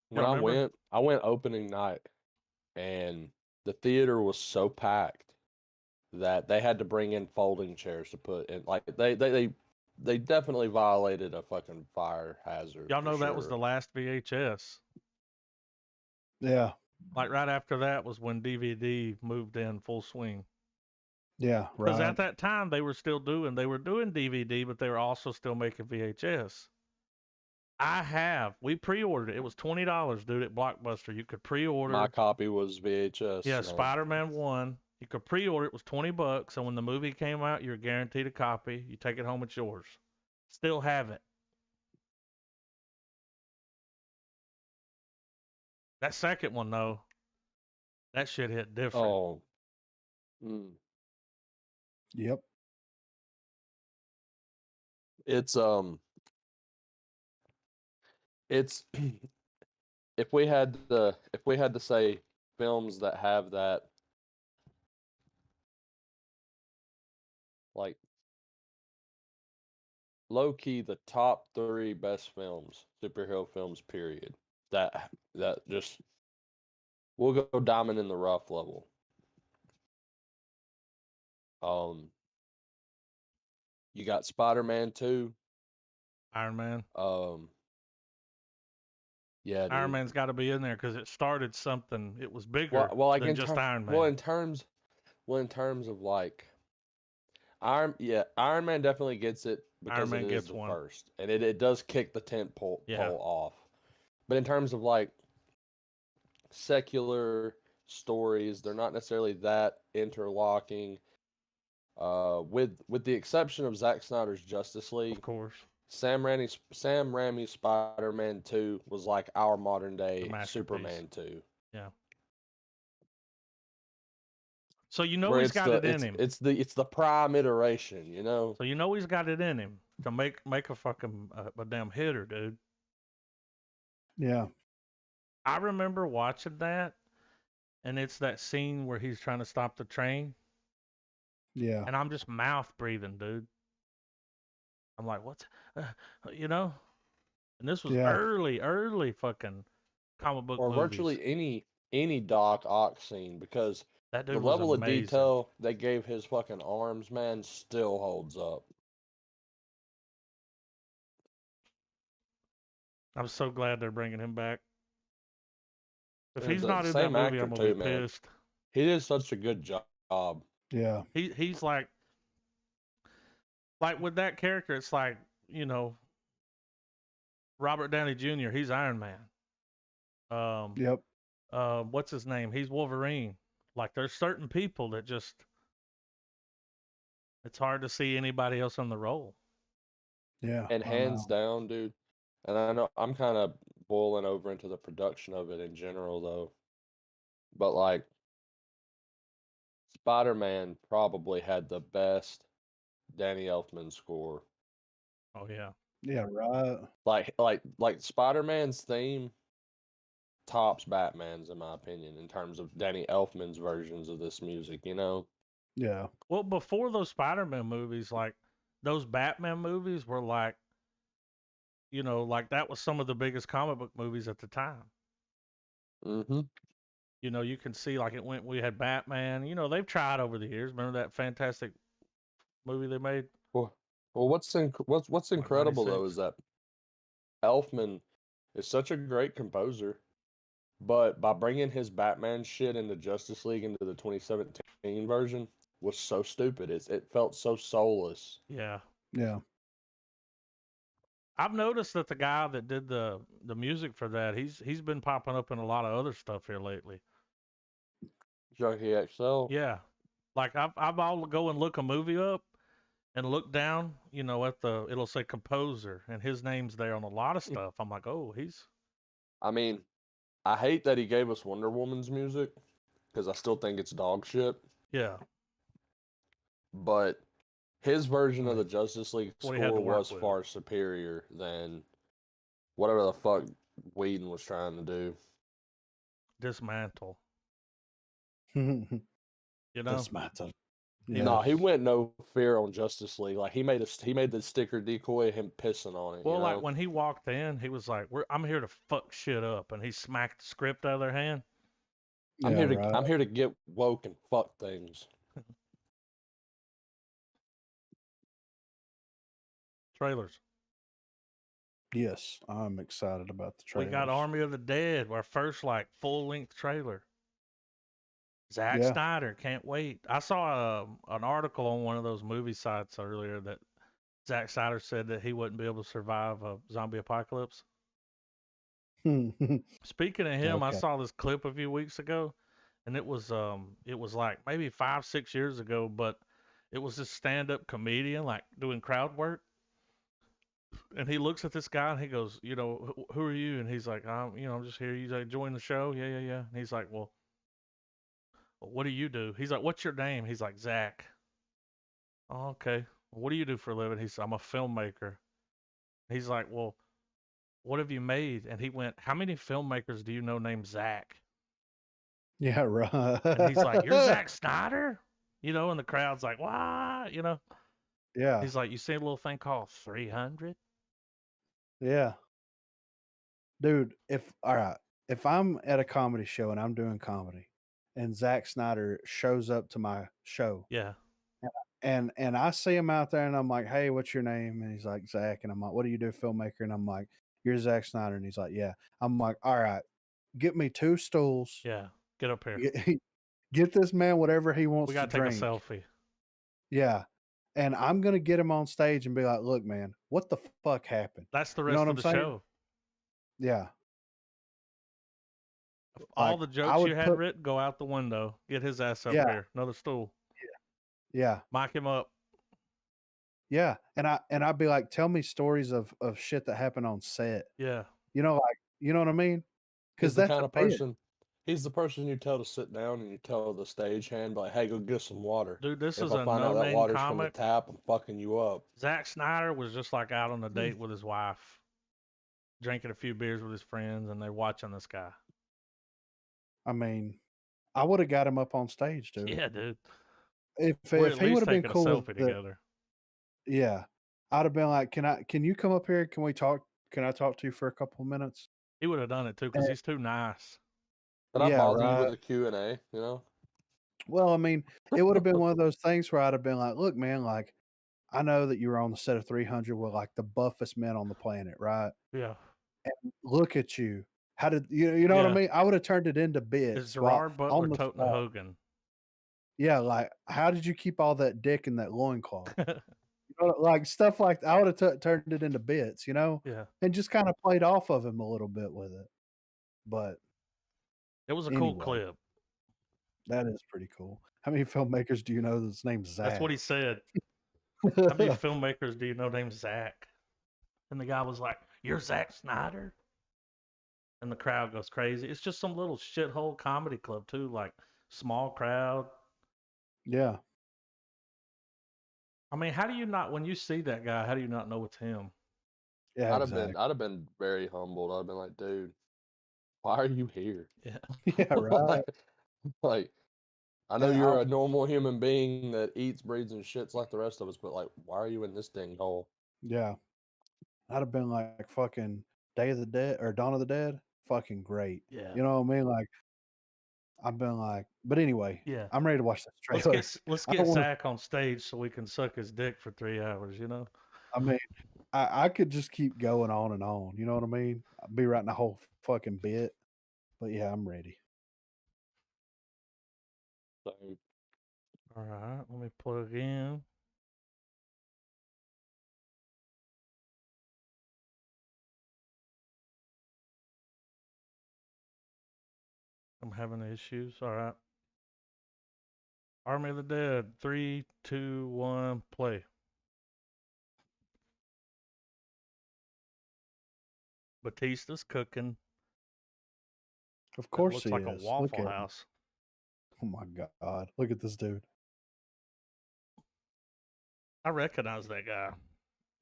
When I went opening night, and the theater was so packed that they had to bring in folding chairs to put in. Like they definitely violated a fucking fire hazard. Y'all know that was sure. the last VHS. Yeah. Like right after that was when DVD moved in full swing. Yeah, right. Because at that time they were doing DVD, but they were also still making VHS. We pre-ordered it. It was $20, dude, at Blockbuster. You could pre-order. My copy was VHS. Yeah, Spider-Man 1. You could pre-order it. Was $20, and when the movie came out, you're guaranteed a copy. You take it home, it's yours. Still have it. That second one, though, that shit hit different. Oh. Mm. Yep. It's if we had to say films that have that, like, low key the top 3 best films, superhero films, period. That just, we'll go diamond in the rough level. You got Spider-Man 2. Iron Man. Yeah, dude. Iron Man's got to be in there because it started something. It was bigger than just Iron Man. Well, in terms of like, Iron Man definitely gets it because it is the first, and it does kick the tent pole off. But in terms of like secular stories, they're not necessarily that interlocking. With the exception of Zack Snyder's Justice League, of course. Sam Raimi's Spider-Man 2 was like our modern day Superman 2. Yeah. So he's got it in him. It's the prime iteration, So he's got it in him to make a fucking a damn hitter, dude. Yeah. I remember watching that, and it's that scene where he's trying to stop the train. Yeah. And I'm just mouth breathing, dude. I'm like, what? And this was early fucking comic book movies. Virtually any Doc Ock scene, because that dude the level of detail they gave his fucking arms, man, still holds up. I'm so glad they're bringing him back. If he's not in that movie, I'm gonna be pissed. He did such a good job. Yeah. He's like with that character, it's like, Robert Downey Jr., he's Iron Man. Yep. What's his name? He's Wolverine. Like, there's certain people that just, it's hard to see anybody else in the role. Yeah. And hands down, dude. And I know I'm kind of boiling over into the production of it in general, though. But like, Spider-Man probably had the best Danny Elfman score. Oh yeah. Yeah, right. Like Spider-Man's theme tops Batman's, in my opinion, in terms of Danny Elfman's versions of this music, Yeah. Well, before those Spider-Man movies, like those Batman movies were like, like that was some of the biggest comic book movies at the time. Mm-hmm. You can see like we had Batman, they've tried over the years. Remember that fantastic movie they made? Well, what's incredible though is that Elfman is such a great composer, But by bringing his Batman shit into Justice League into the 2017 version was so stupid. It felt so soulless. Yeah. Yeah. I've noticed that the guy that did the music for that, he's been popping up in a lot of other stuff here lately. Junkie XL. Yeah. Like I'll go and look a movie up and look down, you know, it'll say composer and his name's there on a lot of stuff. I'm like, oh, I mean, I hate that he gave us Wonder Woman's music because I still think it's dog shit. Yeah. But his version of the Justice League what he had to score work was with. far superior than whatever the fuck Whedon was trying to do. Dismantle. You know? Dismantle. Yeah. No, he went no fear on Justice League. Like he made the sticker decoy him pissing on it. Well, you know? like when he walked in, he was like, I'm here to fuck shit up, and he smacked the script out of their hand. I'm here to get woke and fuck things. Trailers. Yes, I'm excited about the trailers. We got Army of the Dead, our first like full-length trailer. Zack Snyder, can't wait. I saw an article on one of those movie sites earlier that Zack Snyder said that he wouldn't be able to survive a zombie apocalypse. Speaking of him, I saw this clip a few weeks ago, and it was like maybe 5-6 years ago, but it was this stand-up comedian like doing crowd work. And he looks at this guy and he goes, you know, who are you? And he's like, I'm just here. He's like, join the show. Yeah. And he's like, well, what do you do? He's like, what's your name? He's like, Zach. Oh, okay. What do you do for a living? He said, I'm a filmmaker. He's like, well, what have you made? And he went, how many filmmakers do you know named Zach? Yeah, right. And he's like, you're Zack Snyder? You know, and the crowd's like, what? You know? Yeah. He's like, you see a little thing called 300? Yeah. Dude, if I'm at a comedy show and I'm doing comedy and Zack Snyder shows up to my show. Yeah. And I see him out there and I'm like, hey, what's your name? And he's like, Zach. And I'm like, what do you do, filmmaker? And I'm like, you're Zack Snyder. And he's like, yeah. I'm like, all right, get me 2 stools. Yeah. Get up here. Get this man whatever he wants to drink. We got to take a selfie. Yeah. And I'm going to get him on stage and be like, look, man, what the fuck happened? That's the rest of the show. Yeah. All the jokes you had written go out the window. Get his ass up here. Another stool. Yeah. Mic him up. Yeah. And I'd be like, tell me stories of shit that happened on set. Yeah. You know, like, you know what I mean? Because that's the kind of person. He's the person you tell to sit down and you tell the stagehand, like, hey, go get some water. Dude, this is a no-name out that water's comic. From the tap, I'm fucking you up. Zack Snyder was just like out on a date with his wife, drinking a few beers with his friends, and they're watching this guy. I mean, I would have got him up on stage, dude. Yeah, dude. If he would have been cool a selfie together. Yeah. I'd have been like, can you come up here? Can we talk? Can I talk to you for a couple of minutes? He would have done it too, because he's too nice. Can I bother you with a Q&A, you know? Well, I mean, it would have been one of those things where I'd have been like, look, man, like, I know that you were on the set of 300 with like the buffest men on the planet, right? Yeah. And look at you. How did you know what I mean? I would have turned it into bits. Is Gerard Butler toting a Hogan? Yeah, like, how did you keep all that dick in that loincloth? Like stuff like that. I would have turned it into bits, you know? Yeah. And just kind of played off of him a little bit with it. But it was a cool clip. That is pretty cool. How many filmmakers do you know that's named Zach? That's what he said. How many filmmakers do you know named Zach? And the guy was like, you're Zack Snyder? And the crowd goes crazy. It's just some little shithole comedy club too, like small crowd. Yeah. I mean, how do you not, when you see that guy, how do you not know it's him? Yeah, I'd have been very humbled. I'd have been like, dude, why are you here? Yeah. Yeah, right. like, I know you're a normal human being that eats, breathes, and shits like the rest of us, but like, why are you in this dang hole? Yeah. I'd have been like fucking Day of the Dead or Dawn of the Dead. Fucking great. Yeah. You know what I mean? Like, I've been like, but anyway, yeah, I'm ready to watch this trailer. Let's get Zach on stage so we can suck his dick for 3 hours, you know? I mean, I could just keep going on and on. You know what I mean? I'd be writing a whole fucking bit. But yeah, I'm ready. Same. All right, let me plug in. I'm having issues. All right. Army of the Dead. 3, 2, 1, play. Batista's cooking. Of course looks he like is. a Look Waffle at him. House. Oh my God. Look at this dude. I recognize that guy.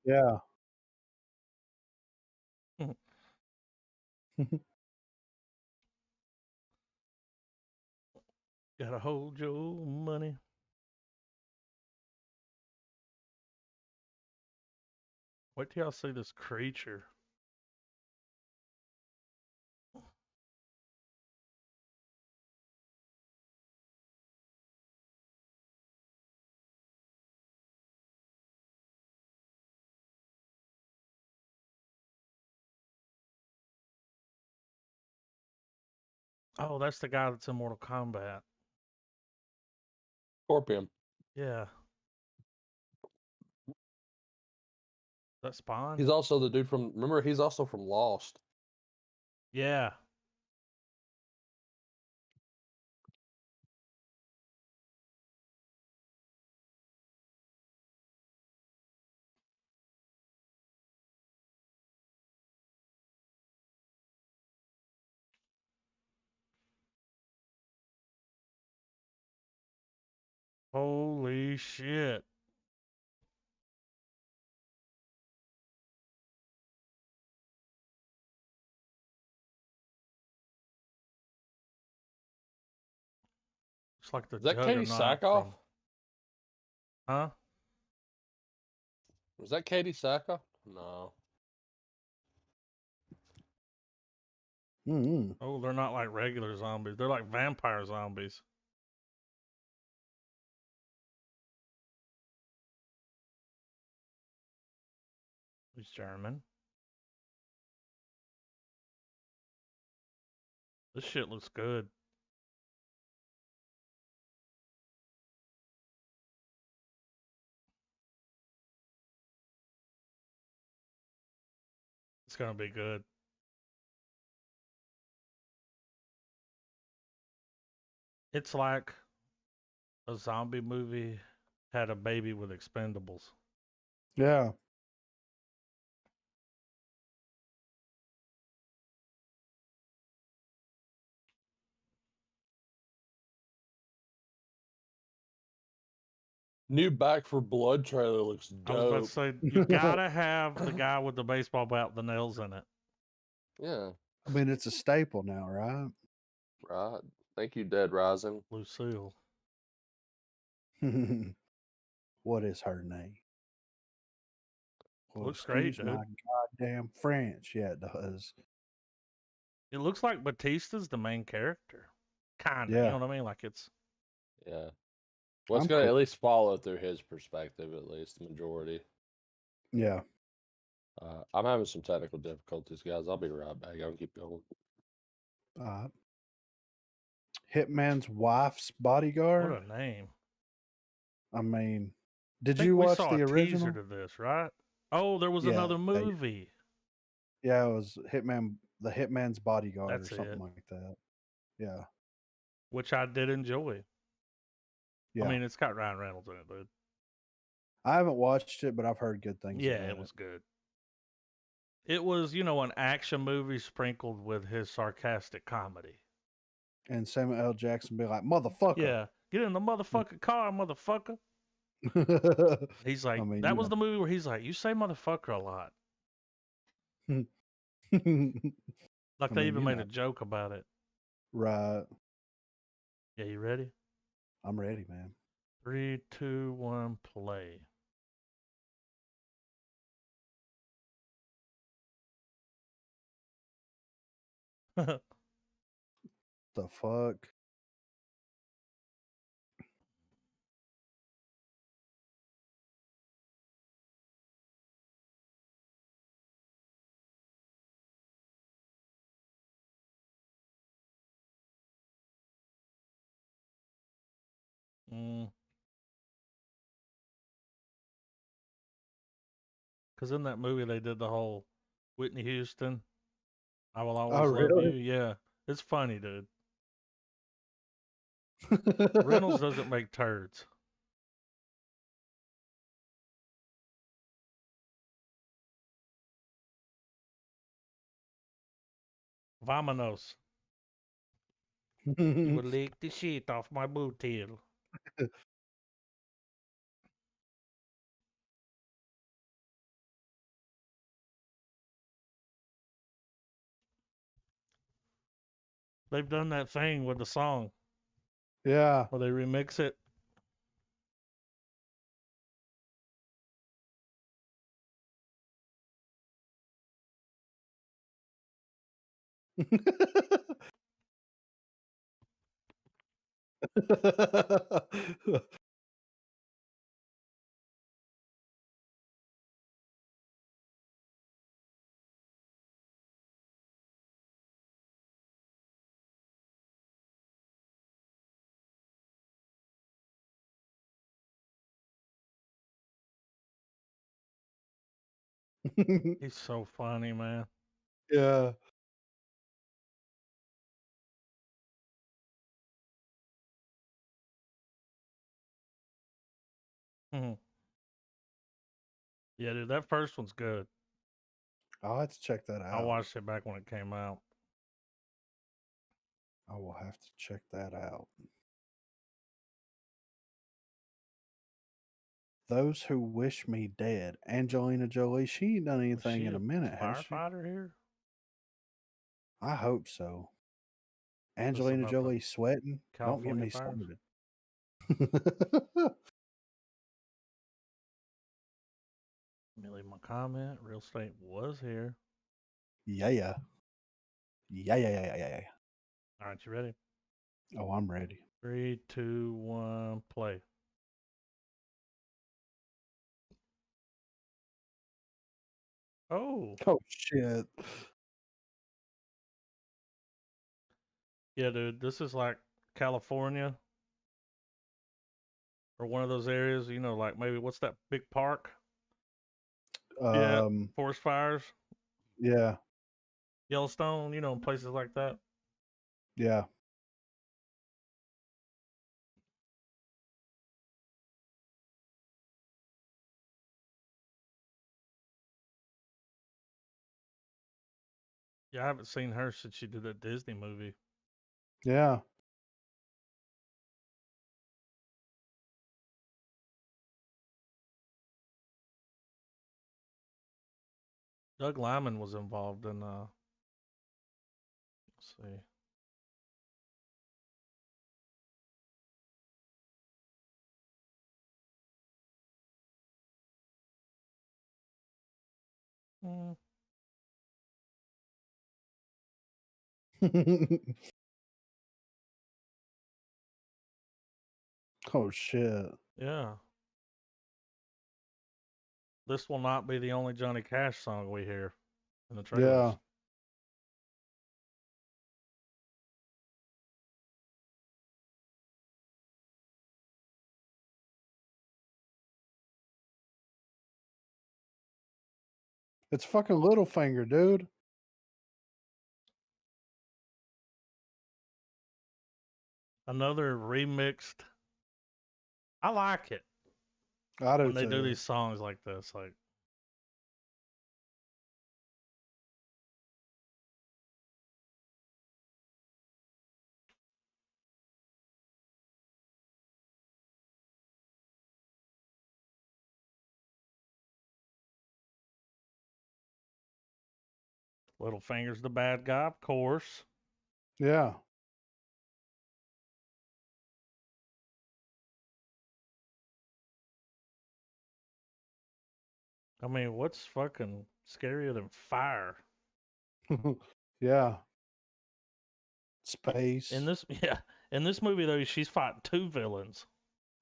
Yeah. Gotta hold your money. Wait till y'all see this creature. Oh, that's the guy that's in Mortal Kombat. Scorpion. Yeah. That Spawn? He's also the dude from. Remember, he's also from Lost. Yeah. Holy shit. It's like the Is that Katie Juggernaut Sackhoff? from... Huh? Was that Katie Sackhoff? No. Mm-hmm. Oh, they're not like regular zombies. They're like vampire zombies. He's German. This shit looks good. It's gonna be good. It's like a zombie movie had a baby with Expendables. Yeah. New Back for Blood trailer looks dope. I was about to say, you gotta have the guy with the baseball bat with the nails in it. Yeah. I mean, it's a staple now, right? Right. Thank you, Dead Rising. Lucille. What is her name? Well, Looks great, excuse my goddamn French. Yeah, it does. It looks like Batista's the main character. Kinda. Yeah. You know what I mean? Like it's... Yeah. Well, it's I'm going to cool. at least follow through his perspective, at least, the majority. Yeah. I'm having some technical difficulties, guys. I'll be right back. I'll keep going. Hitman's Wife's Bodyguard. What a name. I mean, did I think you we watch saw the a original? teaser to this, right? Oh, there was Yeah, another movie. Yeah, it was the Hitman's Bodyguard That's or something it. like that. Yeah. Which I did enjoy. Yeah. I mean, it's got Ryan Reynolds in it, dude. I haven't watched it, but I've heard good things Yeah, about it was good. It was, an action movie sprinkled with his sarcastic comedy. And Samuel L. Jackson be like, motherfucker. Yeah, get in the motherfucking car, motherfucker. He's like, I mean, that was the movie where he's like, you say motherfucker a lot. Like they even made a joke about it. Right. Yeah, you ready? I'm ready, man. 3, 2, 1, play. The fuck? Because in that movie they did the whole Whitney Houston, I will always love really? you. Yeah, it's funny, dude. Reynolds doesn't make turds. Vamonos. You will lick the shit off my booty. They've done that thing with the song. Yeah. Where they remix it. He's so funny, man. Yeah. Yeah, dude, that first one's good. I'll have to check that out. I watched it back when it came out. I will have to check that out. Those Who Wish Me Dead. Angelina Jolie. She ain't done anything in a minute, has she? Firefighter here? I hope so. Angelina Jolie sweating. Don't get me started. Let me leave my comment. Real estate was here. Yeah. All right, you ready? Oh, I'm ready. 3, 2, 1, play. Oh. Oh, shit. Yeah, dude, this is like California. Or one of those areas, you know, like maybe what's that big park? Forest fires. Yeah. Yellowstone, you know, places like that. Yeah. Yeah, I haven't seen her since she did that Disney movie. Yeah. Doug Liman was involved in let's see. Oh, shit. Yeah. This will not be the only Johnny Cash song we hear in the trailers. Yeah. It's fucking Littlefinger, dude. Another remixed. I like it. I do when they too. do these songs like this, like. Littlefinger's the bad guy, of course. Yeah. I mean, what's fucking scarier than fire? Yeah. Space. In this movie though, she's fighting two villains.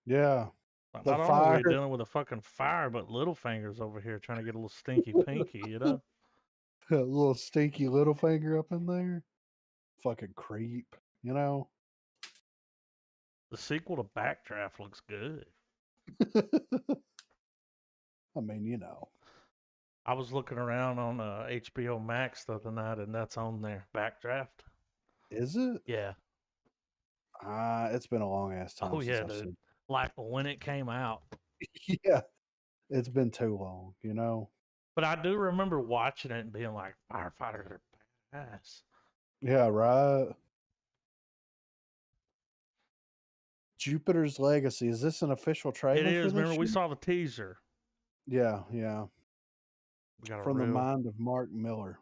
Yeah. Like, not only are we dealing with a fucking fire, but Littlefinger's over here trying to get a little stinky pinky, you know? A little stinky Littlefinger up in there. Fucking creep, you know? The sequel to Backdraft looks good. I mean, you know. I was looking around on HBO Max the other night, and that's on there. Backdraft. Is it? Yeah. It's been a long ass time Oh since yeah, I've dude. seen. Like when it came out. Yeah, it's been too long, you know. But I do remember watching it and being like, firefighters are badass. Yeah, right. Jupiter's Legacy. Is this an official trailer? It is. For this Remember, we shit? saw the teaser. Yeah, yeah. We got From the mind of Mark Miller.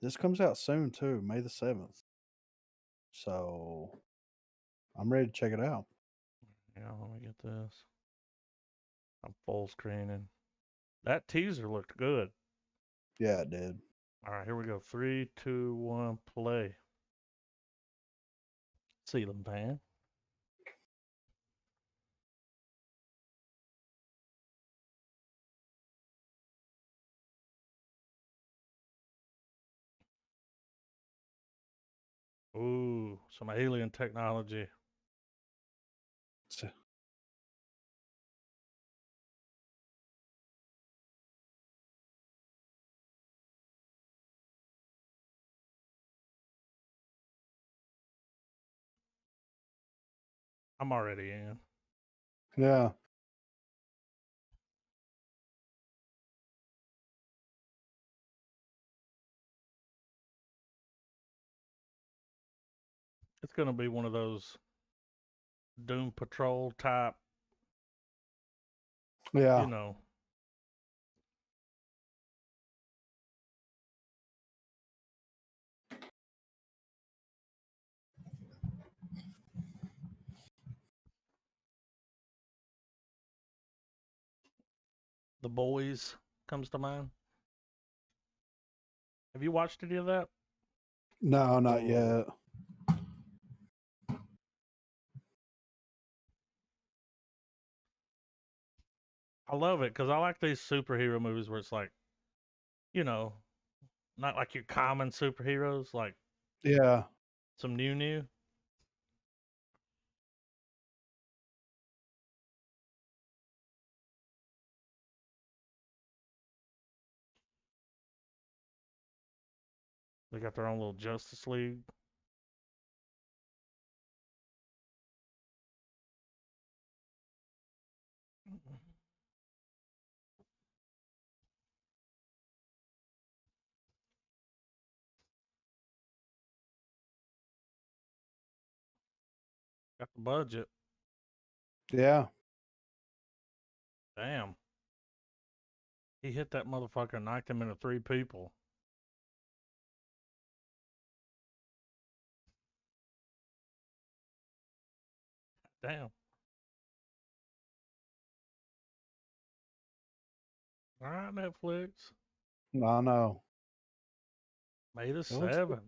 This comes out soon too, May the 7th. So I'm ready to check it out. Yeah, let me get this. I'm full screening. That teaser looked good. Yeah, it did. All right, here we go. 3, 2, 1, play. Ceiling fan. Ooh, some alien technology. I'm already in. Yeah. It's going to be one of those Doom Patrol type, Yeah. you know. The Boys comes to mind. Have you watched any of that? No, not yet. I love it because I like these superhero movies where it's like, you know, not like your common superheroes, like Yeah. some new. They got their own little Justice League. Got the budget. Yeah. Damn. He hit that motherfucker and knocked him into 3 people. Damn. All right, Netflix. I know. May the 7th.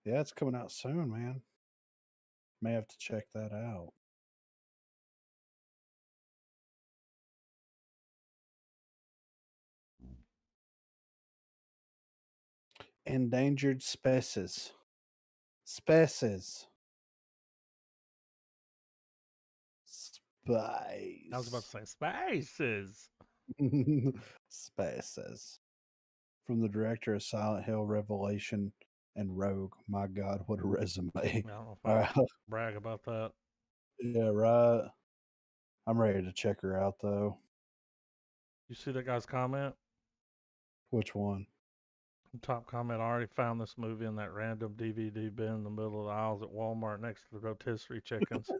Yeah, it's coming out soon, man. May have to check that out. Endangered species. Species. Spice. I was about to say spices. Species. From the director of Silent Hill, Revelation, and Rogue. My God, what a resume. I don't know if I brag about that. Yeah, right. I'm ready to check her out, though. You see that guy's comment? Which one? Top comment, I already found this movie in that random DVD bin in the middle of the aisles at Walmart next to the rotisserie chickens.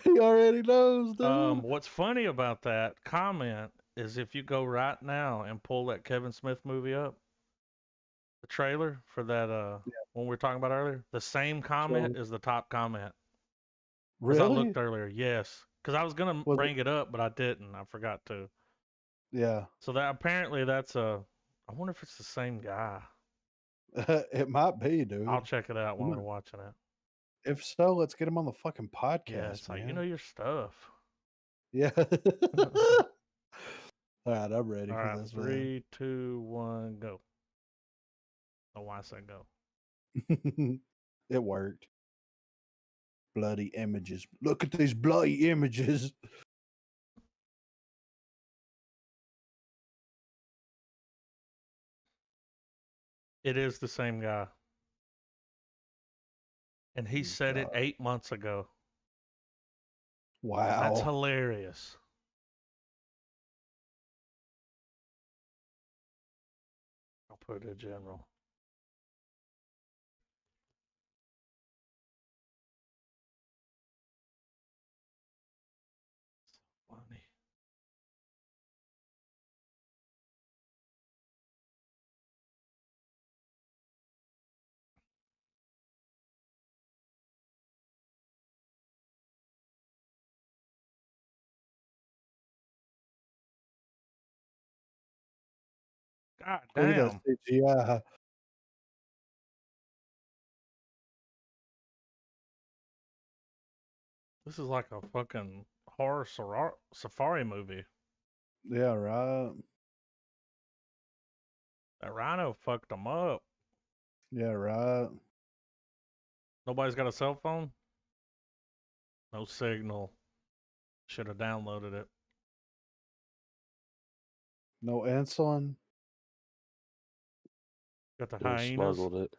He already knows, dude. What's funny about that comment is if you go right now and pull that Kevin Smith movie up, the trailer for that one we were talking about earlier, the same comment is the top comment. Really? I looked earlier, yes. Because I was gonna bring it up, but I didn't. I forgot to. Yeah. So that apparently that's I wonder if it's the same guy. It might be, dude. I'll check it out while we're watching it. If so, let's get him on the fucking podcast. Yeah, it's like, man. you know your stuff. Yeah. All right, I'm ready for this. 3, 2, 1, go. Oh, I said go. It worked. bloody images. Look at these bloody images. It is the same guy. And he said it 8 months ago. Wow. That's hilarious. I'll put it in general. Funny. God Look at damn. that CGI. This is like a fucking horror safari movie. Yeah, right. That rhino fucked them up. Yeah, right. Nobody's got a cell phone? No signal. Should have downloaded it. No insulin. Got the Should have hyenas. smuggled it.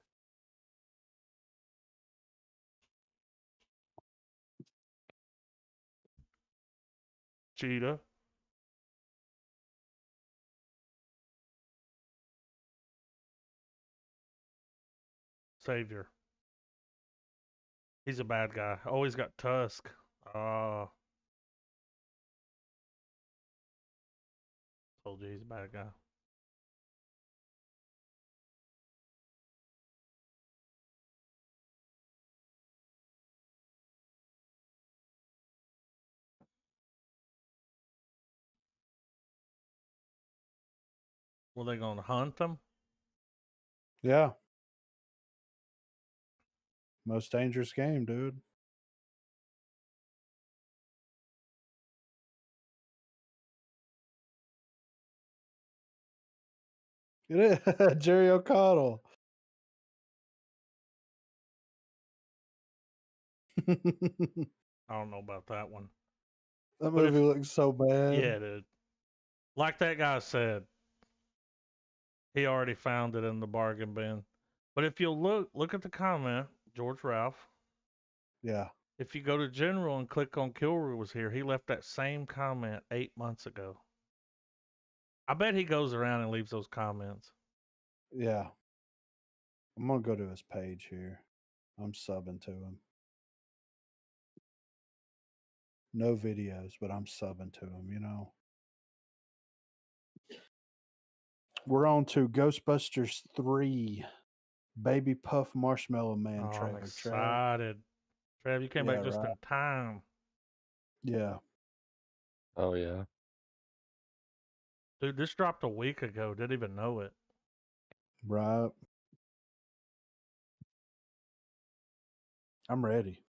Cheetah. Savior. He's a bad guy. Oh, he's got Tusk. Told you he's a bad guy. Were they gonna hunt them? Yeah. Most dangerous game, dude. It is. Jerry O'Connell. That I don't know about that one. movie looks so bad. Yeah, dude. Like that guy said, he already found it in the bargain bin. But if you'll look at the comment, George Ralph. Yeah. If you go to general and click on Kilroy was here, he left that same comment 8 months ago. I bet he goes around and leaves those comments. Yeah. I'm going to go to his page here. I'm subbing to him. No videos, but I'm subbing to him, you know. We're on to Ghostbusters 3. Baby Puff Marshmallow Man trailer. I'm excited. Trav, you came back just in time. Yeah. Oh, yeah. Dude, this dropped a week ago. Didn't even know it. Right. I'm ready.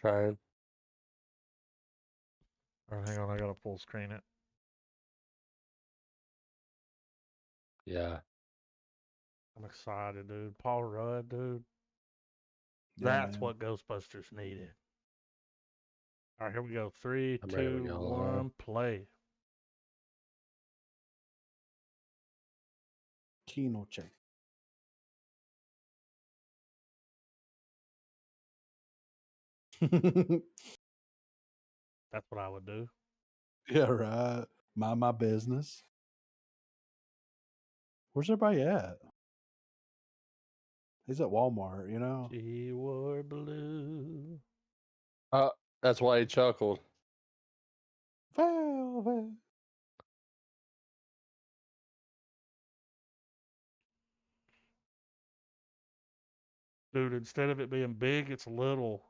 Trying. All right, hang on. I got to full screen it. Yeah. I'm excited, dude. Paul Rudd, dude. Yeah, That's man. what Ghostbusters needed. All right, here we go. 3, I'm ready when 2, y'all are. 1, play. Kino check. That's what I would do. Yeah, right. Mind my business. Where's everybody at? He's at Walmart, you know? She wore blue. That's why he chuckled. Velvet. Dude, instead of it being big, it's little.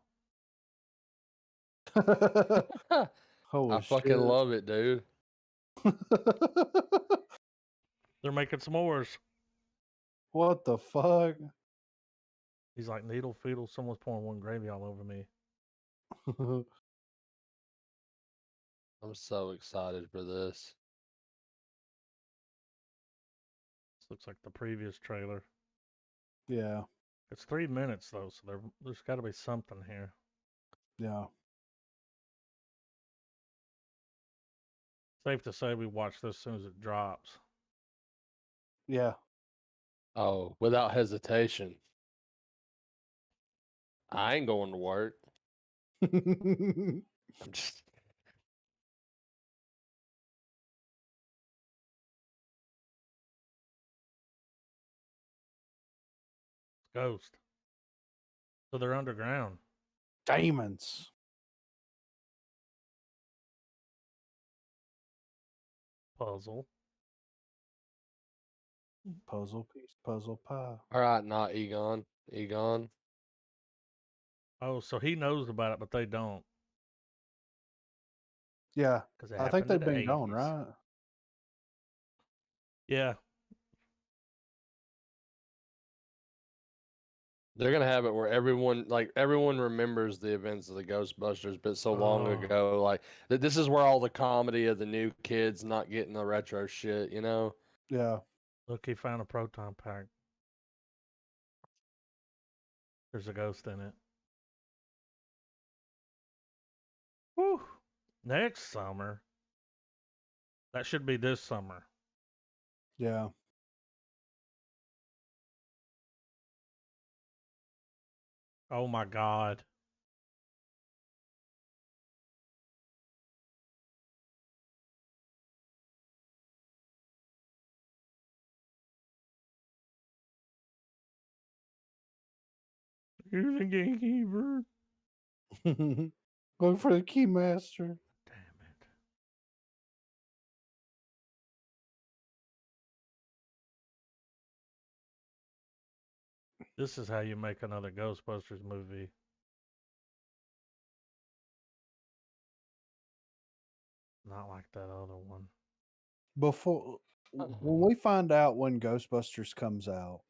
Holy I fucking shit. love it, dude. They're making s'mores. What the fuck? He's like, needle fetal, someone's pouring one gravy all over me. I'm so excited for this. This looks like the previous trailer. Yeah. It's 3 minutes though, so there's got to be something here. Yeah. Safe to say we watch this as soon as it drops. Yeah. Oh, without hesitation. I ain't going to work. I'm just. Ghost. So they're underground. Demons. Puzzle. Puzzle piece, puzzle pie. All right, not Egon. Egon. Oh, so he knows about it, but they don't. Yeah. 'Cause it I think happened in they've the been gone, 80s. right? Yeah. They're gonna have it where everyone remembers the events of the Ghostbusters, but so long ago, like this is where all the comedy of the new kids not getting the retro shit, you know? Yeah. Look, he found a proton pack. There's a ghost in it. Whew. Next summer. That should be this summer. Yeah. Oh my God. Here's a gatekeeper. Look for the keymaster. Damn it. This is how you make another Ghostbusters movie. Not like that other one. Before when we find out when Ghostbusters comes out,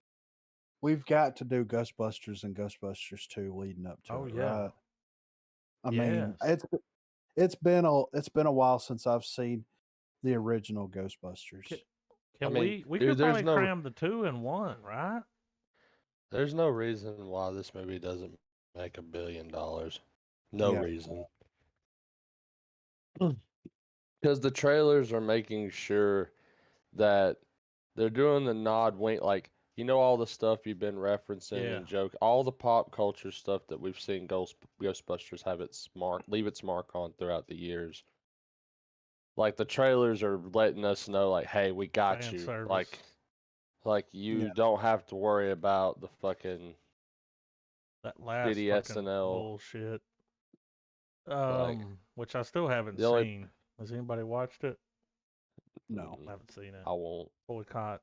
we've got to do Ghostbusters and Ghostbusters 2 leading up to it, right? I mean, it's been a while since I've seen the original Ghostbusters. Can we could probably no, cram the 2 in 1, right? There's no reason why this movie doesn't make $1 billion. No reason. Because the trailers are making sure that they're doing the nod wink, like, you know, all the stuff you've been referencing and joke, all the pop culture stuff that we've seen Ghostbusters leave its mark on throughout the years. Like the trailers are letting us know, like, hey, we got Fan you. service. Like you don't have to worry about the fucking that last shitty fucking SNL bullshit. Which I still haven't seen. Has anybody watched it? No. I haven't seen it. I won't. Boycott.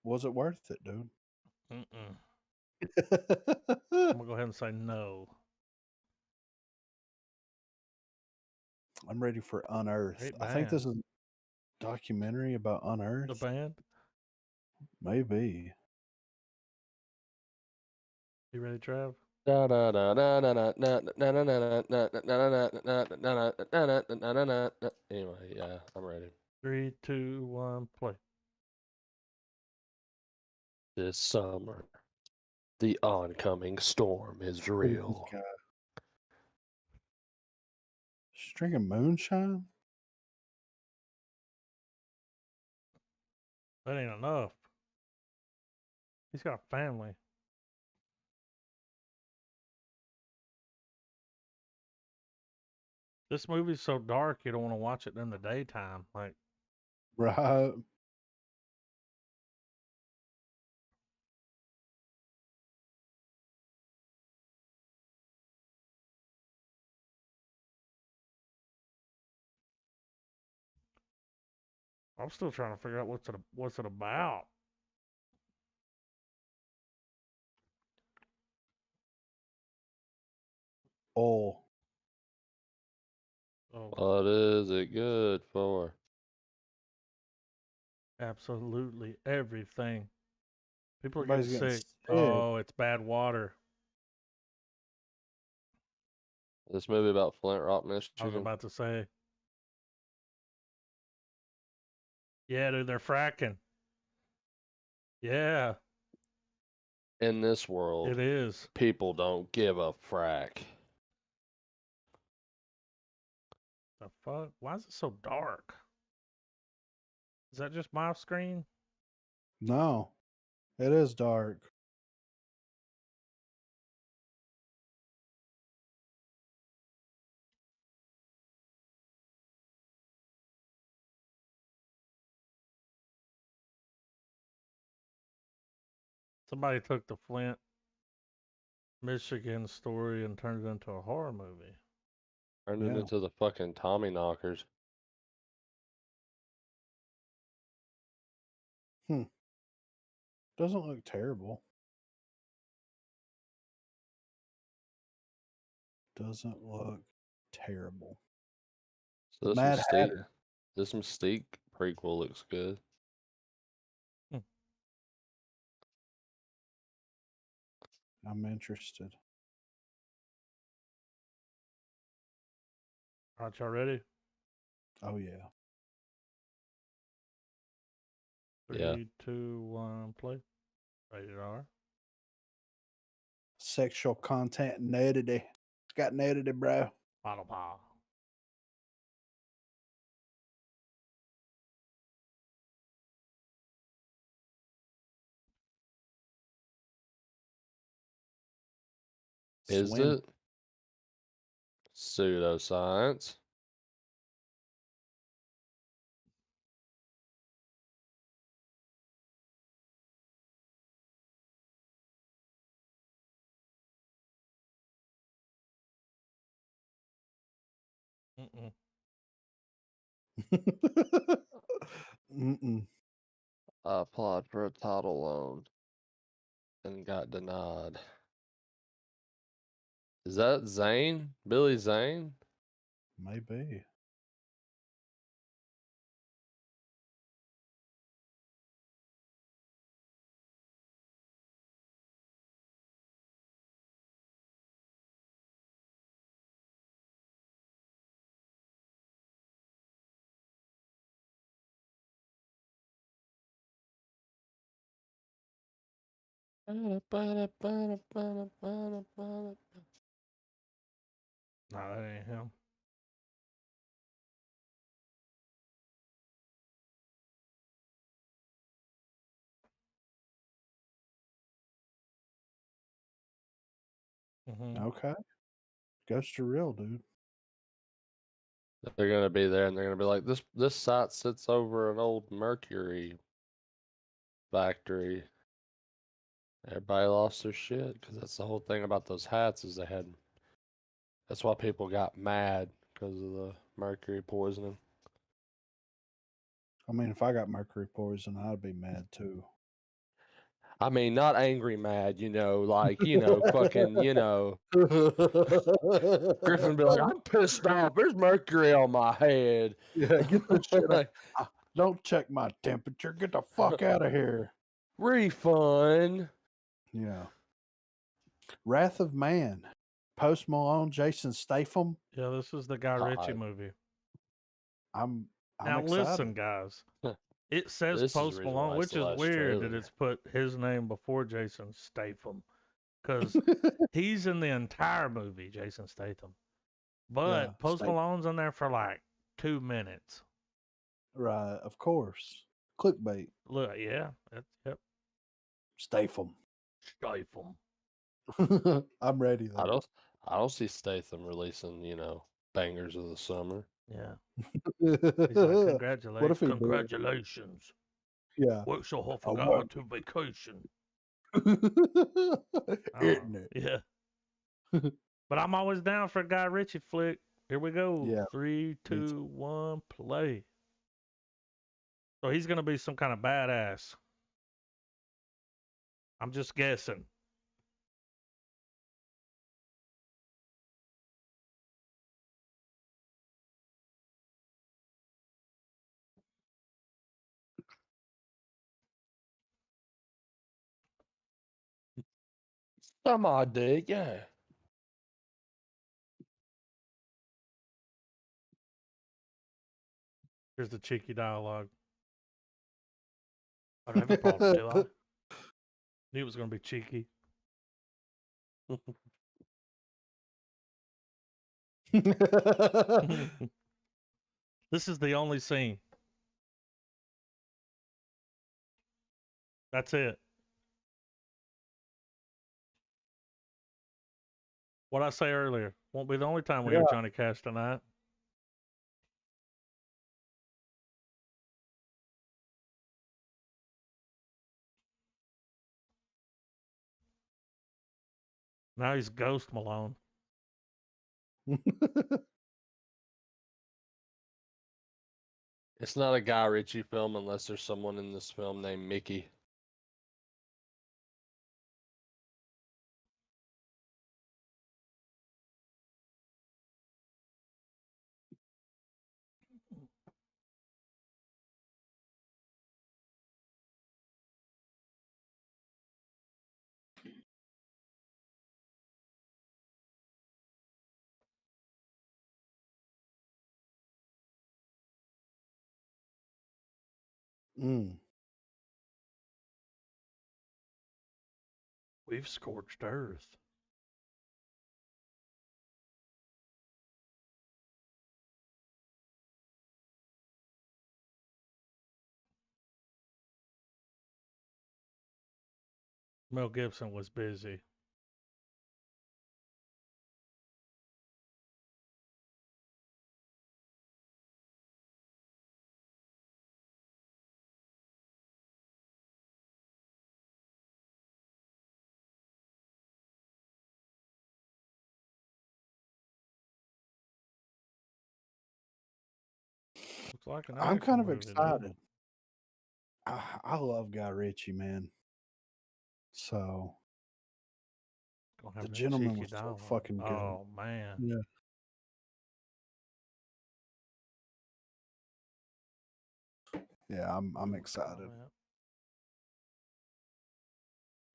Was it worth it, dude? I'm gonna go ahead and say no. I'm ready for Unearthed. I think this is a documentary about Unearthed. The band? Maybe. You ready, Trav? Anyway, yeah, I'm ready. 3, 2, 1, play. This summer, the oncoming storm is real. Drinking moonshine? That ain't enough. He's got a family. This movie's so dark you don't want to watch it in the daytime. Like, right. I'm still trying to figure out what's it about. Oh. What is it good for? Absolutely everything. People are Everybody's getting getting sick. sick. Oh, it's bad water. This movie about Flint Rock, Michigan. I was about to say. Yeah, dude, they're fracking. Yeah. In this world, It is. people don't give a frack. The fuck? Why is it so dark? Is that just my screen? No, it is dark. Somebody took the Flint, Michigan story and turned it into a horror movie. Turned it into the fucking Tommy knockers. Doesn't look terrible. Doesn't look terrible. So Mad Hatter. This Mystique prequel looks good. I'm interested. All right, y'all ready? Oh yeah. 3, 2, 1, play. Rated R. Sexual content nudity. It's got nudity, bro. Bottle pile. Is it? Pseudoscience. Mm-mm. Mm-mm. I applied for a title loan and got denied. Is that Zane? Billy Zane? Maybe. Nah, that ain't him. Okay. Ghosts are real, dude. They're gonna be there and they're gonna be like, this site sits over an old mercury factory. Everybody lost their shit because that's the whole thing about those hats is they had. That's why people got mad because of the mercury poisoning. I mean, if I got mercury poison, I'd be mad too. I mean, not angry mad, like, fucking, Griffin be like, I'm pissed off. There's mercury on my head. Yeah, get this shit out. Don't check my temperature. Get the fuck out of here. Refund. Yeah. Wrath of Man. Post Malone, Jason Statham. Yeah, this is the Guy Ritchie movie. I'm now excited. Listen, guys. It says This is the Post reason Malone, why it's which the is last weird that trailer. it's put his name before Jason Statham, because he's in the entire movie, Jason Statham. But Yeah, Post Malone's in there for like 2 minutes. Right, of course. Clickbait. Look, yeah, that's yep. Statham. I'm ready though. I don't see Statham releasing, bangers of the summer. Yeah. He's like, congratulations. What if he congratulations. Did? Yeah. Work so hard, forgot to vacation. Yeah. But I'm always down for a Guy Ritchie flick. Here we go. Yeah. 3, 2, 1, play. So he's going to be some kind of badass. I'm just guessing. Some odd dig, yeah. Here's the cheeky dialogue. I don't have a problem, do I? Knew it was going to be cheeky. This is the only scene. That's it. What I say earlier won't be the only time we hear Johnny Cash tonight. Now he's Ghost Malone. It's not a Guy Ritchie film unless there's someone in this film named Mckay. We've scorched earth. Mel Gibson was busy. Looks like an I'm kind of movie, excited. I love Guy Ritchie, man. So The Gentleman was so fucking good. Oh man. Yeah. Yeah, I'm excited.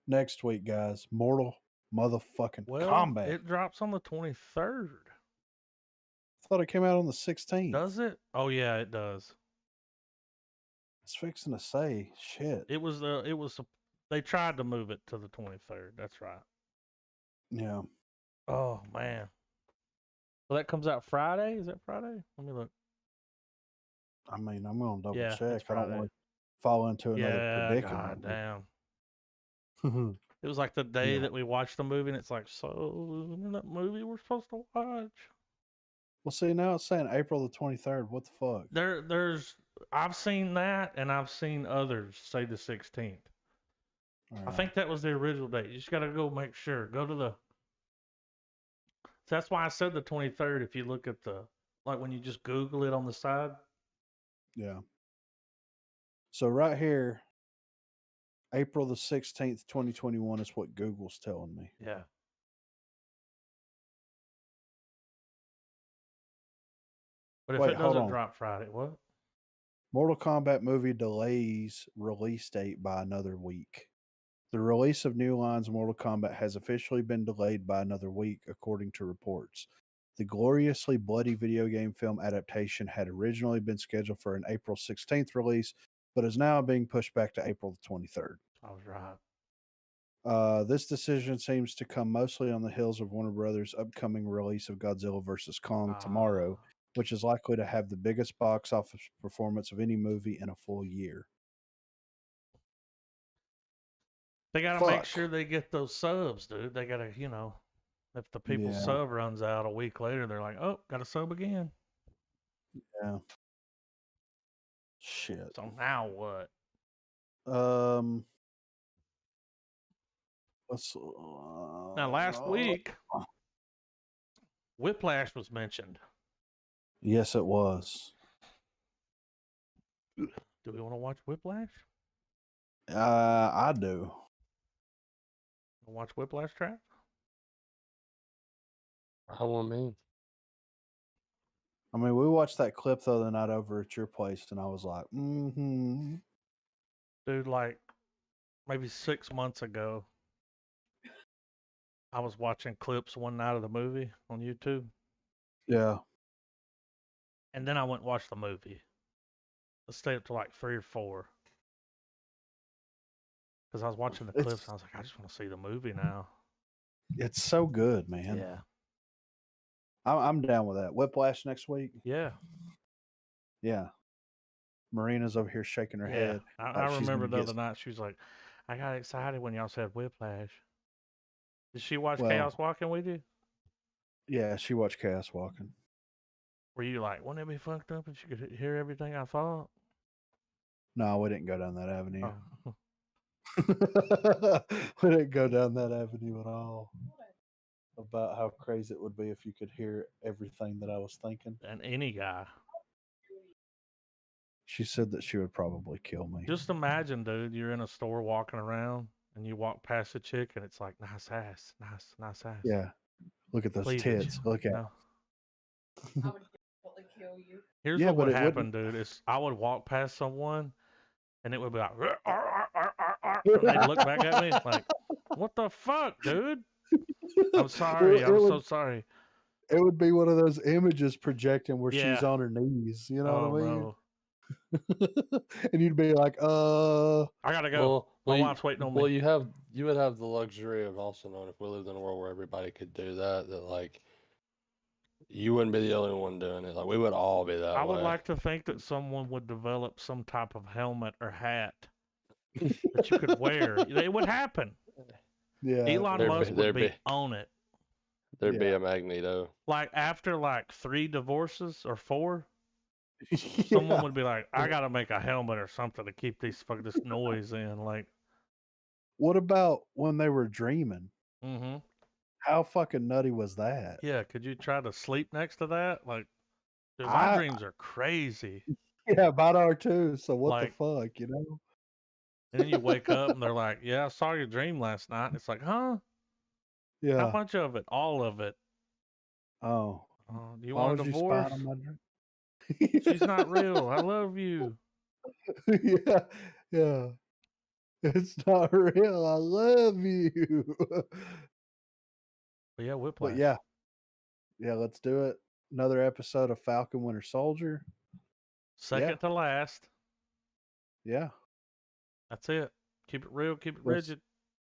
Next week, guys, Mortal motherfucking Kombat. It drops on the 23rd. I thought it came out on the 16th. Does it? Oh yeah, it does. It's fixing to say shit. It was they tried to move it to the 23rd. That's right. Yeah. Oh man. Well, that comes out Friday. Is that Friday? Let me look. I mean, I'm gonna double Yeah, check. it's I don't Friday. want to fall into another predicament. God damn. It was like the day that we watched the movie, and it's like, so that movie we're supposed to watch. Well, see, now it's saying April the 23rd. What the fuck? There's I've seen that, and I've seen others say the 16th. Right. I think that was the original date. You just got to go make sure. Go to the. So that's why I said the 23rd. If you look at the, like when you just Google it on the side. Yeah. So right here, April the 16th, 2021 is what Google's telling me. Yeah. But if it doesn't drop Friday, what? Mortal Kombat movie delays release date by another week. The release of New Line's Mortal Kombat has officially been delayed by another week, according to reports. The gloriously bloody video game film adaptation had originally been scheduled for an April 16th release, but is now being pushed back to April the 23rd. I was right. This decision seems to come mostly on the heels of Warner Brothers' upcoming release of Godzilla vs. Kong tomorrow, which is likely to have the biggest box office performance of any movie in a full year. They got to make sure they get those subs, dude. They got to, if the people's sub runs out a week later, they're like, oh, got a sub again. Yeah. Shit. So now what? Now last week, Whiplash was mentioned. Yes, it was. Do we want to watch Whiplash? I do. Watch Whiplash, Trap? I want me. I mean, we watched that clip the other night over at your place, and I was like, Dude, like maybe 6 months ago, I was watching clips one night of the movie on YouTube. Yeah. And then I went and watched the movie. Let's stay up to like 3 or 4. Because I was watching the clips, I was like, I just want to see the movie now. It's so good, man. Yeah. I'm down with that. Whiplash next week. Yeah. Yeah. Marina's over here shaking her head. I remember the other night she was like, I got excited when y'all said Whiplash. Did she watch Chaos Walking with you? Yeah, she watched Chaos Walking. Were you like, wouldn't it be fucked up if she could hear everything I thought? No, we didn't go down that avenue. Oh. We didn't go down that avenue at all. About how crazy it would be if you could hear everything that I was thinking. And any guy. She said that she would probably kill me. Just imagine, dude, you're in a store walking around and you walk past a chick and it's like, nice ass, nice ass. Yeah. Look at those Cleavage. tits. Look at No. I would definitely kill you. Here's what would happen, dude, is I would walk past someone and it would be like, and they'd look back at me like, what the fuck, dude? I'm sorry. I'm so sorry. It would be one of those images projecting where she's on her knees. You know what I mean? No. And you'd be like, I gotta go. My wife's waiting on me. Well, you would have the luxury of also knowing if we lived in a world where everybody could do that like you wouldn't be the only one doing it. Like we would all be that way. I would like to think that someone would develop some type of helmet or hat that you could wear. It would happen. Yeah. Elon Musk would be on it. There'd be a Magneto. Like after like 3 divorces or 4, someone would be like, I gotta make a helmet or something to keep this noise in. Like, what about when they were dreaming? Mm-hmm. How fucking nutty was that? Yeah, could you try to sleep next to that? Like, dude, my dreams are crazy. Yeah, mine are too. So what the fuck, you know? And then you wake up and they're like, yeah, I saw your dream last night. And it's like, huh? Yeah. How much of it? All of it. Oh. Do you want a divorce? She's not real. I love you. Yeah. It's not real. I love you. But yeah, Whiplash. But yeah, let's do it. Another episode of Falcon Winter Soldier. Second to last. Yeah. That's it. Keep it real. Keep it rigid.